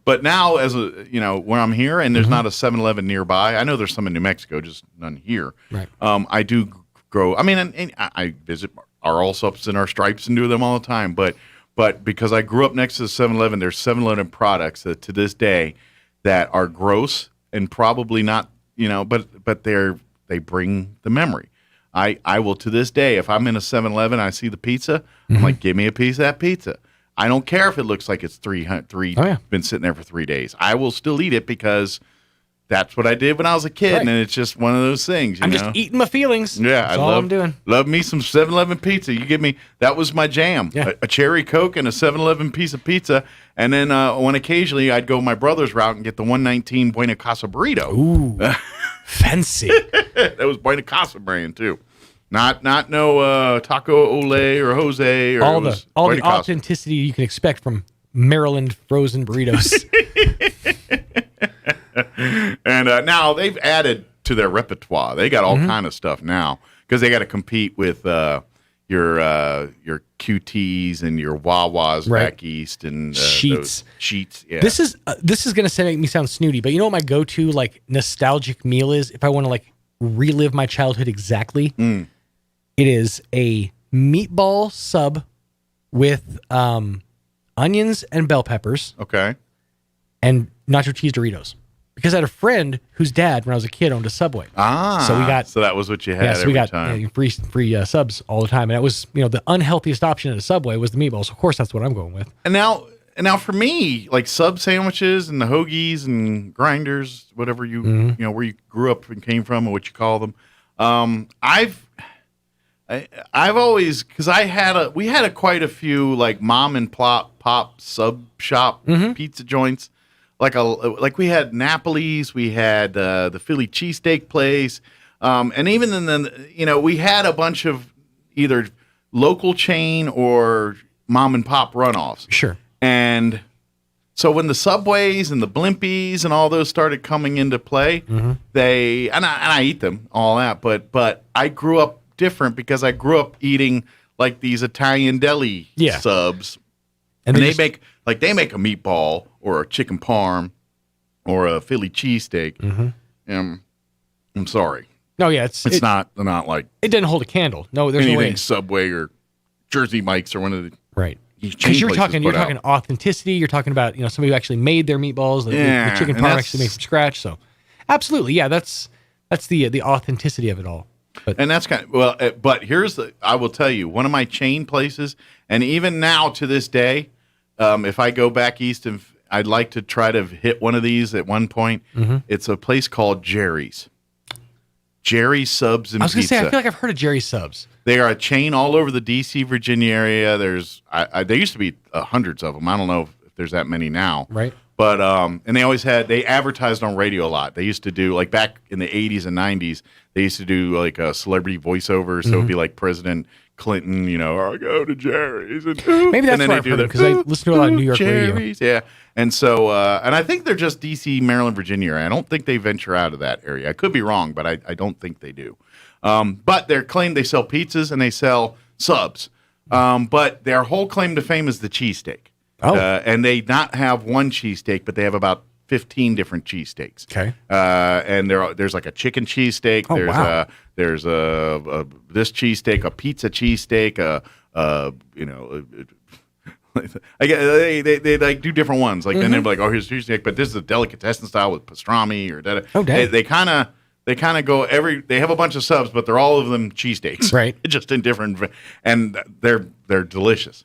but now as where I'm here and there's not a 7-Eleven nearby. I know there's some in New Mexico, just none here. Right. I do grow. I mean, and I visit our Allsups and our Stripes and do them all the time. But because I grew up next to the 7-Eleven, there's 7-Eleven products that to this day that are gross and probably not but they bring the memory. I will, to this day, if I'm in a 7-Eleven, I see the pizza, I'm like, give me a piece of that pizza. I don't care if it looks like it's been sitting there for 3 days. I will still eat it because that's what I did when I was a kid, and it's just one of those things. I'm just eating my feelings. Yeah, that's all I'm doing. Love me some 7-Eleven pizza. You give me, that was my jam. Yeah. A cherry Coke and a 7-Eleven piece of pizza. And then when occasionally I'd go my brother's route and get the 119 Buena Casa burrito. Ooh, fancy. That was Buena Casa brand too. Not no Taco Ole or Jose or all the authenticity you can expect from Maryland frozen burritos. And now they've added to their repertoire. They got all kind of stuff now because they got to compete with your QTs and your Wawas back east and Sheets. Sheets. Yeah. This is going to make me sound snooty, but you know what my go-to like nostalgic meal is if I want to like relive my childhood exactly? It is a meatball sub with onions and bell peppers. Okay. And nacho cheese Doritos. Because I had a friend whose dad, when I was a kid, owned a Subway. So that was what you had every time. Free subs all the time. And that was, the unhealthiest option at a Subway was the meatballs. Of course, that's what I'm going with. And now for me, like sub sandwiches and the hoagies and grinders, whatever you where you grew up and came from and what you call them, I've always, because we had quite a few like mom and pop sub shop pizza joints. Like we had Napoli's, we had the Philly cheesesteak place, and even then, we had a bunch of either local chain or mom and pop runoffs. Sure. And so when the Subways and the Blimpies and all those started coming into play, I eat them all that, but I grew up different because I grew up eating like these Italian deli subs, and they make a meatball or a chicken parm or a Philly cheesesteak. I'm sorry. No, yeah, it's not like it didn't hold a candle. No, there's anything no way. Subway or Jersey Mike's or one of the right. Because you're talking authenticity. You're talking about somebody who actually made their meatballs. The chicken parm actually made from scratch. So absolutely, yeah, that's the authenticity of it all. And that's but I will tell you, one of my chain places, and even now to this day, if I go back east and I'd like to try to hit one of these at one point, it's a place called Jerry's. Jerry's Subs and Pizza. I was going to say, I feel like I've heard of Jerry's Subs. They are a chain all over the D.C., Virginia area. There used to be hundreds of them. I don't know if there's that many now. Right. But, and they advertised on radio a lot. They used to do, like back in the 80s and 90s, they used to do like a celebrity voiceover. So it'd be like President Clinton, I go to Jerry's. And, maybe that's why I've heard because I listen to a lot of New York Jerry's, radio. Yeah. And so, and I think they're just D.C., Maryland, Virginia. I don't think they venture out of that area. I could be wrong, but I don't think they do. But their claim, they sell pizzas and they sell subs. But their whole claim to fame is the cheesesteak. Oh. And they not have one cheesesteak, but they have about 15 different cheesesteaks. Okay. And there's like a chicken cheesesteak. Oh, wow. There's this cheesesteak, a pizza cheesesteak, they like do different ones. Like then they're like, oh, here's cheesesteak, but this is a delicatessen style with pastrami or that. Oh, dang. They kind of go they have a bunch of subs, but they're all of them cheesesteaks. Right. Just in different, and they're delicious.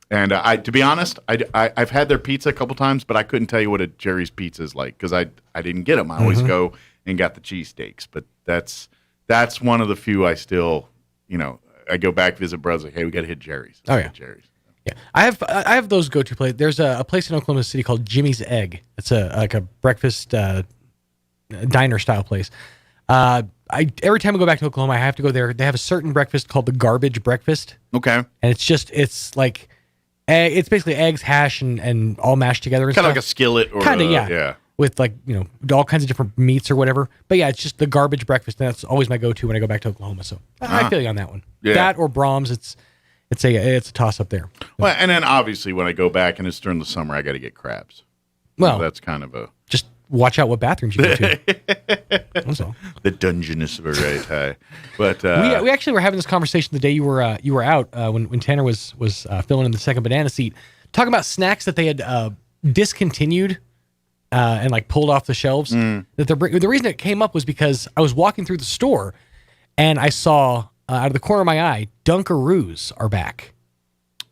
And to be honest, I've had their pizza a couple times, but I couldn't tell you what a Jerry's pizza is like because I didn't get them. I always go and got the cheesesteaks, but that's one of the few I still, I go back visit brothers like, hey, we got to hit Jerry's. Oh yeah, Jerry's. Yeah, I have those go-to places. There's a place in Oklahoma City called Jimmy's Egg. It's like a breakfast diner style place. Every time I go back to Oklahoma, I have to go there. They have a certain breakfast called the garbage breakfast. Okay, and it's like. It's basically eggs, hash, and all mashed together. Kind of like a skillet, or yeah, with like all kinds of different meats or whatever. But yeah, it's just the garbage breakfast, and that's always my go-to when I go back to Oklahoma. So I feel you on that one. Yeah. That or Brahms, it's a toss up there. Well, and then obviously when I go back and it's during the summer, I got to get crabs. Well, that's kind of a just watch out what bathrooms you go to. That's all. The Dungeness variety. But we actually were having this conversation the day you were out when Tanner was filling in the second banana seat, talking about snacks that they had discontinued and like pulled off the shelves. That the reason it came up was because I was walking through the store and I saw out of the corner of my eye, Dunkaroos are back.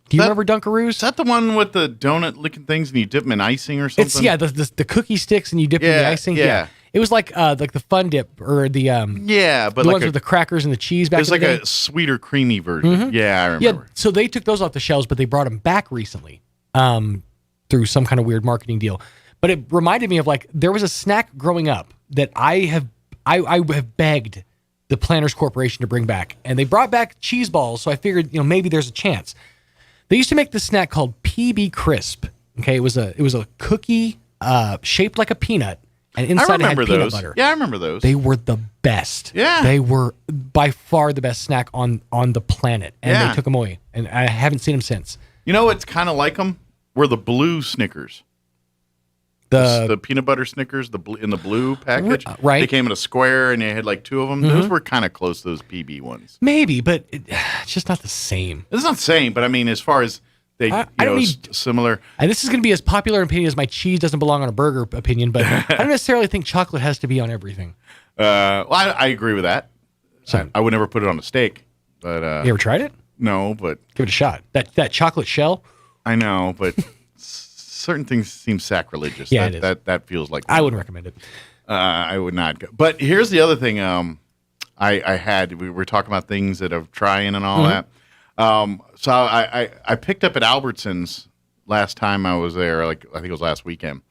Do you remember Dunkaroos? Is that the one with the donut looking things and you dip them in icing or something? It's the cookie sticks and you dip them in the icing. Yeah. It was like the Fun Dip or the but the like ones with the crackers and the cheese back. It's like a sweeter, creamy version. Yeah, I remember. Yeah, so they took those off the shelves, but they brought them back recently through some kind of weird marketing deal. But it reminded me of like there was a snack growing up that I have begged the Planters Corporation to bring back, and they brought back cheese balls. So I figured maybe there's a chance. They used to make this snack called PB Crisp. Okay, it was a cookie shaped like a peanut. And inside it had peanut butter. Yeah, I remember those. They were the best. Yeah. They were by far the best snack on the planet. And they took them away. And I haven't seen them since. You know what's kind of like them? Were the blue Snickers. The peanut butter Snickers, in the blue package. Right. They came in a square and they had like two of them. Those were kind of close to those PB ones. Maybe, but it's just not the same. It's not the same, but I mean, as far as similar. And this is going to be as popular an opinion as my cheese doesn't belong on a burger opinion, but I don't necessarily think chocolate has to be on everything. Well, I agree with that. So, I would never put it on a steak. But you ever tried it? No, but give it a shot. That chocolate shell. I know, but certain things seem sacrilegious. Yeah, it is. That feels like. I wouldn't recommend it. I would not go. But here's the other thing. We were talking about things that I'm trying and all that. So I picked up at Albertsons last time I was there, like I think it was last weekend,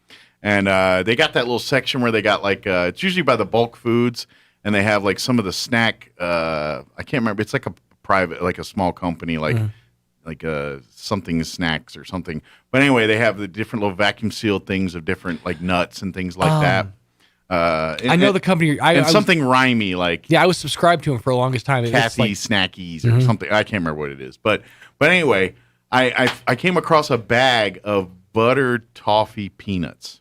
and they got that little section where they got like it's usually by the bulk foods, and they have like some of the snack. I can't remember. It's like a private, like a small company, like something snacks or something. But anyway, they have the different little vacuum sealed things of different like nuts and things like that. I know the company. Something rhymey like I was subscribed to them for the longest time. Kathy Snackies or something. I can't remember what it is, but anyway, I came across a bag of buttered toffee peanuts.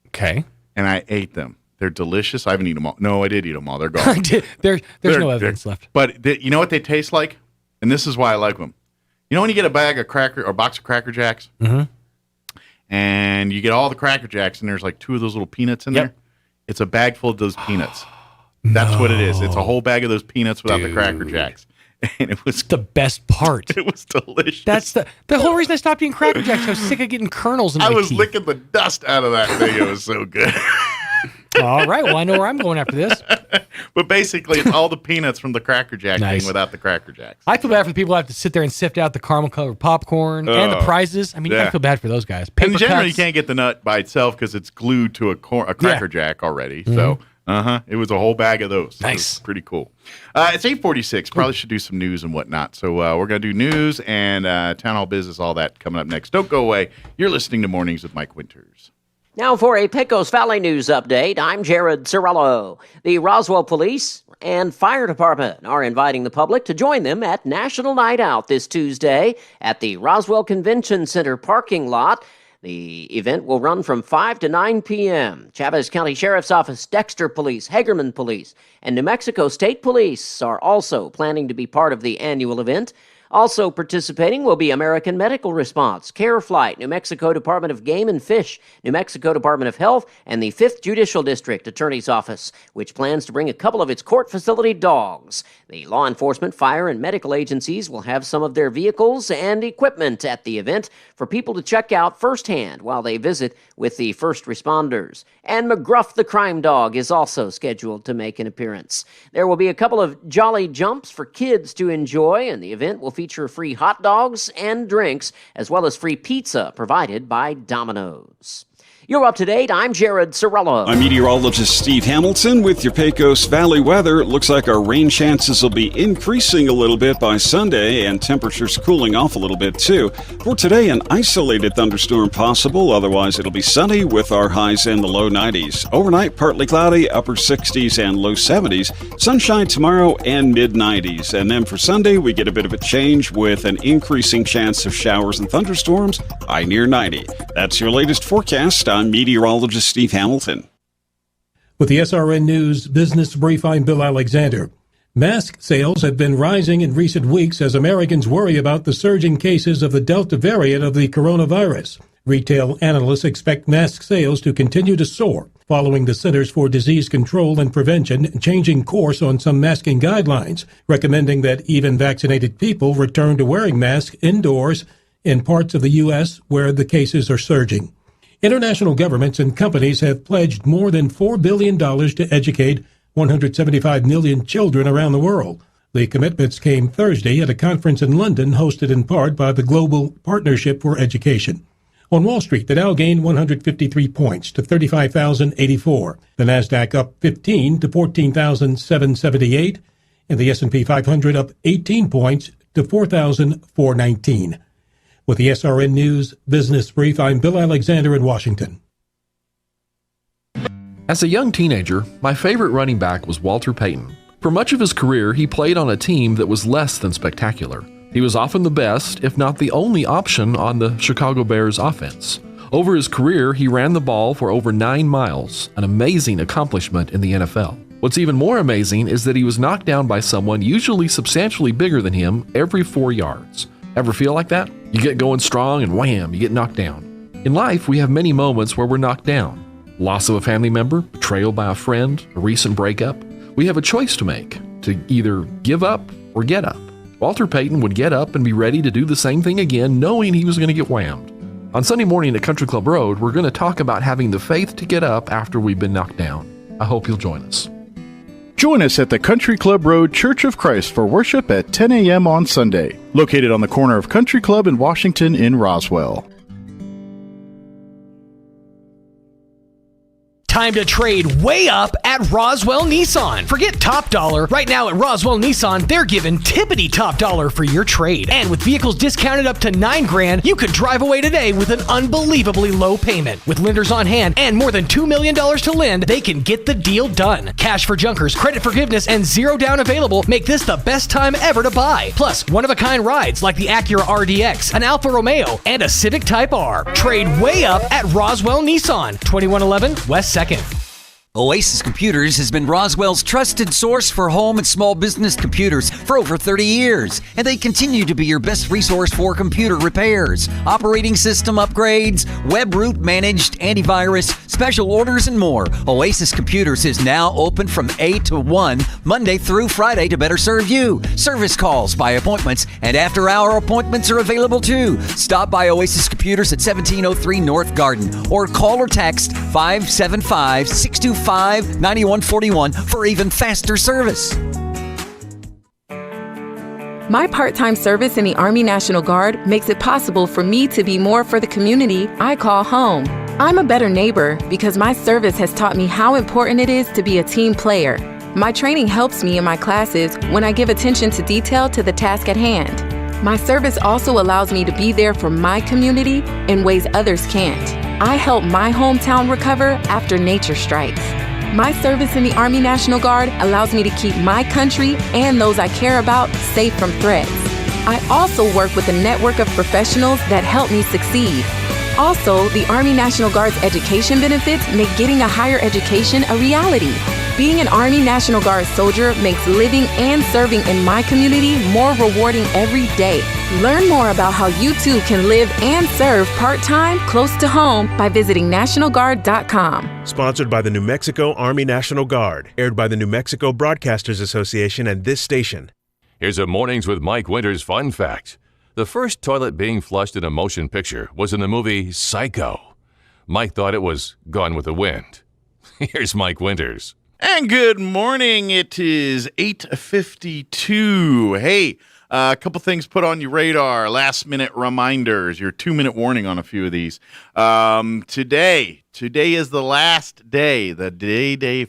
Okay, and I ate them. They're delicious. I haven't eaten them all. No, I did eat them all. They're gone. There's no evidence left. But you know what they taste like, and this is why I like them. You know when you get a bag of or box of Cracker Jacks, and you get all the Cracker Jacks, and there's like two of those little peanuts in there. It's a bag full of those peanuts. That's what it is. It's a whole bag of those peanuts without the Cracker Jacks. And it was the best part. It was delicious. That's the whole reason I stopped eating Cracker Jacks. I was sick of getting kernels in my teeth. I was licking the dust out of that thing. It was so good. All right. Well, I know where I'm going after this. But basically, it's all the peanuts from the Cracker Jack thing without the Cracker Jacks. I feel bad for the people who have to sit there and sift out the caramel-colored popcorn and the prizes. I mean, you gotta feel bad for those guys. And generally, you can't get the nut by itself because it's glued to a Cracker Jack already. So, it was a whole bag of those. Nice. It was pretty cool. It's 8:46. Probably should do some news and whatnot. So we're going to do news and town hall business, all that coming up next. Don't go away. You're listening to Mornings with Mike Winters. Now for a Pecos Valley news update, I'm Jared Cirillo. The Roswell Police and Fire Department are inviting the public to join them at National Night Out this Tuesday at the Roswell Convention Center parking lot. The event will run from 5 to 9 p.m. Chavez County Sheriff's Office, Dexter Police, Hagerman Police, and New Mexico State Police are also planning to be part of the annual event. Also participating will be American Medical Response, Care Flight, New Mexico Department of Game and Fish, New Mexico Department of Health, and the 5th Judicial District Attorney's Office, which plans to bring a couple of its court facility dogs. The law enforcement, fire, and medical agencies will have some of their vehicles and equipment at the event for people to check out firsthand while they visit with the first responders. And McGruff the Crime Dog is also scheduled to make an appearance. There will be a couple of jolly jumps for kids to enjoy, and the event will feature free hot dogs and drinks, as well as free pizza provided by Domino's. You're up to date. I'm Jared Cirillo. I'm meteorologist Steve Hamilton with your Pecos Valley weather. It looks like our rain chances will be increasing a little bit by Sunday, and temperatures cooling off a little bit too. For today, an isolated thunderstorm possible. Otherwise, it'll be sunny with our highs in the low 90s. Overnight, partly cloudy, upper 60s and low 70s. Sunshine tomorrow and mid 90s. And then for Sunday, we get a bit of a change with an increasing chance of showers and thunderstorms, high near 90. That's your latest forecast. I'm meteorologist Steve Hamilton. With the SRN News Business Brief, I'm Bill Alexander. Mask sales have been rising in recent weeks as Americans worry about the surging cases of the Delta variant of the coronavirus. Retail analysts expect mask sales to continue to soar, following the Centers for Disease Control and Prevention changing course on some masking guidelines, recommending that even vaccinated people return to wearing masks indoors in parts of the U.S. where the cases are surging. International governments and companies have pledged more than $4 billion to educate 175 million children around the world. The commitments came Thursday at a conference in London hosted in part by the Global Partnership for Education. On Wall Street, the Dow gained 153 points to 35,084. The Nasdaq up 15 to 14,778. And the S&P 500 up 18 points to 4,419. With the SRN News Business Brief, I'm Bill Alexander in Washington. As a young teenager, my favorite running back was Walter Payton. For much of his career, he played on a team that was less than spectacular. He was often the best, if not the only option on the Chicago Bears offense. Over his career, he ran the ball for over 9 miles, an amazing accomplishment in the NFL. What's even more amazing is that he was knocked down by someone usually substantially bigger than him every 4 yards. Ever feel like that? You get going strong and wham, you get knocked down. In life, we have many moments where we're knocked down. Loss of a family member, betrayal by a friend, a recent breakup. We have a choice to make, to either give up or get up. Walter Payton would get up and be ready to do the same thing again, knowing he was going to get whammed. On Sunday morning at Country Club Road, we're going to talk about having the faith to get up after we've been knocked down. I hope you'll join us. Join us at the Country Club Road Church of Christ for worship at 10 a.m. on Sunday, located on the corner of Country Club and Washington in Roswell. Time to trade way up at Roswell Nissan. Forget top dollar. Right now at Roswell Nissan, they're giving tippity top dollar for your trade. And with vehicles discounted up to $9,000, you could drive away today with an unbelievably low payment. With lenders on hand and more than $2 million to lend, they can get the deal done. Cash for junkers, credit forgiveness, and zero down available make this the best time ever to buy. Plus, one-of-a-kind rides like the Acura RDX, an Alfa Romeo, and a Civic Type R. Trade way up at Roswell Nissan, 2111 West 2nd. Oasis Computers has been Roswell's trusted source for home and small business computers for over 30 years, and they continue to be your best resource for computer repairs, operating system upgrades, web root managed, antivirus, special orders, and more. Oasis Computers is now open from 8 to 1, Monday through Friday to better serve you. Service calls by appointments and after-hour appointments are available too. Stop by Oasis Computers at 1703 North Garden or call or text 575-625-9141 for even faster service. My part-time service in the Army National Guard makes it possible for me to be more for the community I call home. I'm a better neighbor because my service has taught me how important it is to be a team player. My training helps me in my classes when I give attention to detail to the task at hand. My service also allows me to be there for my community in ways others can't. I help my hometown recover after nature strikes. My service in the Army National Guard allows me to keep my country and those I care about safe from threats. I also work with a network of professionals that help me succeed. Also, the Army National Guard's education benefits make getting a higher education a reality. Being an Army National Guard soldier makes living and serving in my community more rewarding every day. Learn more about how you too can live and serve part-time close to home by visiting NationalGuard.com. Sponsored by the New Mexico Army National Guard. Aired by the New Mexico Broadcasters Association and this station. Here's a Mornings with Mike Winters fun fact. The first toilet being flushed in a motion picture was in the movie Psycho. Mike thought it was Gone with the Wind. Here's Mike Winters. And good morning. It is 8:52. Hey, a couple things put on your radar. Last minute reminders. Your 2-minute warning on a few of these. Today is the last day, the dia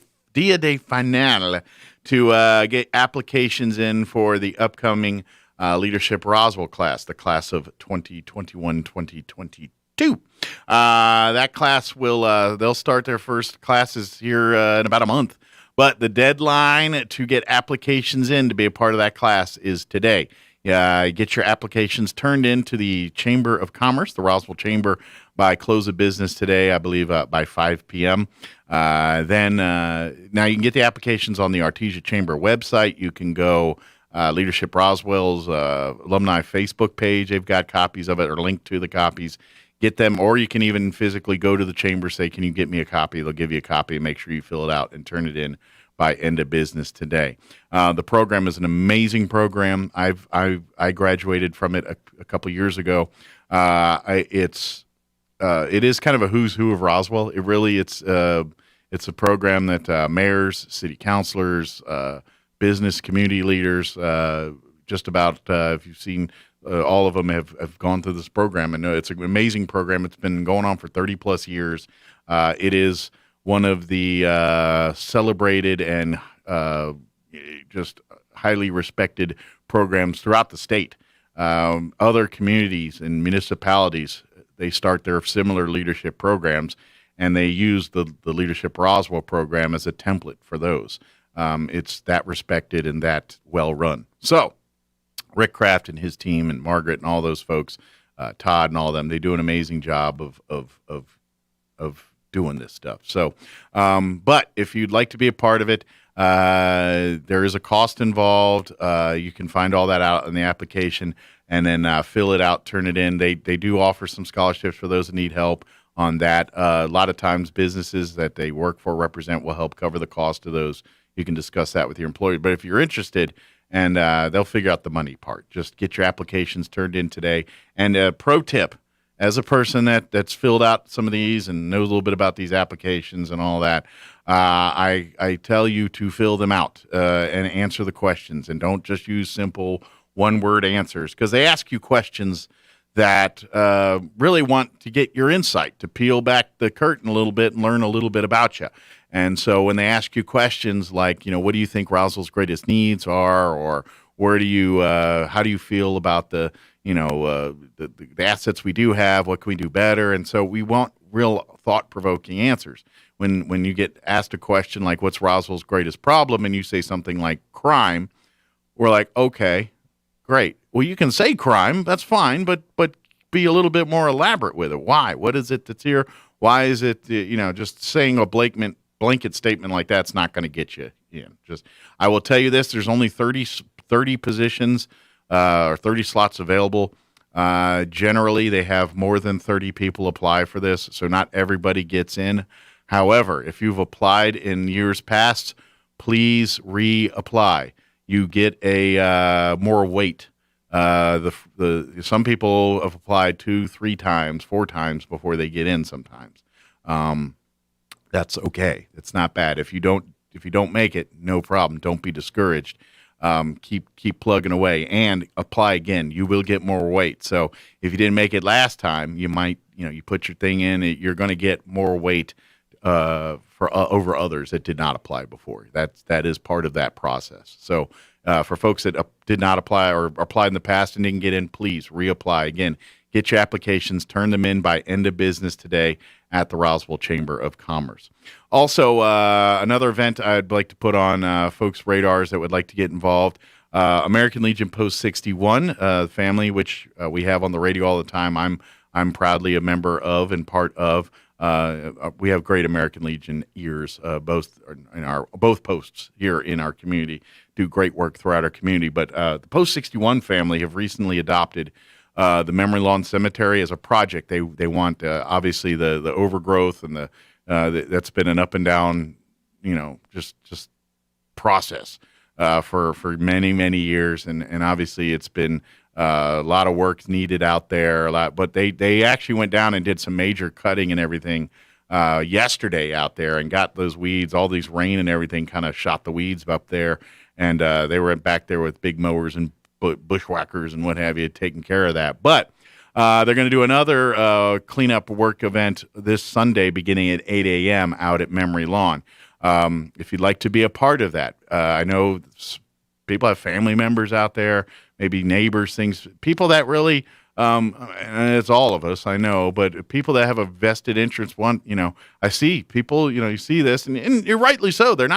de final, to get applications in for the upcoming Leadership Roswell class, the class of 2021-2022. That class will they'll start their first classes here in about a month. But the deadline to get applications in to be a part of that class is today. Get your applications turned into the Chamber of Commerce, the Roswell Chamber, by close of business today, I believe by 5 p.m. Now you can get the applications on the Artesia Chamber website. You can go Leadership Roswell's alumni Facebook page. They've got copies of it or linked to the copies. get them, or you can even physically go to the chamber, say, can you get me a copy? They'll give you a copy, make sure you fill it out and turn it in by end of business today. The program is an amazing program. I graduated from it a couple years ago. It is kind of a who's who of Roswell. It's a program that mayors, city councilors, business community leaders, just about if you've seen. All of them have gone through this program, and it's an amazing program. It's been going on for 30 plus years. It is one of the celebrated and just highly respected programs throughout the state. Other communities and municipalities, they start their similar leadership programs, and they use the Leadership Roswell program as a template for those. It's that respected and that well run. So Rick Kraft and his team and Margaret and all those folks, Todd and all of them, they do an amazing job of doing this stuff. So, but if you'd like to be a part of it, there is a cost involved. You can find all that out in the application and then fill it out, turn it in. They do offer some scholarships for those that need help on that. A lot of times businesses that they work for, represent, will help cover the cost of those. You can discuss that with your employer. But if you're interested, and they'll figure out the money part. Just get your applications turned in today. And pro tip, as a person that's filled out some of these and knows a little bit about these applications and all that, I tell you to fill them out and answer the questions. And don't just use simple one-word answers, because they ask you questions that really want to get your insight, to peel back the curtain a little bit and learn a little bit about you. And so when they ask you questions like, what do you think Roswell's greatest needs are, or where do you, how do you feel about the assets we do have? What can we do better? And so we want real thought-provoking answers. When you get asked a question like, what's Roswell's greatest problem? And you say something like crime, we're like, okay, great. Well, you can say crime, that's fine, but be a little bit more elaborate with it. Why? What is it that's here? Why is it, just saying a blanket statement like that's not going to get you in. I will tell you this, there's only 30 positions or 30 slots available. Generally, they have more than 30 people apply for this, so not everybody gets in. However, if you've applied in years past, please reapply. You get a more weight. Some people have applied 2, 3 times, 4 times before they get in sometimes. That's okay. It's not bad. If you don't make it, no problem. Don't be discouraged. Keep plugging away and apply again. You will get more weight. So if you didn't make it last time, you might, you put your thing in, you're going to get more weight over others that did not apply before. That is part of that process. So for folks that did not apply or applied in the past and didn't get in, please reapply again. Get your applications, turn them in by end of business today at the Roswell Chamber of Commerce. Also, another event I'd like to put on folks' radars that would like to get involved, American Legion Post 61 family, which we have on the radio all the time. I'm proudly a member of and part of. We have great American Legion ears, both posts here in our community, do great work throughout our community. But the Post 61 family have recently adopted the Memory Lawn Cemetery as a project. They want obviously the overgrowth and that's been an up and down, just process for many years, and obviously it's been a lot of work needed out there. But they actually went down and did some major cutting and everything yesterday out there and got those weeds. All these rain and everything kind of shot the weeds up there, and they were back there with big mowers and bushwhackers and what have you, taking care of that. But they're going to do another cleanup work event this Sunday beginning at 8 a.m. out at Memory Lawn. If you'd like to be a part of that, I know people have family members out there, maybe neighbors, people that really, and it's all of us, I know, but people that have a vested interest I see people, you see this, and you're rightly so. They're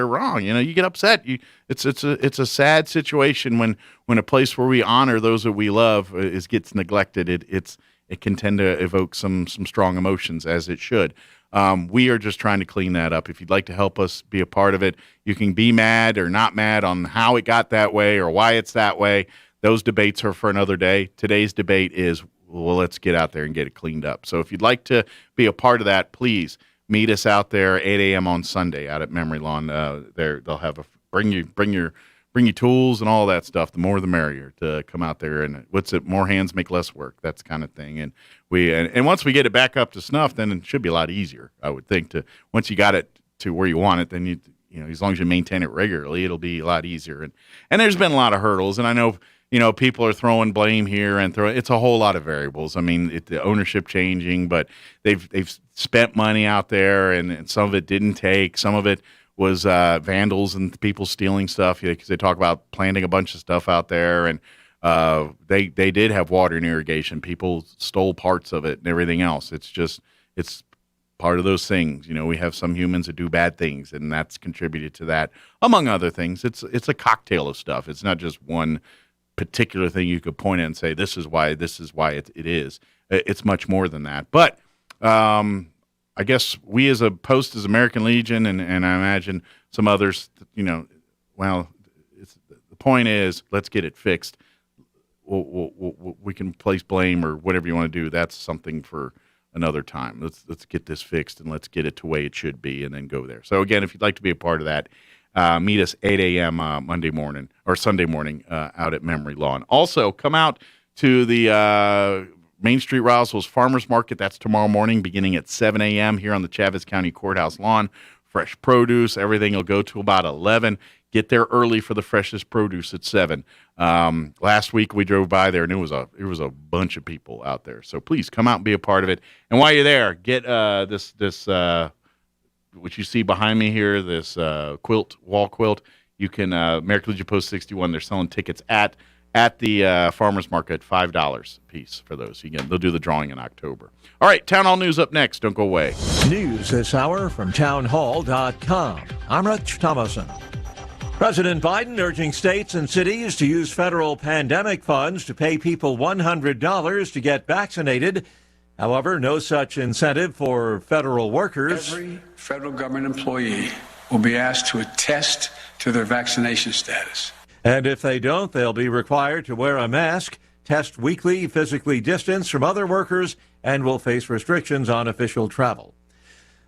wrong. You get upset. It's a sad situation when a place where we honor those that we love gets neglected. It can tend to evoke some strong emotions, as it should. We are just trying to clean that up. If you'd like to help us be a part of it, you can be mad or not mad on how it got that way or why it's that way. Those debates are for another day. Today's debate is, well, let's get out there and get it cleaned up. So if you'd like to be a part of that, please meet us out there 8 a.m. on Sunday out at Memory Lawn. They'll have bring your tools and all that stuff. The more the merrier to come out there, and more hands make less work, that's kind of thing. And and once we get it back up to snuff, then it should be a lot easier, I would think. Once you got it to where you want it, then you as long as you maintain it regularly, it'll be a lot easier. And there's been a lot of hurdles, and I know people are throwing blame here and it's a whole lot of variables. I mean, the ownership changing, but they've spent money out there, and some of it didn't take. Some of it was vandals and people stealing stuff, because they talk about planting a bunch of stuff out there, and they did have water and irrigation. People stole parts of it and everything else. It's part of those things. We have some humans that do bad things, and that's contributed to that, among other things. It's a cocktail of stuff. It's not just one particular thing you could point at and say, this is why it is. It's much more than that. But I guess we as as American Legion, and I imagine some others, the point is, let's get it fixed. We can place blame or whatever you want to do. That's something for another time. Let's get this fixed, and let's get it to the way it should be, and then go there. So again, if you'd like to be a part of that, meet us 8 a.m. Monday morning or Sunday morning out at Memory Lawn. Also, come out to the Main Street Roswell's Farmers Market. That's tomorrow morning beginning at 7 a.m. here on the Chavez County Courthouse lawn. Fresh produce, everything will go to about 11. Get there early for the freshest produce at 7. Last week we drove by there, and it was a bunch of people out there. So please come out and be a part of it. And while you're there, get this what you see behind me here, this wall quilt. You can American Legion Post 61. They're selling tickets at the Farmers Market, $5 a piece for those. They'll do the drawing in October. All right, Town Hall News up next. Don't go away. News this hour from townhall.com. I'm Rich Thomason. President Biden urging states and cities to use federal pandemic funds to pay people $100 to get vaccinated. However, no such incentive for federal workers. Every federal government employee will be asked to attest to their vaccination status. And if they don't, they'll be required to wear a mask, test weekly, physically distance from other workers, and will face restrictions on official travel.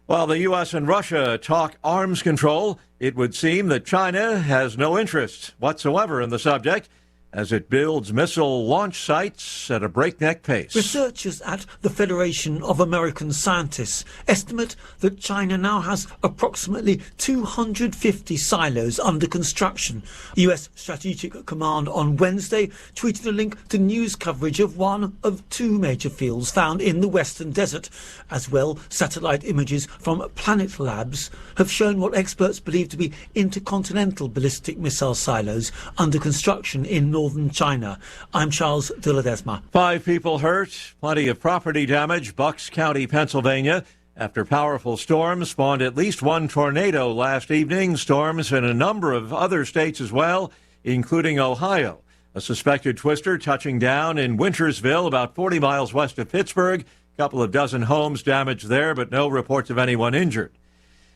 While the U.S. and Russia talk arms control, it would seem that China has no interest whatsoever in the subject, as it builds missile launch sites at a breakneck pace. Researchers at the Federation of American Scientists estimate that China now has approximately 250 silos under construction. US Strategic Command on Wednesday tweeted a link to news coverage of one of 2 major fields found in the Western Desert. As well, satellite images from Planet Labs have shown what experts believe to be intercontinental ballistic missile silos under construction in northern China. I'm Charles de Ledesma. 5 people hurt, plenty of property damage, Bucks County, Pennsylvania, after powerful storms spawned at least 1 tornado last evening. Storms in a number of other states as well, including Ohio. A suspected twister touching down in Wintersville, about 40 miles west of Pittsburgh. A couple of dozen homes damaged there, but no reports of anyone injured.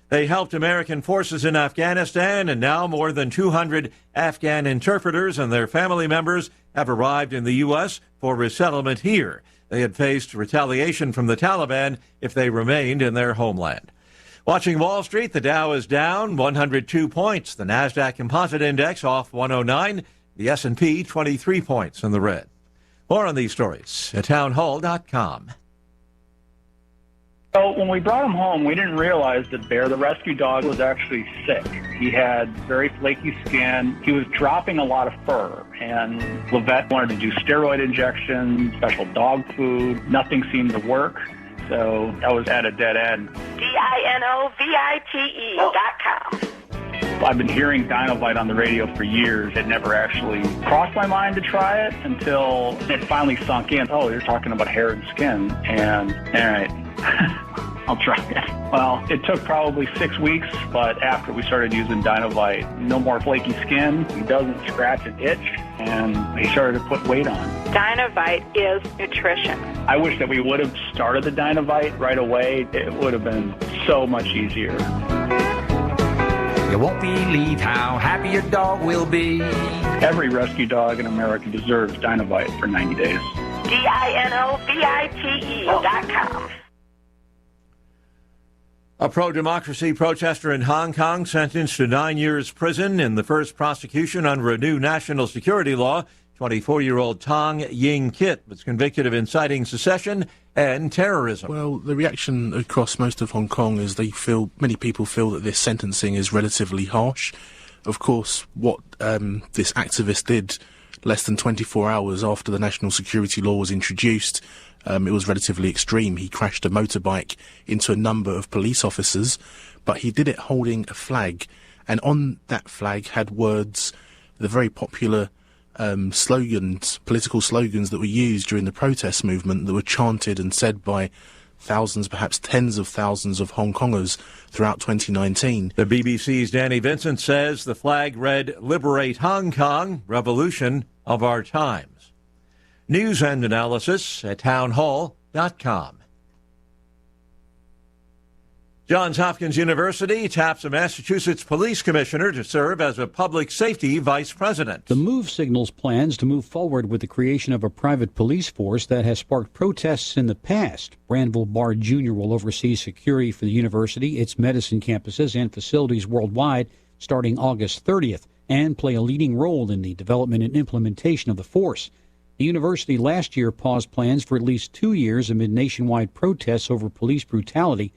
They helped American forces in Afghanistan, and now more than 200 Afghan interpreters and their family members have arrived in the U.S. for resettlement here. They had faced retaliation from the Taliban if they remained in their homeland. Watching Wall Street, the Dow is down 102 points. The NASDAQ Composite Index off 109. The S&P 23 points in the red. More on these stories at townhall.com. So when we brought him home, we didn't realize that Bear, the rescue dog, was actually sick. He had very flaky skin. He was dropping a lot of fur, and Levette wanted to do steroid injections, special dog food. Nothing seemed to work, so I was at a dead end. DINOVITE.com. I've been hearing Dinovite on the radio for years. It never actually crossed my mind to try it until it finally sunk in. Oh, you're talking about hair and skin, and all right. I'll try it. Well, it took probably 6 weeks, but after we started using Dinovite, no more flaky skin, he doesn't scratch and itch, and he started to put weight on. Dinovite is nutrition. I wish that we would have started the Dinovite right away. It would have been so much easier. You won't believe how happy your dog will be. Every rescue dog in America deserves Dinovite for 90 days. DINOVITE.com. A pro-democracy protester in Hong Kong sentenced to 9 years prison in the first prosecution under a new national security law. 24-year-old Tong Ying Kit was convicted of inciting secession and terrorism. Well, the reaction across most of Hong Kong is many people feel that this sentencing is relatively harsh. Of course, what this activist did less than 24 hours after the national security law was introduced, it was relatively extreme. He crashed a motorbike into a number of police officers, but he did it holding a flag, and on that flag had words, the very popular political slogans that were used during the protest movement, that were chanted and said by thousands, perhaps tens of thousands of Hong Kongers throughout 2019. The BBC's Danny Vincent says the flag read, "Liberate Hong Kong, Revolution of Our Times." News and analysis at townhall.com. Johns Hopkins University taps a Massachusetts police commissioner to serve as a public safety vice president. The move signals plans to move forward with the creation of a private police force that has sparked protests in the past. Granville Bard Jr. will oversee security for the university, its medicine campuses, and facilities worldwide starting August 30th, and play a leading role in the development and implementation of the force. The university last year paused plans for at least 2 years amid nationwide protests over police brutality.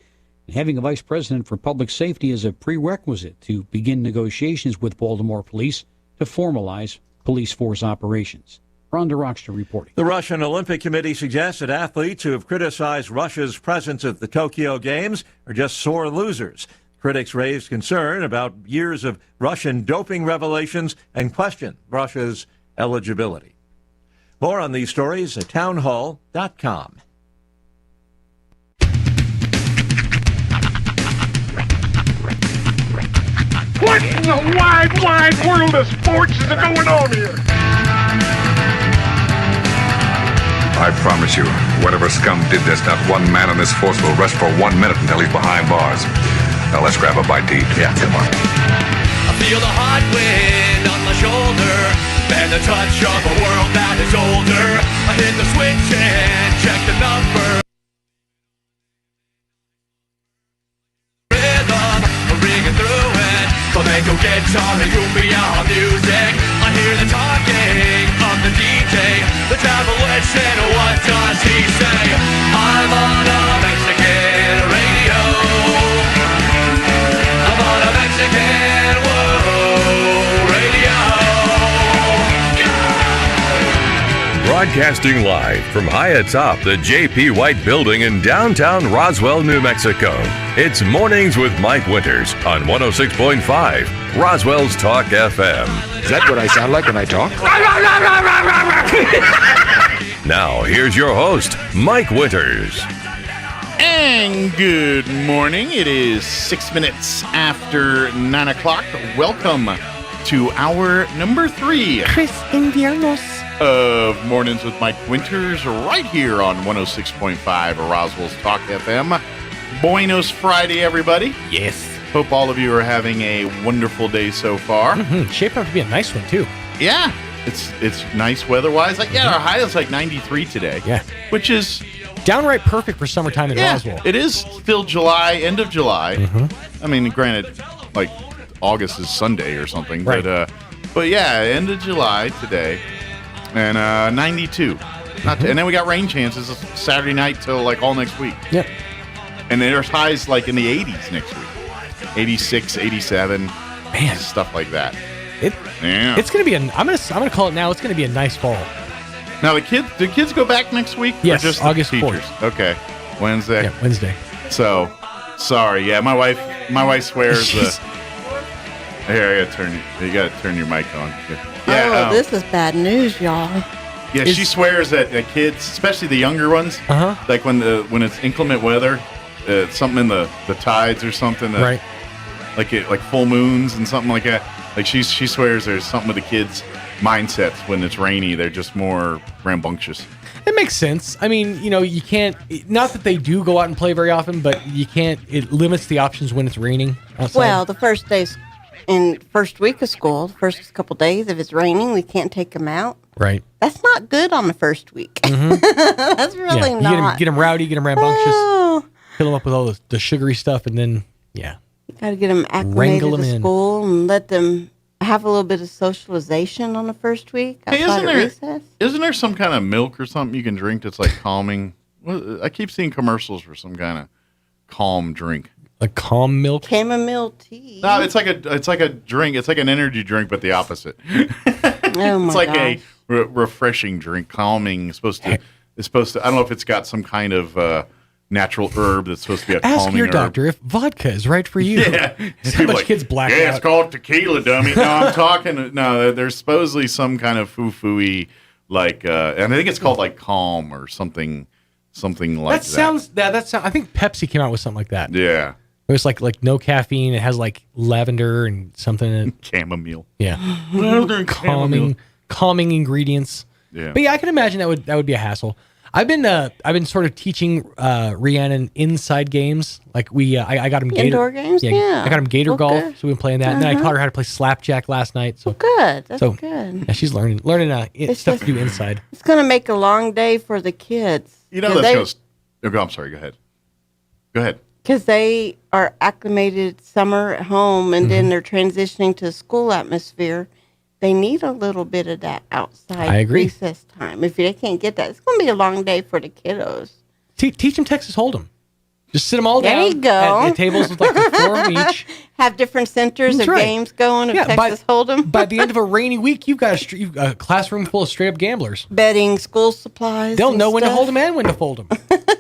And having a vice president for public safety is a prerequisite to begin negotiations with Baltimore police to formalize police force operations. Rhonda Rockster reporting. The Russian Olympic Committee suggests that athletes who have criticized Russia's presence at the Tokyo Games are just sore losers. Critics raised concern about years of Russian doping revelations and question Russia's eligibility. More on these stories at townhall.com. What in the wide, wide world of sports is going on here? I promise you, whatever scum did this, not one man in this force will rest for 1 minute until he's behind bars. Now let's grab a bite to eat. Yeah, come on. I feel the hot wind on my shoulder and the touch of a world that is older. I hit the switch and check the number. Rhythm, ringing through it. Flamenco guitar and cumbia music. I hear the talking of the DJ. The Travelician, what does he say? I'm on a Mexican radio. I'm on a Mexican radio. Broadcasting live from high atop the J.P. White Building in downtown Roswell, New Mexico. It's Mornings with Mike Winters on 106.5 Roswell's Talk FM. Is that what I sound like when I talk? Now, here's your host, Mike Winters. And good morning. It is 6 minutes after 9 o'clock. Welcome to hour number 3. Chris Inviernos. Of Mornings with Mike Winters, right here on 106.5 Roswell's Talk FM. Buenos Friday, everybody. Yes. Hope all of you are having a wonderful day so far. Mm-hmm. Shaping up to be a nice one, too. Yeah. It's nice weather-wise. Like, yeah, our high is like 93 today. Yeah. Which is downright perfect for summertime in Roswell. It is still July, end of July. Mm-hmm. I mean, granted, like August is Sunday or something. Right. But yeah, end of July today. And 92. And then we got rain chances Saturday night till like all next week. Yep. And there's highs like in the 80s next week. 86, 87. Man. Stuff like that. It's going to be I'm going to call it now. It's going to be a nice fall. Now, do kids go back next week? Yes, or just August the teachers? 4th. Okay. Wednesday. Yeah, Wednesday. So, sorry. Yeah, my wife swears. Here, you got to turn your mic on. Yeah, this is bad news, y'all. Yeah, she swears that kids, especially the younger ones, like when it's inclement weather, something in the tides or something, right? Like full moons and something like that. Like she swears there's something with the kids' mindsets when it's rainy. They're just more rambunctious. It makes sense. I mean, you can't. Not that they do go out and play very often, but you can't. It limits the options when it's raining outside. Well, the first day in first week of school, first couple days, if it's raining, we can't take them out. Right. That's not good on the first week. Mm-hmm. That's really not. Get them rowdy, get them rambunctious, Oh, fill them up with all the sugary stuff, and then, yeah. you got to get them acclimated Wrangle them to in. school and let them have a little bit of socialization on the first week. Hey, outside of recess. isn't there some kind of milk or something you can drink that's like calming? I keep seeing commercials for some kind of calm drink. A calm milk? Chamomile tea. No, it's like a drink. It's like an energy drink, but the opposite. Oh my It's like gosh. a refreshing drink, calming. It's supposed to. I don't know if it's got some kind of natural herb that's supposed to be a Ask calming your herb. doctor if vodka is right for you. Yeah. How much kids black Yeah, out. it's called tequila, dummy. No, I'm talking. No, there's supposedly some kind of foo-fooey, like, and I think it's called like Calm or something like that. That sounds. I think Pepsi came out with something like that. Yeah. It was like no caffeine. It has like lavender and something in it. Chamomile. Yeah. calming ingredients. Yeah. But yeah, I can imagine that would be a hassle. I've been sort of teaching Rhiannon inside games. Like I got him Indoor games? Yeah. I got him gator Okay. golf, so we've been playing that. And then I Uh-huh. taught her how to play slapjack last night. So Good. That's so, good. Yeah, she's learning It's stuff just- to do inside. It's going to make a long day for the kids. You know that's going. I'm sorry. Go ahead. Go ahead. Because they are acclimated summer at home and Mm-hmm. then they're transitioning to a school atmosphere. They need a little bit of that outside I agree. recess time. If they can't get that, it's going to be a long day for the kiddos. Teach them Texas Hold'em. Just sit them all There down you go. at tables with like the 4 of each. Have different centers That's of right. games going of Yeah, Texas Hold'em. By the end of a rainy week, you've got a classroom full of straight up gamblers. Bedding, school supplies. They'll and know when to stuff. hold them and when to fold them.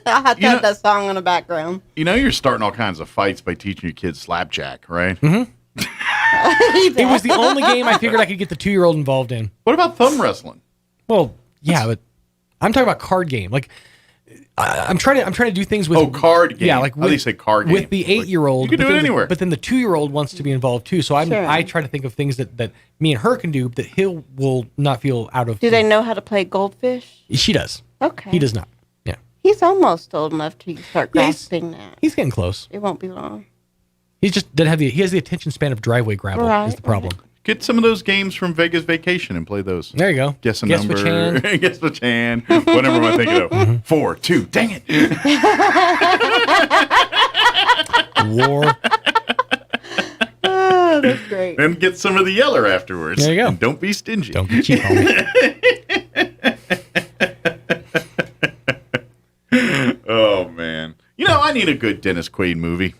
I'll have to have that song in the background. You know you're starting all kinds of fights by teaching your kids slapjack, right? Mm-hmm. It was the only game I figured I could get the 2-year-old involved in. What about thumb wrestling? Well, yeah, but I'm talking about card game. Like I'm trying to do things with card game. Yeah, like How do you say card game? with the 8-year-old. You can do it anywhere. But then the 2-year-old wants to be involved too. So Sure. I try to think of things that me and her can do that he will not feel out of. Do they know how to play goldfish? She does. Okay. He does not. Yeah. He's almost old enough to start Yeah, he's- grasping that. He's getting close. It won't be long. He just doesn't have he has the attention span of driveway gravel Right, is the problem. Get some of those games from Vegas Vacation and play those. There you go. Guess a Guess number. which hand. Guess which hand. Whatever am I thinking of? Mm-hmm. 4, 2. Dang it. War. Oh, that's great. And get some of the yeller afterwards. There you go. And don't be stingy. Don't get cheap on me. Oh, man. You know, I need a good Dennis Quaid movie.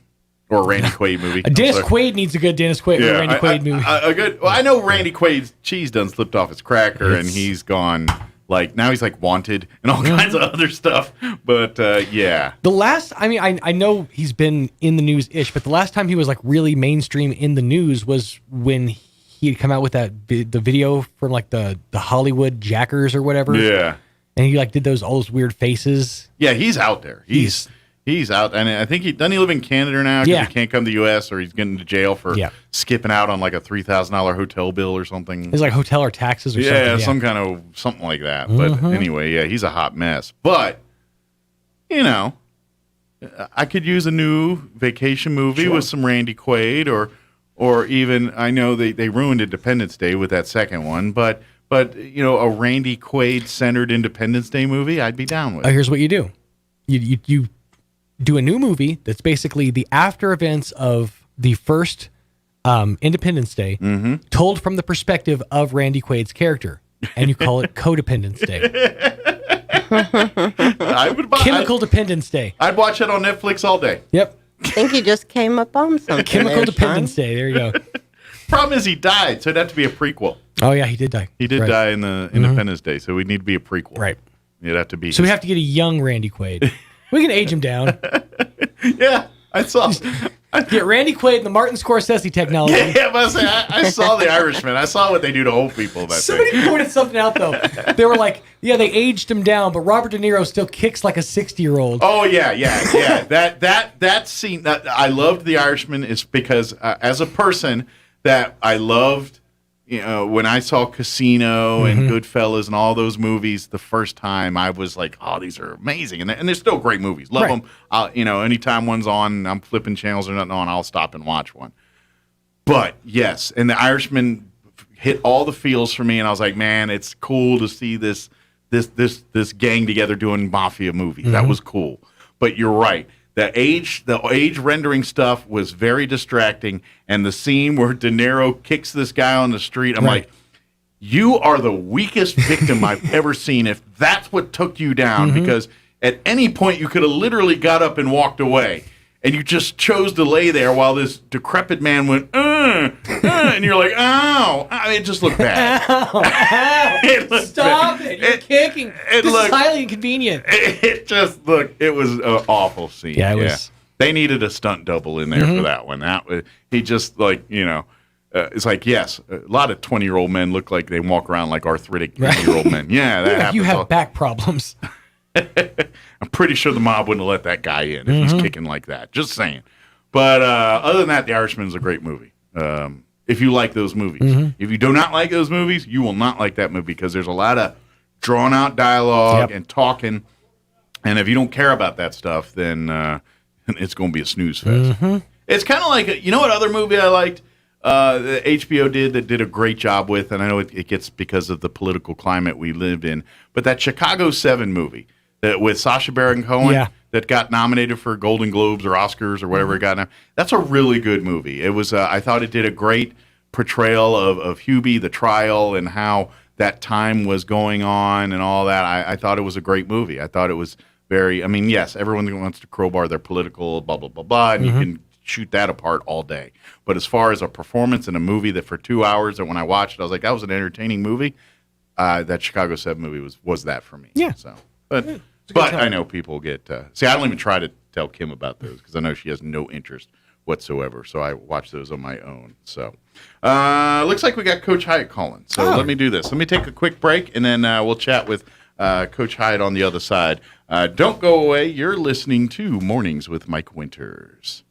Or Randy Quaid movie. Dennis I'm sorry. Quaid needs a good Dennis Quaid or Randy Quaid movie. A good. Well, I know Randy Quaid's cheese done slipped off his cracker, and he's gone. Like now, he's like wanted and all kinds of other stuff. But yeah, The last, I know he's been in the news-ish, but the last time he was like really mainstream in the news was when he had come out with the video from like the Hollywood Jackers or whatever. yeah, And he like did all those weird faces. yeah. He's out there. He's out, and I think doesn't he live in Canada now? 'Cause Yeah. he can't come to the U.S. or he's getting to jail for skipping out on like a $3,000 hotel bill or something. It's like hotel or taxes or Yeah, something. something like that. But Mhm. anyway, yeah, he's a hot mess. But you know, I could use a new vacation movie with some Randy Quaid, or even I know they ruined Independence Day with that second one, but you know, a Randy Quaid centered Independence Day movie, I'd be down with. Here's what you do: you do a new movie that's basically the after events of the first Independence Day, told from the perspective of Randy Quaid's character, and you call it Codependence Day. Chemical Dependence Day. I'd watch it on Netflix all day. Yep. I think you just came up on something. Chemical there, Dependence Sean. Day. There you go. Problem is, he died, so it'd have to be a prequel. Oh yeah, he did die. He did Right. die in the Independence Day, so we'd need to be a prequel. Right. It'd have to be. So we have to get a young Randy Quaid. We can age him down. Yeah, I saw. Get Randy Quaid and the Martin Scorsese technology. Yeah, but I saw The Irishman. I saw what they do to old people. That Somebody day. pointed something out though. They were like, "Yeah, they aged him down, but Robert De Niro still kicks like a 60-year-old." Oh yeah. That scene. That I loved The Irishman is because as a person that I loved. You know, when I saw Casino and Goodfellas and all those movies the first time, I was like, "Oh, these are amazing!" And they're still great movies. Love them. You know, anytime one's on, I'm flipping channels or nothing on, I'll stop and watch one. But yes, and The Irishman hit all the feels for me, and I was like, man, it's cool to see this gang together doing mafia movies. That was cool. But you're right. The age rendering stuff was very distracting, and the scene where De Niro kicks this guy on the street, I'm like, you are the weakest victim I've ever seen if that's what took you down, because at any point you could have literally got up and walked away. And you just chose to lay there while this decrepit man went, and you're like, ow. I mean, it just looked bad. Stop it. You're kicking. This is highly inconvenient. It just looked, it was an awful scene. Yeah, it was. They needed a stunt double in there for that one. He just, like, it's like, yes, a lot of 20-year-old men look like they walk around like arthritic 20-year-old men. Yeah, that happens. You have back problems. I'm pretty sure the mob wouldn't have let that guy in if he's kicking like that. Just saying. But other than that, The Irishman is a great movie. If you like those movies. If you do not like those movies, you will not like that movie because there's a lot of drawn-out dialogue and talking. And if you don't care about that stuff, then it's going to be a snooze fest. It's kind of like, you know what other movie I liked? That HBO did a great job with, and I know it gets because of the political climate we live in, but that Chicago 7 movie with Sacha Baron Cohen that got nominated for Golden Globes or Oscars or whatever it got. That's a really good movie. It was. I thought it did a great portrayal of Hubie, the trial, and how that time was going on and all that. I thought it was a great movie. I thought it was very. I mean, yes, everyone wants to crowbar their political blah blah blah blah, and you can shoot that apart all day. But as far as a performance in a movie that for 2 hours, and when I watched it, I was like, that was an entertaining movie. That Chicago 7 movie was that for me. Yeah. So, but I know people get. See, I don't even try to tell Kim about those because I know she has no interest whatsoever. So I watch those on my own. So, looks like we got Coach Hyatt calling. So let me do this. Let me take a quick break, and then we'll chat with Coach Hyatt on the other side. Don't go away. You're listening to Mornings with Mike Winters.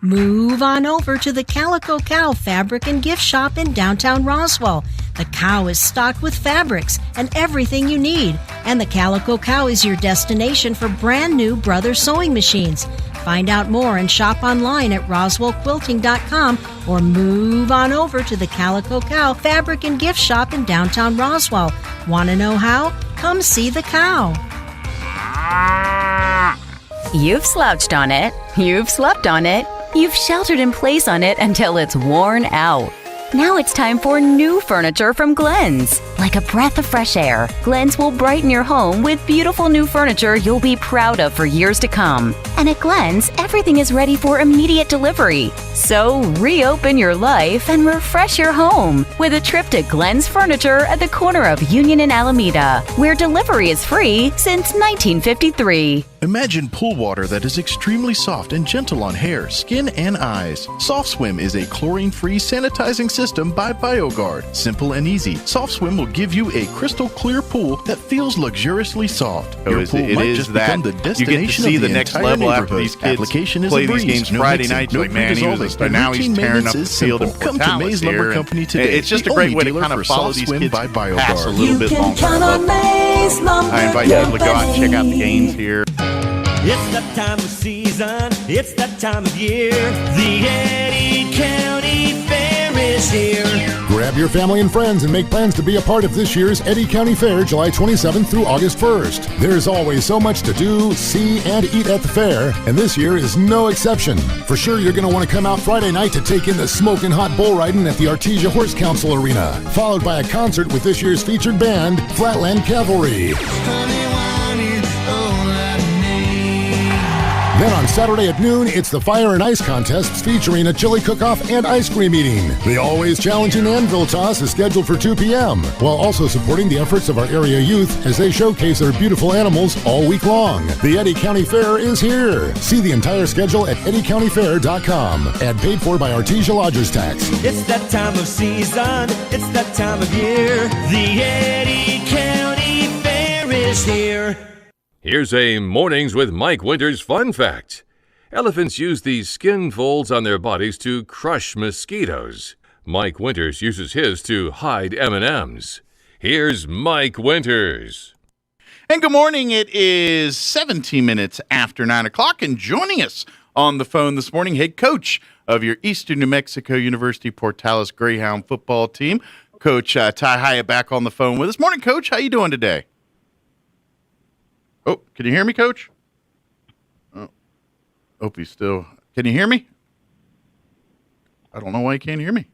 Move on over to the Calico Cow Fabric and Gift Shop in downtown Roswell. The Cow is stocked with fabrics and everything you need. And the Calico Cow is your destination for brand new Brothers sewing machines. Find out more and shop online at roswellquilting.com or move on over to the Calico Cow Fabric and Gift Shop in downtown Roswell. Want to know how? Come see the cow. You've slouched on it. You've slept on it. You've sheltered in place on it until it's worn out. Now it's time for new furniture from Glenn's. Like a breath of fresh air, Glenn's will brighten your home with beautiful new furniture you'll be proud of for years to come. And at Glenn's, everything is ready for immediate delivery. So reopen your life and refresh your home with a trip to Glenn's Furniture at the corner of Union and Alameda, where delivery is free since 1953. Imagine pool water that is extremely soft and gentle on hair, skin, and eyes. Soft Swim is a chlorine-free sanitizing system by BioGuard. Simple and easy, Soft Swim will give you a crystal clear pool that feels luxuriously soft. Your pool might just become the destination of the next level after these kids application play these games Friday nights. Like, man, he was now he's tearing up the field in Come to Mays Lumber Company today. It's just a great way to kind of follow these kids by pass a little bit longer. I invite people to go out and check out the games here. It's that time of season, it's that time of year. The Eddy County Fair is here. Grab your family and friends and make plans to be a part of this year's Eddy County Fair, July 27th through August 1st. There's always so much to do, see, and eat at the fair, and this year is no exception. For sure, you're going to want to come out Friday night to take in the smoking hot bull riding at the Artesia Horse Council Arena, followed by a concert with this year's featured band, Flatland Cavalry. Then on Saturday at noon, it's the Fire and Ice Contests featuring a chili cook-off and ice cream eating. The always challenging Anvil Toss is scheduled for 2 p.m., while also supporting the efforts of our area youth as they showcase their beautiful animals all week long. The Eddy County Fair is here. See the entire schedule at eddycountyfair.com. Ad paid for by Artesia Lodgers Tax. It's that time of season, it's that time of year. The Eddy County Fair is here. Here's a Mornings with Mike Winters fun fact. Elephants use these skin folds on their bodies to crush mosquitoes. Mike Winters uses his to hide M&Ms. Here's Mike Winters. And good morning. It is 17 minutes after 9 o'clock, and joining us on the phone this morning, head coach of your Eastern New Mexico University Portales Greyhound football team. Coach Ty Hyatt back on the phone with us. Morning, Coach. How you doing today? Oh, can you hear me, Coach? Oh, hope he's still. Can you hear me? I don't know why you can't hear me.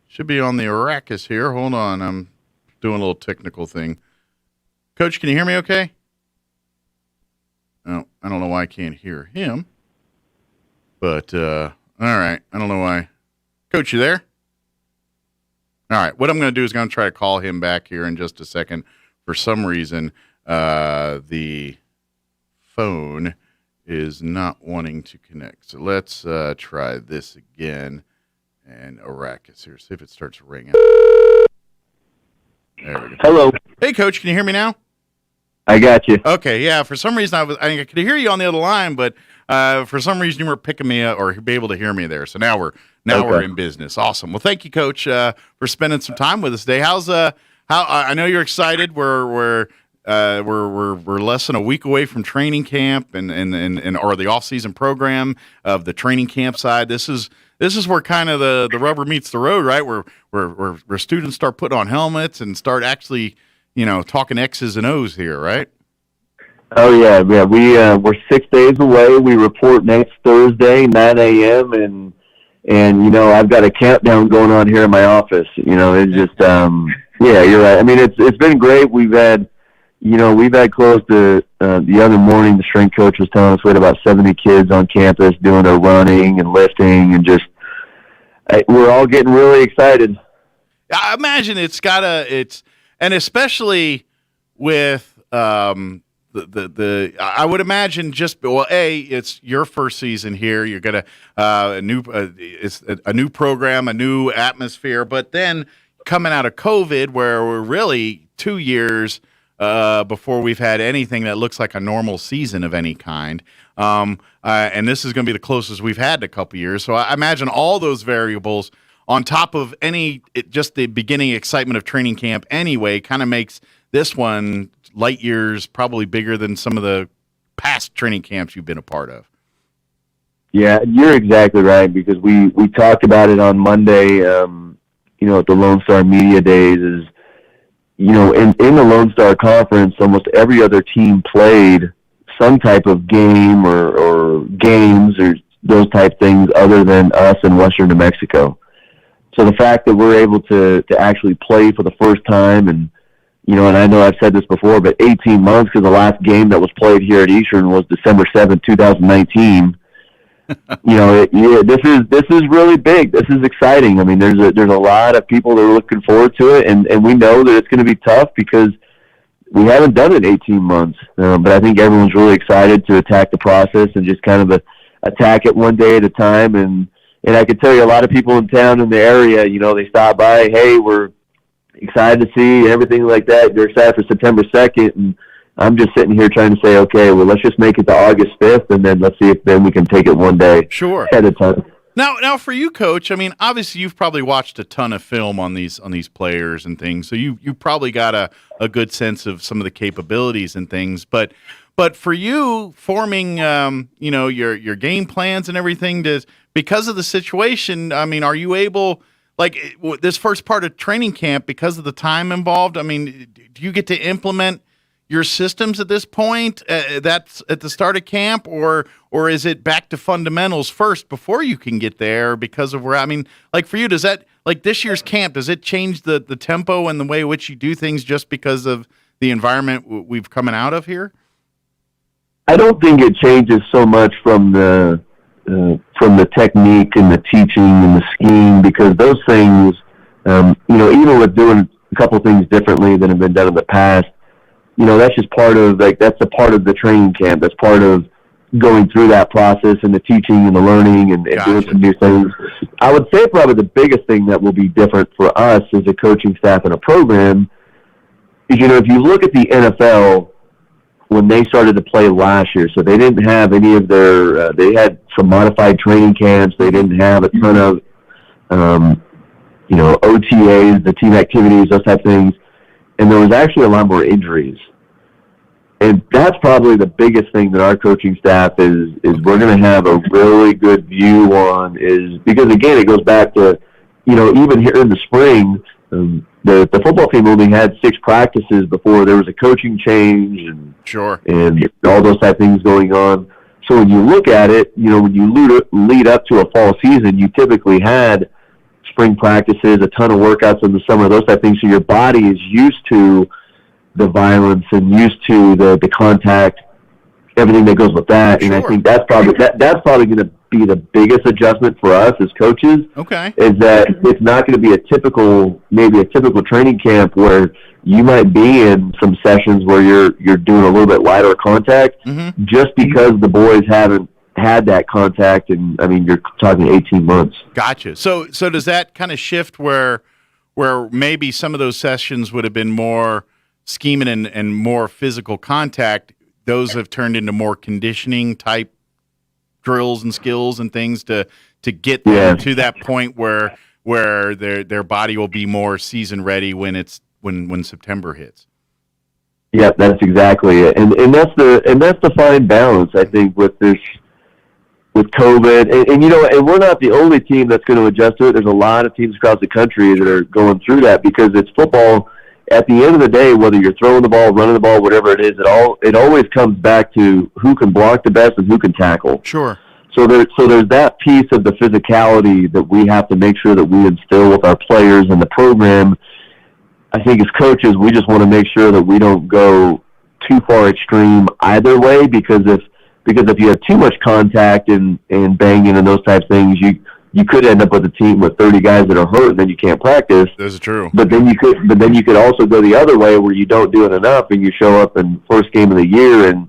Should be on the Arrakis here. Hold on. I'm doing a little technical thing. Coach, can you hear me okay? Oh, I don't know why I can't hear him. But, all right. I don't know why. Coach, you there? All right. What I'm going to do is going to try to call him back here in just a second. For some reason, the phone is not wanting to connect. So let's try this again. And Arrakis here. See if it starts ringing. There we go. Hello. Hey, Coach. Can you hear me now? I got you. Okay. Yeah. For some reason, I could hear you on the other line, but for some reason you weren't picking me up or be able to hear me there. So now we're in business. Awesome. Well, thank you, Coach, for spending some time with us today. How I know you're excited. We're less than a week away from training camp and or the off-season program of the training camp side. This is where kind of the rubber meets the road, right? Where students start putting on helmets and start actually, talking X's and O's here, right? Oh yeah. We're 6 days away. We report next Thursday, 9 a.m. and I've got a countdown going on here in my office. It's just yeah, you're right. I mean, it's been great. We've had close to the other morning. The strength coach was telling us we had about 70 kids on campus doing their running and lifting, and we're all getting really excited. I imagine and especially with I would imagine it's your first season here. You're gonna it's a new program, a new atmosphere, but then coming out of COVID, where we're really 2 years before we've had anything that looks like a normal season of any kind. And this is going to be the closest we've had in a couple years. So I imagine all those variables on top of just the beginning excitement of training camp anyway kind of makes this one light years probably bigger than some of the past training camps you've been a part of. Yeah, you're exactly right, because we talked about it on Monday, at the Lone Star Media Days is, in the Lone Star Conference, almost every other team played some type of game or games or those type things other than us in Western New Mexico. So the fact that we're able to actually play for the first time, and I know I've said this before, but 18 months, because the last game that was played here at Eastern was December 7th, 2019. This is really big. This is exciting. I mean, there's a lot of people that are looking forward to it, and we know that it's going to be tough because we haven't done it 18 months. But I think everyone's really excited to attack the process and just kind of attack it one day at a time. And I can tell you, a lot of people in town in the area, they stop by. Hey, we're excited to see everything like that. They're excited for September 2nd, and I'm just sitting here trying to say, okay, well, let's just make it to August 5th, and then let's see if then we can take it one day at a time. Now, for you, Coach, I mean, obviously you've probably watched a ton of film on these players and things, so you probably got a good sense of some of the capabilities and things. But for you, forming your game plans and everything, because of the situation, I mean, are you able, like this first part of training camp, because of the time involved? I mean, do you get to implement your systems at this point? That's at the start of camp, or is it back to fundamentals first before you can get there? Because of like for you, does that, like this year's camp, does it change the tempo and the way in which you do things just because of the environment we've coming out of here? I don't think it changes so much from the technique and the teaching and the scheme, because those things, even with doing a couple things differently than have been done in the past, that's just part of, that's a part of the training camp. That's part of going through that process and the teaching and the learning and doing some new things. I would say probably the biggest thing that will be different for us as a coaching staff and a program is, if you look at the NFL, when they started to play last year, so they didn't have any of their, they had some modified training camps. They didn't have a ton of, OTAs, the team activities, those type of things. And there was actually a lot more injuries. And that's probably the biggest thing that our coaching staff is we're going to have a really good view on, is because, again, it goes back to, even here in the spring, the football team only had 6 practices before there was a coaching change and all those type of things going on. So when you look at it, when you lead up to a fall season, you typically had spring practices, a ton of workouts in the summer, those type of things. So your body is used to the violence and used to the contact, everything that goes with that. And I think that's probably going to be the biggest adjustment for us as coaches. Okay. Is that it's not going to be maybe a typical training camp where you might be in some sessions where you're doing a little bit lighter contact, just because the boys haven't had that contact, and I mean, you're talking 18 months. Gotcha. So does that kind of shift where maybe some of those sessions would have been more scheming and more physical contact? Those have turned into more conditioning type drills and skills and things to get them to that point where their body will be more season ready when September hits. Yeah, that's exactly it, and that's the fine balance, I think, with COVID, and we're not the only team that's going to adjust to it. There's a lot of teams across the country that are going through that, because it's football. At the end of the day, whether you're throwing the ball, running the ball, whatever it is, it always comes back to who can block the best and who can tackle. Sure. So there's that piece of the physicality that we have to make sure that we instill with our players and the program. I think as coaches, we just want to make sure that we don't go too far extreme either way, because if you have too much contact and banging and those types of things, you could end up with a team with 30 guys that are hurt, and then you can't practice. That's true. But then you could also go the other way, where you don't do it enough and you show up in first game of the year and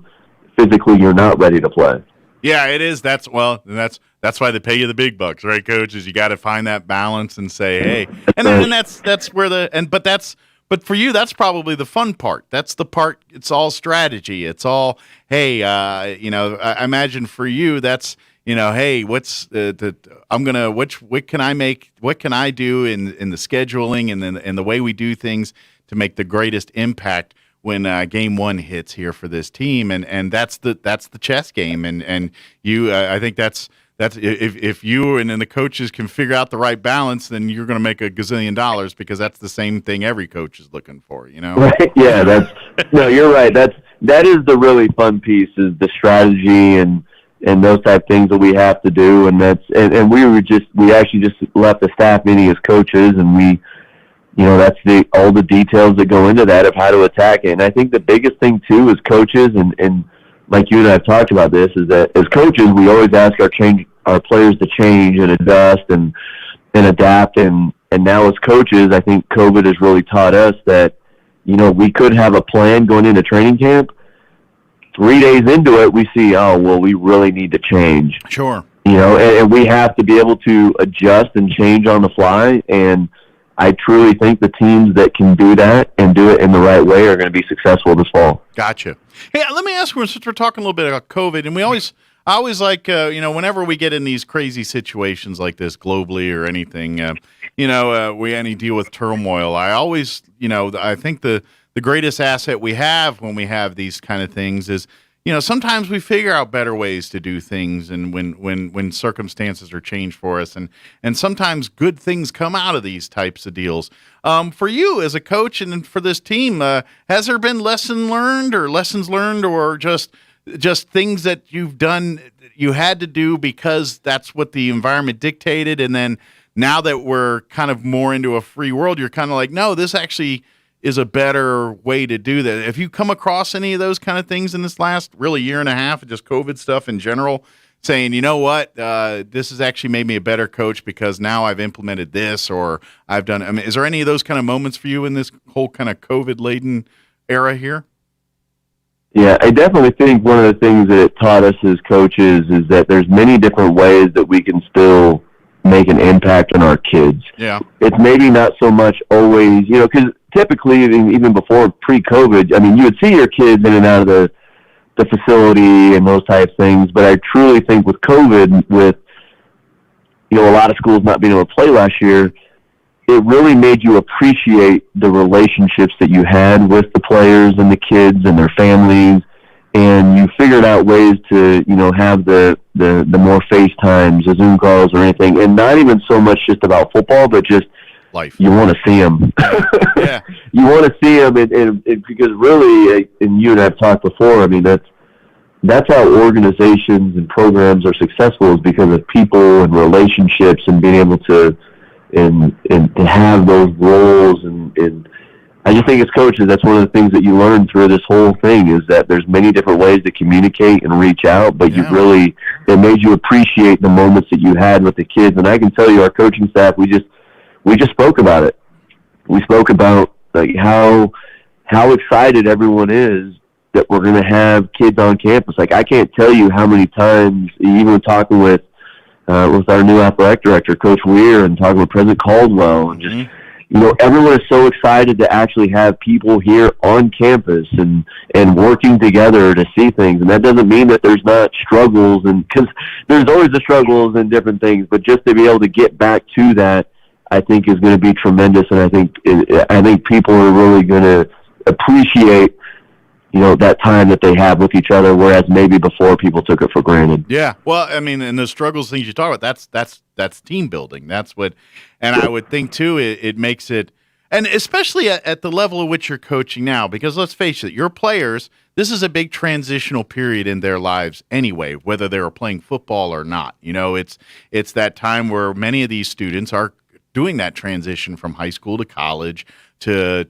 physically you're not ready to play. Yeah, it is. That's why they pay you the big bucks, right, Coach? Is you got to find that balance and say, hey, and that's where but for you, that's probably the fun part. That's the part. It's all strategy. It's all, hey, I imagine for you, that's, hey, what's what can I make? What can I do in the scheduling and the way we do things to make the greatest impact when game 1 hits here for this team? And that's the chess game. And you, I think that's if you and then the coaches can figure out the right balance, then you're going to make a gazillion dollars, because that's the same thing every coach is looking for, Right. Yeah. No, you're right. That is the really fun piece, is the strategy and those type of things that we have to do. And we actually just left the staff meeting as coaches, and we, that's all the details that go into that of how to attack it. And I think the biggest thing too as coaches, and like you and I have talked about this, is that as coaches, we always ask our players to change and adjust and adapt. And now as coaches, I think COVID has really taught us that, we could have a plan going into training camp. 3 days into it, we see, we really need to change. Sure. And we have to be able to adjust and change on the fly. And I truly think the teams that can do that and do it in the right way are going to be successful this fall. Gotcha. Hey, let me ask you, since we're talking a little bit about COVID, and I always like, whenever we get in these crazy situations like this globally or anything, we deal with turmoil. I always, I think the greatest asset we have when we have these kind of things is, sometimes we figure out better ways to do things, and when circumstances are changed for us, and sometimes good things come out of these types of deals. For you as a coach and for this team, has there been lessons learned or just things that you've done, you had to do because that's what the environment dictated, and then now that we're kind of more into a free world, you're kind of like, no, this actually is a better way to do that. Have you come across any of those kind of things in this last really year and a half, just COVID stuff in general, saying, you know what, this has actually made me a better coach because now I've implemented this, or I've done, is there any of those kind of moments for you in this whole kind of COVID-laden era here? Yeah, I definitely think one of the things that it taught us as coaches is that there's many different ways that we can still make an impact on our kids. Yeah. It's maybe not so much always, because typically, even before pre-COVID, you would see your kids in and out of the facility and those types of things. But I truly think with COVID, with, a lot of schools not being able to play last year, it really made you appreciate the relationships that you had with the players and the kids and their families, and you figured out ways to, have the more FaceTimes, the Zoom calls or anything, and not even so much just about football, but just life. You want to see them. Yeah. You want to see them, and because really, and you and I have talked before, I mean, that's how organizations and programs are successful, is because of people and relationships and being able to and to have those roles, and I just think as coaches, that's one of the things that you learn through this whole thing, is that there's many different ways to communicate and reach out, but it made you appreciate the moments that you had with the kids. And I can tell you, our coaching staff, we just spoke about it. We spoke about like how excited everyone is that we're going to have kids on campus. Like, I can't tell you how many times, even talking with our new athletic director, Coach Weir, and talking with President Caldwell, and just, everyone is so excited to actually have people here on campus and working together to see things. And that doesn't mean that there's not struggles, and because there's always the struggles and different things, but just to be able to get back to that, I think is going to be tremendous. And I think people are really going to appreciate that time that they have with each other, whereas maybe before people took it for granted. Yeah. Well, I mean, and the struggles, things you talk about, that's team building. That's what, and I would think too, it makes it, and especially at the level at which you're coaching now, because let's face it, your players, this is a big transitional period in their lives anyway, whether they were playing football or not. It's that time where many of these students are doing that transition from high school to college to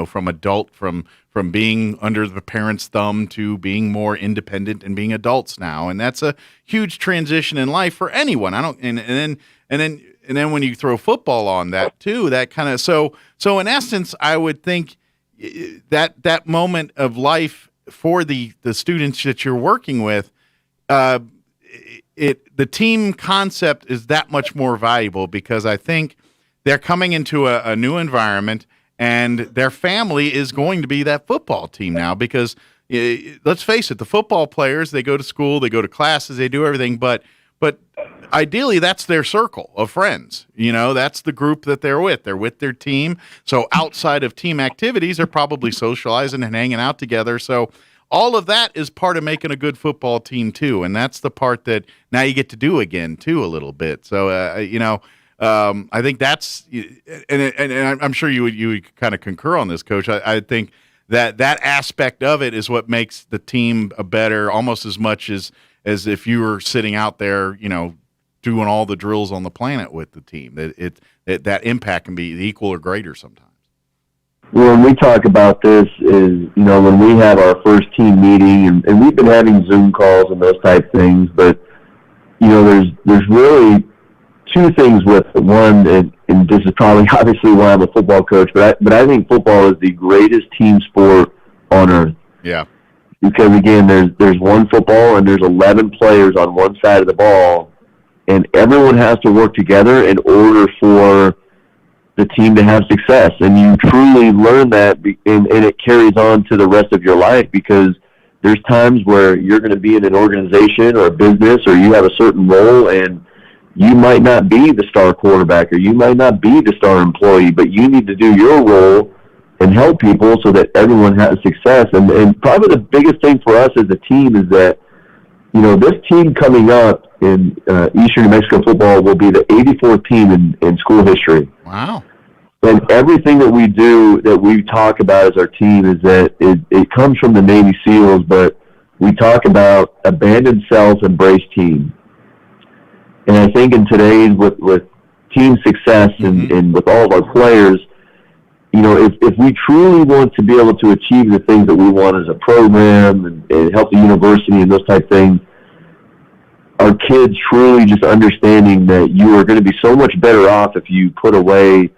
from adult, from being under the parents' thumb to being more independent and being adults now, and that's a huge transition in life for anyone. And then when you throw football on that too, that kind of so in essence, I would think that moment of life for the students that you're working with, the team concept is that much more valuable, because I think they're coming into a new environment. And their family is going to be that football team now, because let's face it, the football players, they go to school, they go to classes, they do everything, but ideally that's their circle of friends. That's the group that they're with. They're with their team. So outside of team activities, they're probably socializing and hanging out together. So all of that is part of making a good football team too, and that's the part that now you get to do again too a little bit. So I think that's, and I'm sure you would kind of concur on this, Coach. I think that aspect of it is what makes the team a better, almost as much as if you were sitting out there, doing all the drills on the planet with the team. That impact can be equal or greater sometimes. Well, when we talk about this is, when we have our first team meeting, and we've been having Zoom calls and those type things, but there's really two things with it. One, and this is probably obviously why I'm a football coach, but I think football is the greatest team sport on earth. Yeah. Because again, there's one football and there's 11 players on one side of the ball, and everyone has to work together in order for the team to have success. And you truly learn that, and it carries on to the rest of your life, because there's times where you're going to be in an organization or a business, or you have a certain role, and you might not be the star quarterback, or you might not be the star employee, but you need to do your role and help people so that everyone has success. And probably the biggest thing for us as a team is that, this team coming up in Eastern New Mexico football will be the 84th team in school history. Wow. And everything that we do, that we talk about as our team, is that it comes from the Navy SEALs, but we talk about abandoned self, embrace team. And I think in today's, with team success and with all of our players, if we truly want to be able to achieve the things that we want as a program and help the university and those type of things, our kids truly just understanding that you are going to be so much better off if you put away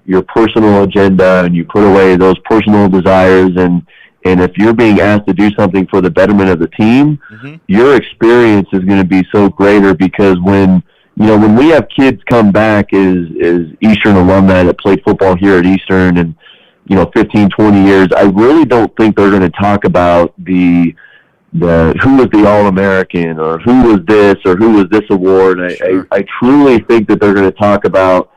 your personal agenda and you put away those personal desires, and if you're being asked to do something for the betterment of the team, your experience is going to be so greater. Because when we have kids come back as Eastern alumni that played football here at Eastern and 15, 20 years, I really don't think they're going to talk about the who was the All-American, or who was this, or who was this award. I truly think that they're going to talk about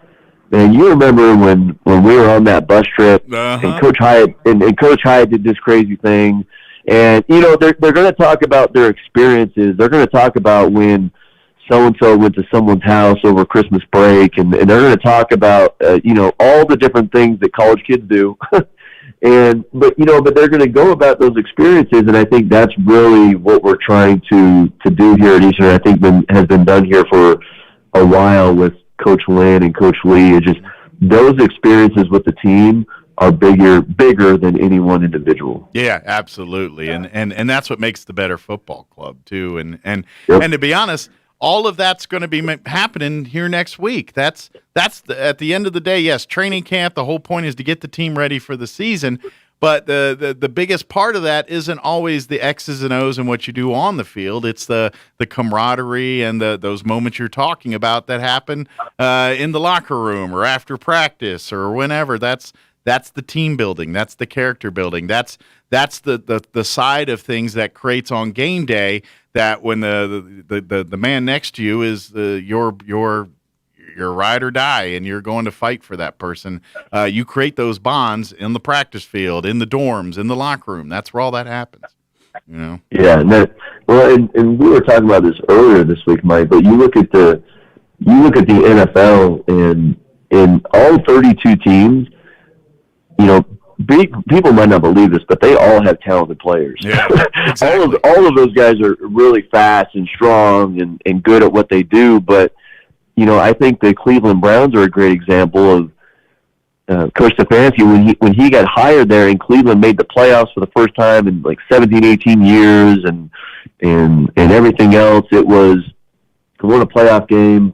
And you remember when we were on that bus trip, and Coach Hyatt and Coach Hyatt did this crazy thing, and they're going to talk about their experiences. They're going to talk about when so-and-so went to someone's house over Christmas break, and they're going to talk about, all the different things that college kids do. But they're going to go about those experiences, and I think that's really what we're trying to do here at Eastern. I think has been done here for a while with Coach Lynn and Coach Lee. Is just those experiences with the team are bigger than any one individual. Yeah, absolutely, and that's what makes the better football club too. And to be honest, all of that's going to be happening here next week. That's at the end of the day, yes, training camp. The whole point is to get the team ready for the season. But the biggest part of that isn't always the X's and O's and what you do on the field. It's the camaraderie and those moments you're talking about that happen in the locker room or after practice or whenever. That's the team building. That's the character building. That's the side of things that creates on game day. That when the man next to you is your ride or die, and you're going to fight for that person, you create those bonds in the practice field, in the dorms, in the locker room. That's where all that happens. Yeah, and we were talking about this earlier this week, Mike. But you look at the NFL, and in all 32 teams, people might not believe this, but they all have talented players. Yeah, exactly. all of those guys are really fast and strong and good at what they do. But I think the Cleveland Browns are a great example of Coach Stefanski when he got hired there, and Cleveland made the playoffs for the first time in like 17, 18 years, and everything else. It was to win a playoff game.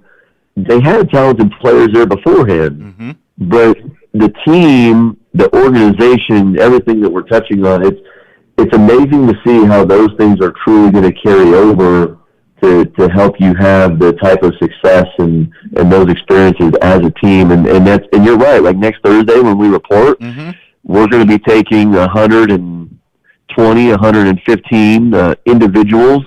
They had talented players there beforehand, but the team, the organization, everything that we're touching on, it's amazing to see how those things are truly going to carry over to help you have the type of success and those experiences as a team. And you're right. Like next Thursday when we report, we're going to be taking 120, 115 individuals,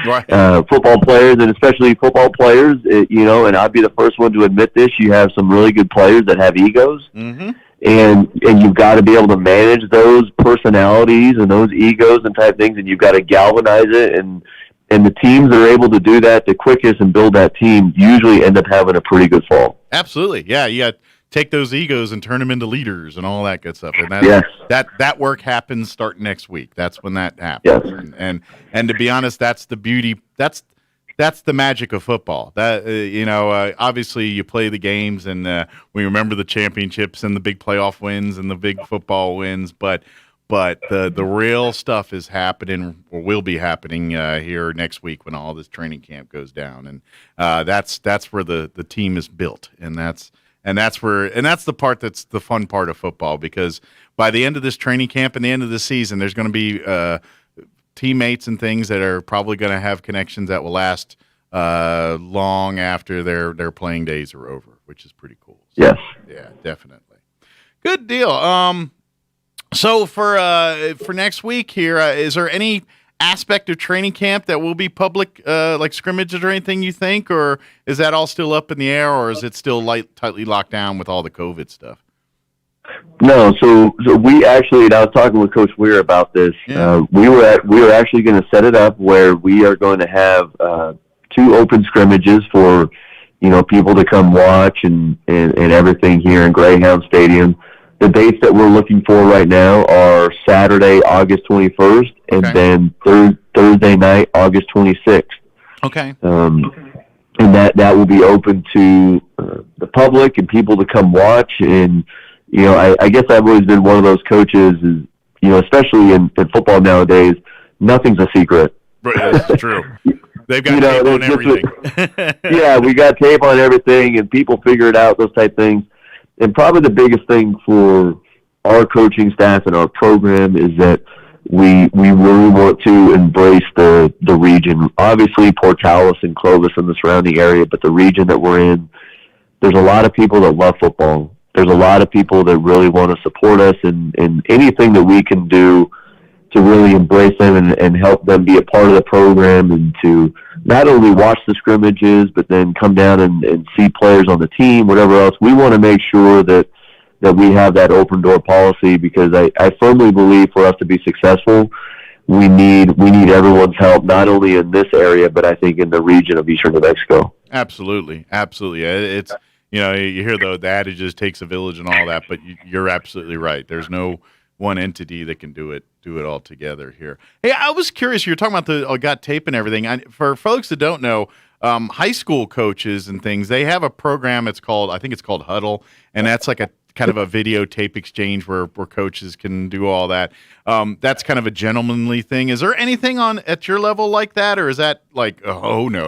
football players, and especially football players. And I'll be the first one to admit this. You have some really good players that have egos. And you've got to be able to manage those personalities and those egos and type things, and you've got to galvanize it. And the teams that are able to do that the quickest and build that team usually end up having a pretty good fall. Absolutely, yeah. You got to take those egos and turn them into leaders and all that good stuff. And that work happens starting next week. That's when that happens. Yes. And to be honest, that's the beauty. That's the magic of football. That obviously you play the games and we remember the championships and the big playoff wins and the big football wins, but the real stuff is happening or will be happening here next week when all this training camp goes down, and that's where the team is built, and that's the part that's the fun part of football, because by the end of this training camp and the end of the season, there's going to be teammates and things that are probably going to have connections that will last long after their playing days are over, which is pretty cool. So, yes. Yeah, definitely. Good deal. So for next week here, is there any aspect of training camp that will be public, like scrimmages or anything you think, or is that all still up in the air, or is it still tightly locked down with all the COVID stuff? No, so we actually, and I was talking with Coach Weir about this. Yeah. We were actually going to set it up where we are going to have 2 open scrimmages for people to come watch and everything here in Greyhound Stadium. The dates that we're looking for right now are Saturday, August 21st, and then Thursday night, August 26th. Okay. And that will be open to the public and people to come watch. And I guess I've always been one of those coaches, especially in football nowadays, nothing's a secret. Right, that's true. They've got tape on everything. Yeah, we got tape on everything, and people figure it out, those type things. And probably the biggest thing for our coaching staff and our program is that we really want to embrace the region. Obviously, Portales and Clovis and the surrounding area, but the region that we're in, there's a lot of people that love football. There's a lot of people that really want to support us, and anything that we can do really embrace them and help them be a part of the program, and to not only watch the scrimmages, but then come down and see players on the team, whatever else. We want to make sure that we have that open door policy, because I firmly believe for us to be successful, we need everyone's help, not only in this area, but I think in the region of Eastern New Mexico. Absolutely. It's, you hear the adages, takes a village and all that, but you're absolutely right. There's no one entity that can do it all together here. Hey, I was curious, you're talking about the got tape and everything. For folks that don't know, high school coaches and things, they have a program, I think it's called Huddle, and that's like a kind of a videotape exchange where coaches can do all that. That's kind of a gentlemanly thing. Is there anything at your level like that, or is that like, oh no,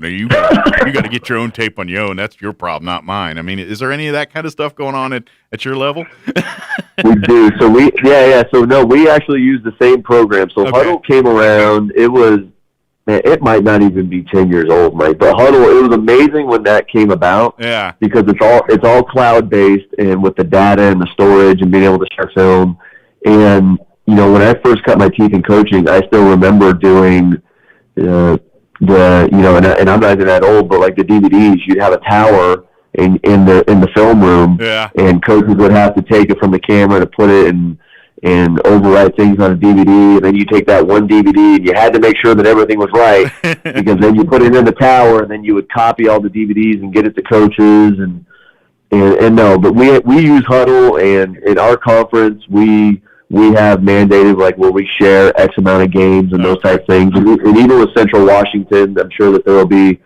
you got to get your own tape on your own. That's your problem, not mine. I mean, is there any of that kind of stuff going on at your level? We do. So So no, we actually use the same program. So Huddle came around. It might not even be 10 years old, Mike, but Huddle, it was amazing when that came about. Yeah. Because it's all cloud-based, and with the data and the storage and being able to share film. And, when I first cut my teeth in coaching, I still remember doing and I'm not even that old, but like the DVDs, you'd have a tower in the film room, and coaches would have to take it from the camera to put it and overwrite things on a DVD, and then you take that one DVD, and you had to make sure that everything was right, because then you put it in the tower, and then you would copy all the DVDs and get it to coaches, and no, but we use Huddle, and in our conference, we have mandated, like, where we share X amount of games and those type of things, and even with Central Washington, I'm sure that there will be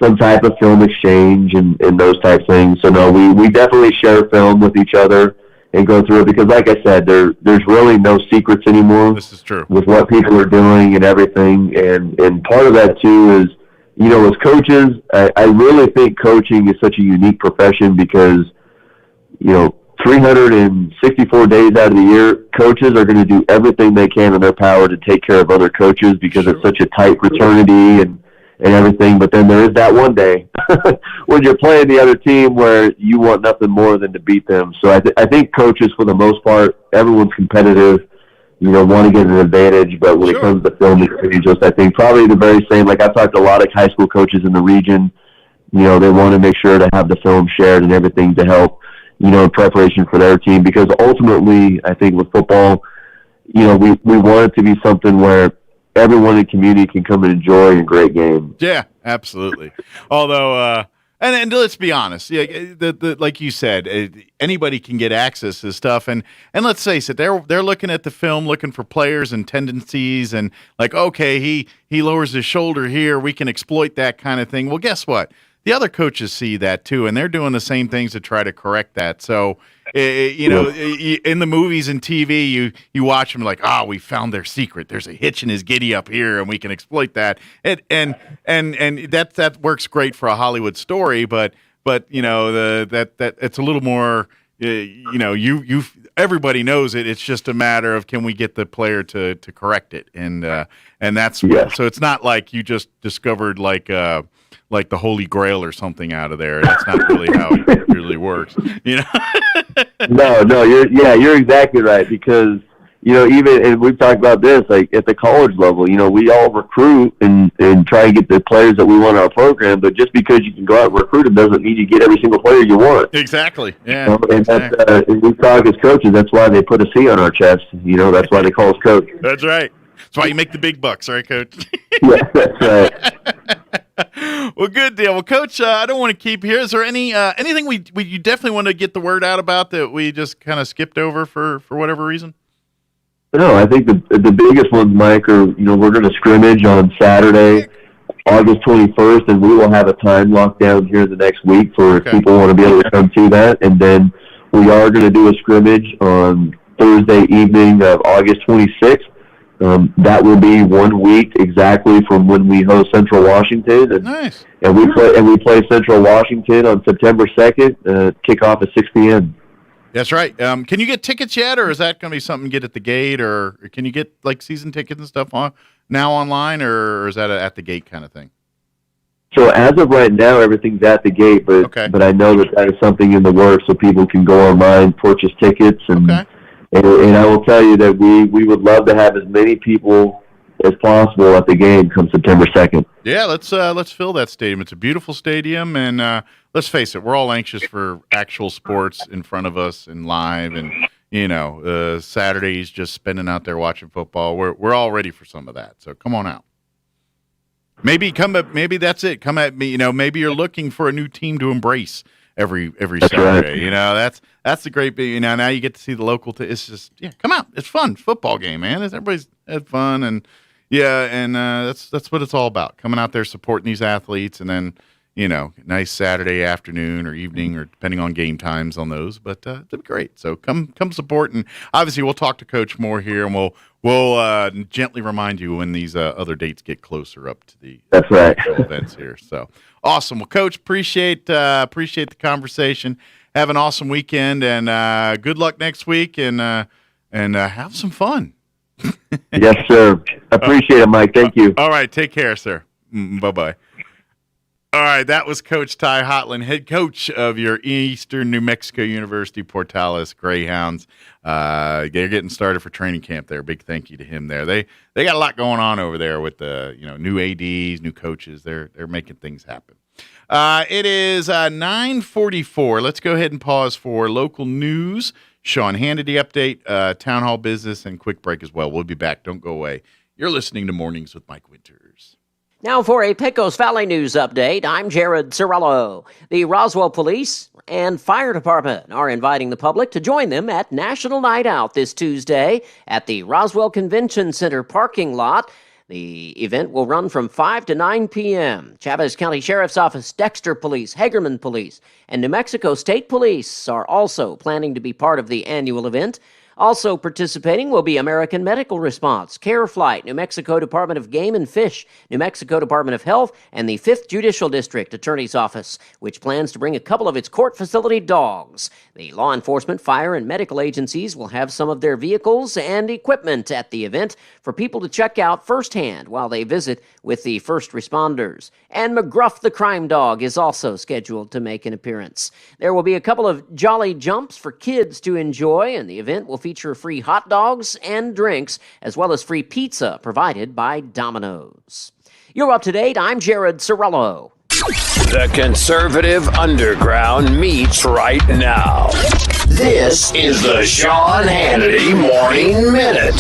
some type of film exchange and those type of things. So no, we definitely share film with each other and go through it, because like I said, there's really no secrets anymore. This is true. With what people are doing and everything. And part of that too is, as coaches, I really think coaching is such a unique profession, because, 364 days out of the year, coaches are going to do everything they can in their power to take care of other coaches, because it's such a tight fraternity and everything. But then there is that one day when you're playing the other team where you want nothing more than to beat them. So I think coaches, for the most part, everyone's competitive, want to get an advantage. But when it comes to film exchanges, I think probably the very same. Like, I've talked to a lot of high school coaches in the region. They want to make sure to have the film shared and everything to help, in preparation for their team. Because ultimately, I think with football, we want it to be something where everyone in the community can come and enjoy a great game. Yeah, absolutely. Although, and let's be honest, like you said, anybody can get access to stuff, and let's face it, they're looking at the film, looking for players and tendencies, and like, okay, he lowers his shoulder here, we can exploit that kind of thing. Well, guess what? The other coaches see that too, and they're doing the same things to try to correct that. So, in the movies and TV, you watch them like, we found their secret. There's a hitch in his giddy up here, and we can exploit that. And that works great for a Hollywood story, but that it's a little more. Everybody knows it. It's just a matter of, can we get the player to correct it, and that's so it's not like you just discovered like the Holy Grail or something out of there. That's not really how it really works. No, you're exactly right, because even, and we've talked about this, like at the college level, we all recruit and try and get the players that we want in our program, but just because you can go out and recruit them doesn't mean you get every single player you want. Exactly. Yeah. And that's, and we talk as coaches, that's why they put a C on our chest. That's why they call us coach. That's right. That's why you make the big bucks, right, Coach? Yeah, that's right. Well, good deal. Well, Coach, I don't want to keep here. Is there anything you definitely want to get the word out about that we just kind of skipped over for whatever reason? No, I think the biggest ones, Mike, are, we're going to scrimmage on Saturday, August 21st, and we will have a time lockdown here the next week for if people want to be able to come to that. And then we are going to do a scrimmage on Thursday evening of August 26th. That will be 1 week exactly from when we host Central Washington. And, nice. And we play Central Washington on September 2nd, kickoff at 6 p.m. That's right. Can you get tickets yet, or is that going to be something you get at the gate, or can you get like season tickets and stuff now online, or is that at the gate kind of thing? So as of right now, everything's at the gate, but I know that is something in the works, so people can go online, purchase tickets, and And I will tell you that we would love to have as many people as possible at the game come September 2nd. Yeah, let's fill that stadium. It's a beautiful stadium, and let's face it, we're all anxious for actual sports in front of us and live, and Saturdays just spending out there watching football. We're all ready for some of that. So come on out. Maybe that's it. Come at me. Maybe you're looking for a new team to embrace every Saturday. Right. That's the great bit. Now you get to see the local. It's just come out. It's fun. Football game, man. Everybody's had fun and. Yeah, and that's what it's all about. Coming out there, supporting these athletes, and then, nice Saturday afternoon or evening, or depending on game times on those. But it'll be great. So come support, and obviously we'll talk to Coach more here, and we'll gently remind you when these other dates get closer up to the actual events here. So awesome. Well, Coach, appreciate the conversation. Have an awesome weekend, and good luck next week, and have some fun. Yes, sir. Appreciate it, Mike. Thank you. All right. Take care, sir. Bye-bye. All right. That was Coach Ty Hotland, head coach of your Eastern New Mexico University Portales Greyhounds. They're getting started for training camp there. Big thank you to him there. They got a lot going on over there with the new ADs, new coaches. They're making things happen. It is 9:44. Let's go ahead and pause for local news. Sean Hannity update, town hall business, and quick break as well. We'll be back. Don't go away. You're listening to Mornings with Mike Winters. Now for a Pecos Valley News update, I'm Jared Cirillo. The Roswell Police and Fire Department are inviting the public to join them at National Night Out this Tuesday at the Roswell Convention Center parking lot. The event will run from 5 to 9 p.m. Chavez County Sheriff's Office, Dexter Police, Hagerman Police, and New Mexico State Police are also planning to be part of the annual event. Also participating will be American Medical Response, Care Flight, New Mexico Department of Game and Fish, New Mexico Department of Health, and the 5th Judicial District Attorney's Office, which plans to bring a couple of its court facility dogs. The law enforcement, fire, and medical agencies will have some of their vehicles and equipment at the event for people to check out firsthand while they visit with the first responders. And McGruff the Crime Dog is also scheduled to make an appearance. There will be a couple of jolly jumps for kids to enjoy, and the event will feature free hot dogs and drinks, as well as free pizza provided by Domino's. You're up to date. I'm Jared Cirillo. The conservative underground meets right now. This is the Sean Hannity Morning Minute.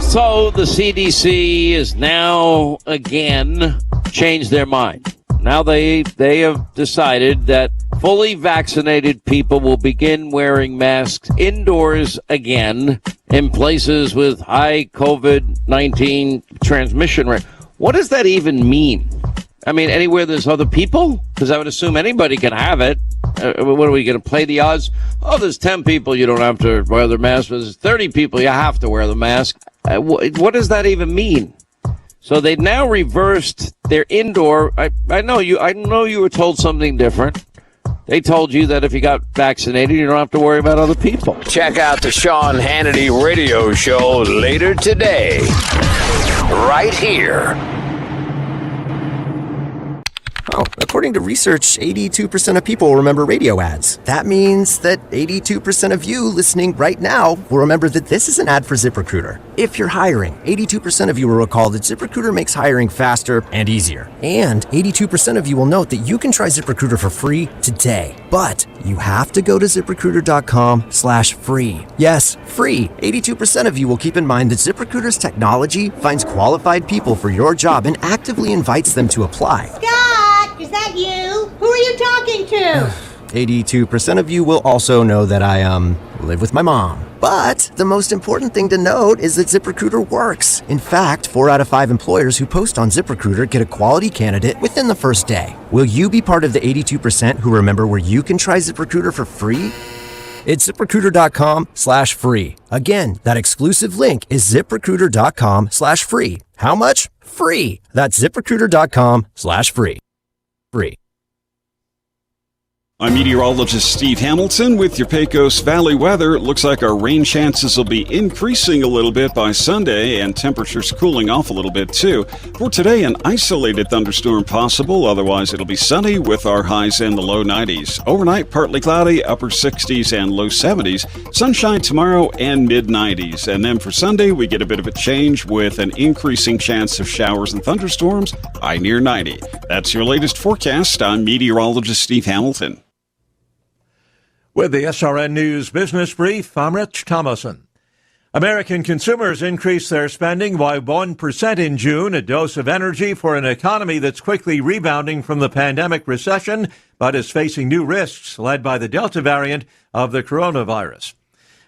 So the CDC is now again changed their mind. Now they have decided that fully vaccinated people will begin wearing masks indoors again in places with high COVID-19 transmission rate. What does that even mean? I mean, anywhere there's other people? Because I would assume anybody can have it. What are we going to play the odds? Oh, there's 10 people, you don't have to wear the mask. There's 30 people, you have to wear the mask. What does that even mean? So they now reversed their indoor. I know you were told something different. They told you that if you got vaccinated, you don't have to worry about other people. Check out the Sean Hannity radio show later today, right here. Oh, according to research, 82% of people remember radio ads. That means that 82% of you listening right now will remember that this is an ad for ZipRecruiter. If you're hiring, 82% of you will recall that ZipRecruiter makes hiring faster and easier. And 82% of you will note that you can try ZipRecruiter for free today. But you have to go to ZipRecruiter.com/free. Yes, free. 82% of you will keep in mind that ZipRecruiter's technology finds qualified people for your job and actively invites them to apply. Scott, is that you? Who are you talking to? 82% of you will also know that I, live with my mom. But the most important thing to note is that ZipRecruiter works. In fact, 4 out of 5 employers who post on ZipRecruiter get a quality candidate within the first day. Will you be part of the 82% who remember where you can try ZipRecruiter for free? It's ZipRecruiter.com/free. Again, that exclusive link is ZipRecruiter.com/free. How much? Free. That's ZipRecruiter.com/free. Free. I'm meteorologist Steve Hamilton with your Pecos Valley weather. It looks like our rain chances will be increasing a little bit by Sunday and temperatures cooling off a little bit too. For today, an isolated thunderstorm possible. Otherwise, it'll be sunny with our highs in the low 90s. Overnight, partly cloudy, upper 60s and low 70s. Sunshine tomorrow and mid 90s. And then for Sunday, we get a bit of a change with an increasing chance of showers and thunderstorms, high near 90. That's your latest forecast. I'm meteorologist Steve Hamilton. With the SRN News Business Brief, I'm Rich Thomason. American consumers increased their spending by 1% in June, a dose of energy for an economy that's quickly rebounding from the pandemic recession, but is facing new risks led by the Delta variant of the coronavirus.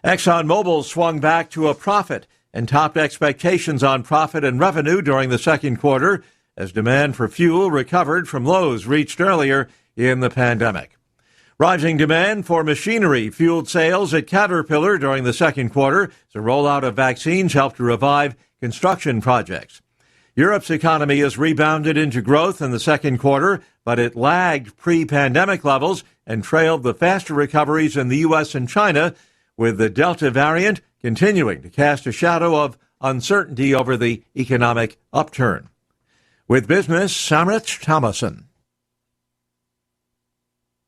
ExxonMobil swung back to a profit and topped expectations on profit and revenue during the second quarter as demand for fuel recovered from lows reached earlier in the pandemic. Rising demand for machinery fueled sales at Caterpillar during the second quarter as the rollout of vaccines helped to revive construction projects. Europe's economy has rebounded into growth in the second quarter, but it lagged pre-pandemic levels and trailed the faster recoveries in the U.S. and China, with the Delta variant continuing to cast a shadow of uncertainty over the economic upturn. With business, I'm Rich Thomason.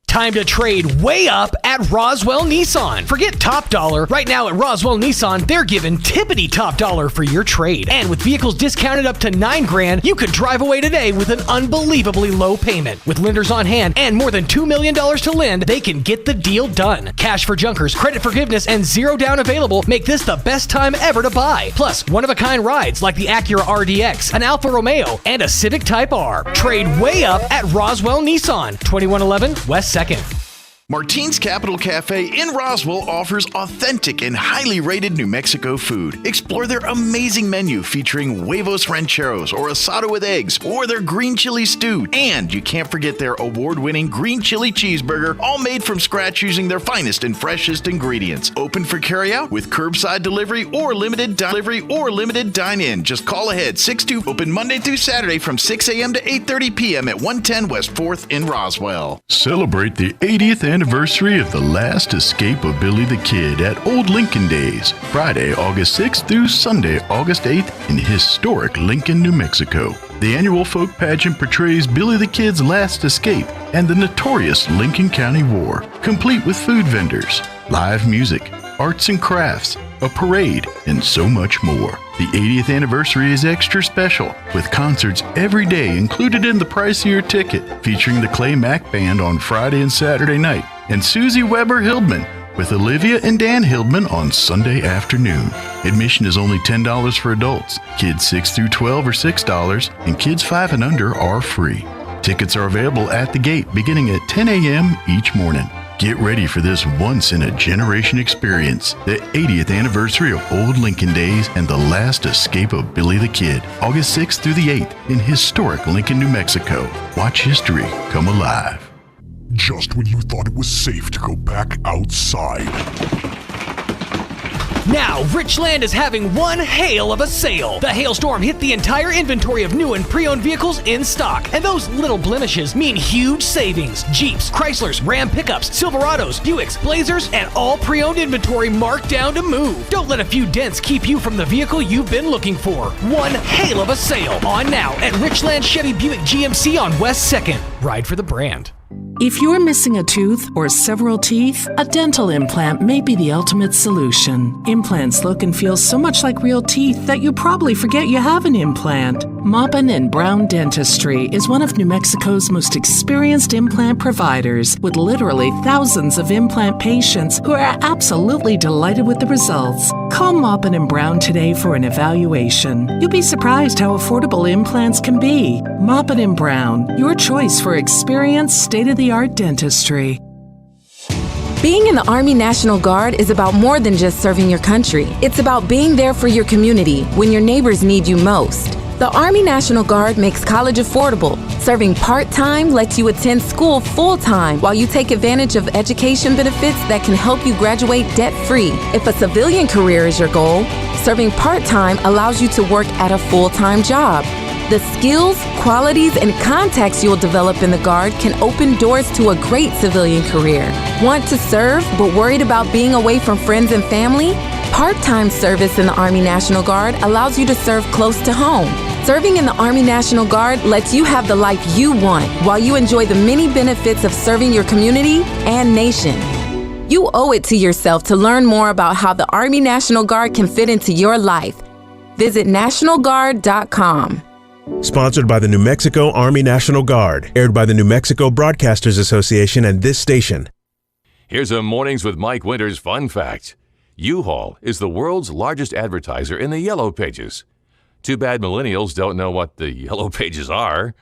Time to trade way up at Roswell Nissan. Forget top dollar. Right now at Roswell Nissan, they're giving tippity top dollar for your trade. And with vehicles discounted up to $9,000, you could drive away today with an unbelievably low payment. With lenders on hand and more than $2 million to lend, they can get the deal done. Cash for junkers, credit forgiveness, and zero down available make this the best time ever to buy. Plus, one-of-a-kind rides like the Acura RDX, an Alfa Romeo, and a Civic Type R. Trade way up at Roswell Nissan, 2111 West 2nd. Martine's Capital Cafe in Roswell offers authentic and highly rated New Mexico food. Explore their amazing menu featuring huevos rancheros or asado with eggs or their green chili stew. And you can't forget their award-winning green chili cheeseburger, all made from scratch using their finest and freshest ingredients. Open for carryout with curbside delivery or limited dine-in. Just call ahead. 6-2 open Monday through Saturday from 6 a.m. to 8:30 p.m. at 110 West 4th in Roswell. Celebrate the 80th anniversary of the last escape of Billy the Kid at Old Lincoln Days, Friday, August 6th through Sunday, August 8th in historic Lincoln, New Mexico. The annual folk pageant portrays Billy the Kid's last escape and the notorious Lincoln County War, complete with food vendors, live music, arts and crafts, a parade, and so much more. The 80th anniversary is extra special, with concerts every day included in the price of your ticket, featuring the Clay Mack Band on Friday and Saturday night, and Susie Weber Hildman with Olivia and Dan Hildman on Sunday afternoon. Admission is only $10 for adults. Kids 6 through 12 are $6, and kids 5 and under are free. Tickets are available at the gate beginning at 10 a.m. each morning. Get ready for this once-in-a-generation experience, the 80th anniversary of Old Lincoln Days and the last escape of Billy the Kid, August 6th through the 8th in historic Lincoln, New Mexico. Watch history come alive. Just when you thought it was safe to go back outside. Now, Richland is having one hail of a sale. The hailstorm hit the entire inventory of new and pre-owned vehicles in stock. And those little blemishes mean huge savings. Jeeps, Chryslers, Ram pickups, Silverados, Buicks, Blazers, and all pre-owned inventory marked down to move. Don't let a few dents keep you from the vehicle you've been looking for. One hail of a sale on now at Richland Chevy Buick GMC on West 2nd. Ride for the brand. If you're missing a tooth or several teeth, a dental implant may be the ultimate solution. Implants look and feel so much like real teeth that you probably forget you have an implant. Maupin & Brown Dentistry is one of New Mexico's most experienced implant providers, with literally thousands of implant patients who are absolutely delighted with the results. Call Maupin & Brown today for an evaluation. You'll be surprised how affordable implants can be. Maupin & Brown, your choice for experienced, state-of-the-art dentistry. Being in the Army National Guard is about more than just serving your country. It's about being there for your community when your neighbors need you most. The Army National Guard makes college affordable. Serving part-time lets you attend school full-time while you take advantage of education benefits that can help you graduate debt-free. If a civilian career is your goal, serving part-time allows you to work at a full-time job. The skills, qualities, and contacts you'll develop in the Guard can open doors to a great civilian career. Want to serve but worried about being away from friends and family? Part-time service in the Army National Guard allows you to serve close to home. Serving in the Army National Guard lets you have the life you want while you enjoy the many benefits of serving your community and nation. You owe it to yourself to learn more about how the Army National Guard can fit into your life. Visit NationalGuard.com. Sponsored by the New Mexico Army National Guard. Aired by the New Mexico Broadcasters Association and this station. Here's a Mornings with Mike Winters fun fact. U-Haul is the world's largest advertiser in the Yellow Pages. Too bad millennials don't know what the Yellow Pages are.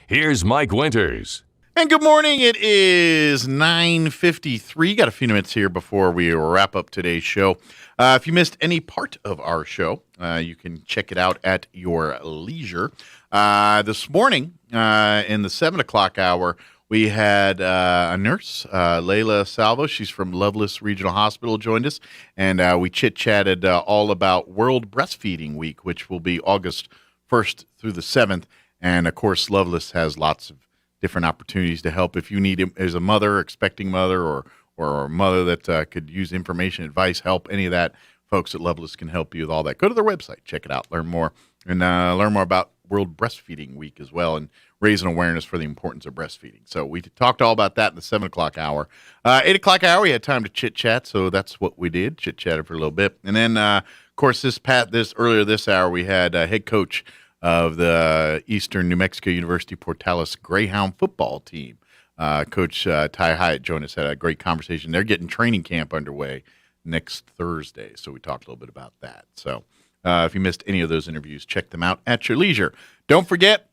Here's Mike Winters. And good morning. It is 9:53. Got a few minutes here before we wrap up today's show. If you missed any part of our show, you can check it out at your leisure. This morning, in the 7 o'clock hour, we had a nurse, Layla Salvo. She's from Loveless Regional Hospital, joined us, and we chit-chatted all about World Breastfeeding Week, which will be August 1st through the 7th. And, of course, Loveless has lots of different opportunities to help if you need, as a mother, expecting mother, or a mother that could use information, advice, help, any of that. Folks at Loveless can help you with all that. Go to their website, check it out, learn more, and learn more about World Breastfeeding Week as well, and raising awareness for the importance of breastfeeding. So we talked all about that in the 7 o'clock hour. 8 o'clock hour, we had time to chit-chat, so that's what we did, chit-chatted for a little bit. And then, of course, earlier this hour, we had head coach of the Eastern New Mexico University Portales Greyhound football team, Coach Ty Hyatt, joined us, had a great conversation. They're getting training camp underway next Thursday, so we talked a little bit about that. So if you missed any of those interviews, check them out at your leisure. Don't forget,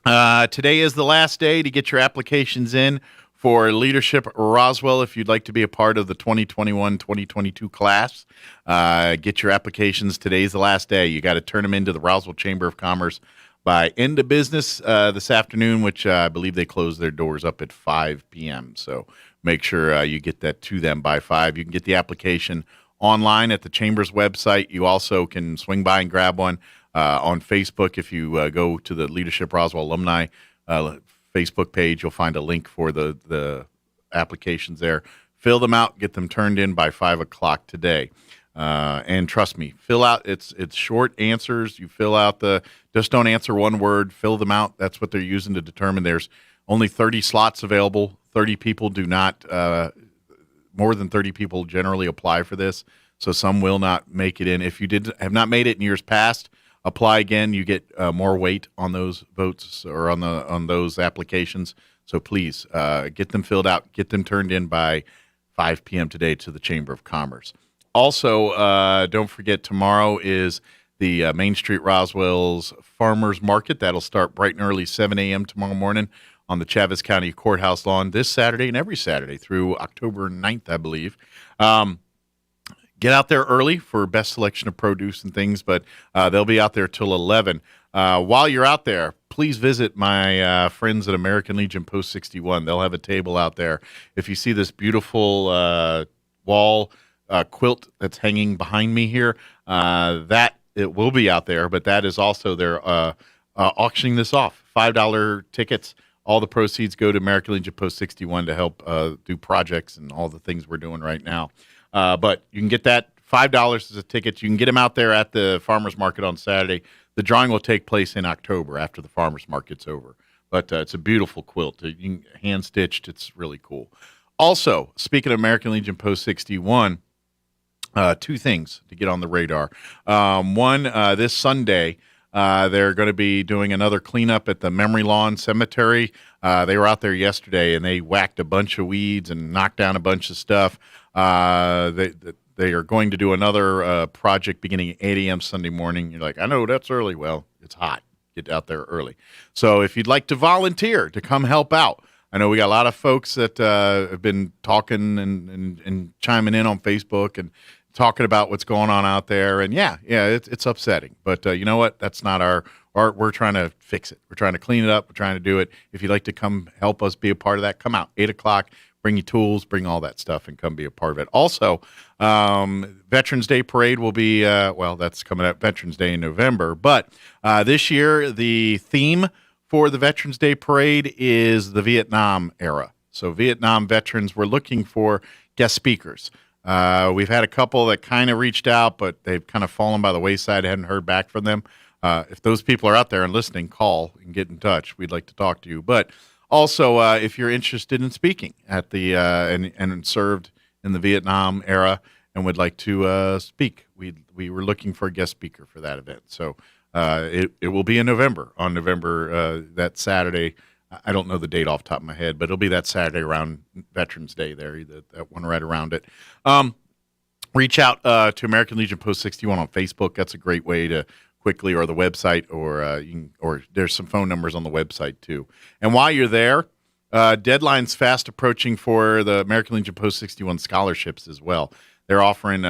today is the last day to get your applications in for Leadership Roswell. If you'd like to be a part of the 2021-2022 class, get your applications. Today's the last day. You got to turn them into the Roswell Chamber of Commerce by end of business this afternoon, which I believe they close their doors up at 5 p.m. So make sure you get that to them by 5. You can get the application online at the Chamber's website. You also can swing by and grab one on Facebook. If you go to the Leadership Roswell Alumni Facebook page, you'll find a link for the applications there. Fill them out, get them turned in by 5 o'clock today. And trust me, fill out, it's short answers. You fill out just don't answer one word, fill them out. That's what they're using to determine. There's only 30 slots available. 30 people do not, more than 30 people generally apply for this. So some will not make it in. If you have not made it in years past, apply again. You get more weight on those votes or on those applications. So please get them filled out, get them turned in by 5 p.m. today to the Chamber of Commerce. Also, don't forget, tomorrow is the Main Street Roswell's Farmers Market. That'll start bright and early, 7 a.m. tomorrow morning on the Chavez County Courthouse lawn this Saturday and every Saturday through October 9th, I believe. Get out there early for best selection of produce and things, but they'll be out there till 11. While you're out there, please visit my friends at American Legion Post 61. They'll have a table out there. If you see this beautiful wall quilt that's hanging behind me here, it will be out there, but that is also they're auctioning this off. $5 tickets. All the proceeds go to American Legion Post 61 to help do projects and all the things we're doing right now. But you can get that $5 as a ticket. You can get them out there at the farmers market on Saturday. The drawing will take place in October after the farmers market's over. But it's a beautiful quilt. Hand stitched. It's really cool. Also, speaking of American Legion Post 61, two things to get on the radar. One, this Sunday, they're going to be doing another cleanup at the Memory Lawn Cemetery. They were out there yesterday, and they whacked a bunch of weeds and knocked down a bunch of stuff. They are going to do another project beginning at 8 a.m. Sunday morning. You're like, I know that's early. Well, it's hot. Get out there early. So if you'd like to volunteer to come help out, I know we got a lot of folks that have been talking and chiming in on Facebook and talking about what's going on out there. And yeah, it's upsetting. But you know what? That's not our art. We're trying to fix it. We're trying to clean it up. We're trying to do it. If you'd like to come help us be a part of that, come out. 8 o'clock. bring your tools, bring all that stuff, and come be a part of it. Also, Veterans Day Parade will be, that's coming up, Veterans Day in November. But this year, the theme for the Veterans Day Parade is the Vietnam era. So Vietnam veterans, we're looking for guest speakers. We've had a couple that kind of reached out, but they've kind of fallen by the wayside. I hadn't heard back from them. If those people are out there and listening, call and get in touch. We'd like to talk to you. But also, if you're interested in speaking at the and served in the Vietnam era and would like to speak, we were looking for a guest speaker for that event. So it will be in November, on November, that Saturday. I don't know the date off the top of my head, but it'll be that Saturday around Veterans Day there, that one right around it. Reach out to American Legion Post 61 on Facebook. That's a great way to quickly, or the website, or there's some phone numbers on the website too. And while you're there, deadline's fast approaching for the American Legion Post 61 scholarships as well. They're offering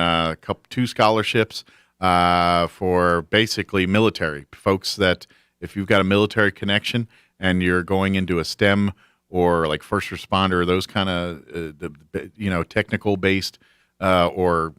two scholarships for basically military folks, that if you've got a military connection and you're going into a STEM or like first responder, those kind of technical based or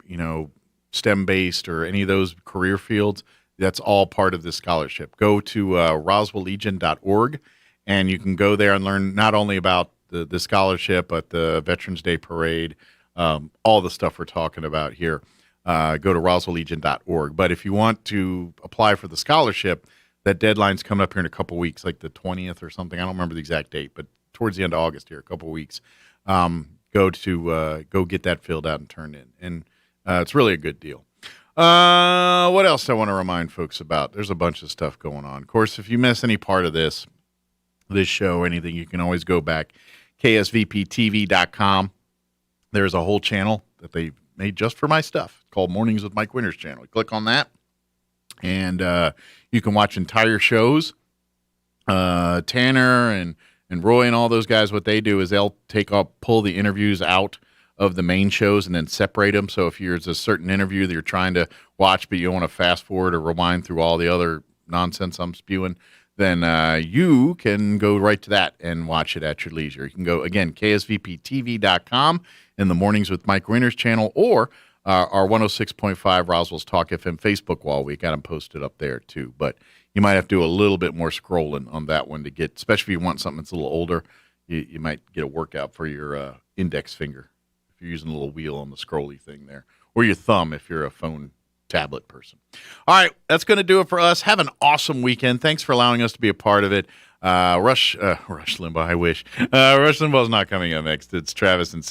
STEM based or any of those career fields, that's all part of this scholarship. Go to roswelllegion.org, and you can go there and learn not only about the scholarship, but the Veterans Day Parade, all the stuff we're talking about here. Go to roswelllegion.org. But if you want to apply for the scholarship, that deadline's coming up here in a couple weeks, like the 20th or something. I don't remember the exact date, but towards the end of August here, a couple weeks. Go get that filled out and turned in. And it's really a good deal. What else I want to remind folks about? There's a bunch of stuff going on. Of course, if you miss any part of this show or anything, you can always go back, ksvptv.com. There's a whole channel that they made just for my stuff called Mornings with Mike Winters channel. Click on that, and you can watch entire shows. Tanner and Roy and all those guys, what they do is they'll pull the interviews out of the main shows and then separate them. So if there's a certain interview that you're trying to watch, but you want to fast forward or rewind through all the other nonsense I'm spewing, then you can go right to that and watch it at your leisure. You can go, again, ksvptv.com in the Mornings with Mike Winters channel, or our 106.5 Roswell's Talk FM Facebook wall. We got them posted up there too. But you might have to do a little bit more scrolling on that one to get, especially if you want something that's a little older, you might get a workout for your index finger. You're using a little wheel on the scrolly thing there, or your thumb if you're a phone tablet person. All right, that's going to do it for us. Have an awesome weekend. Thanks for allowing us to be a part of it. Rush Limbaugh, I wish. Rush Limbaugh's not coming up next. It's Travis and Seth.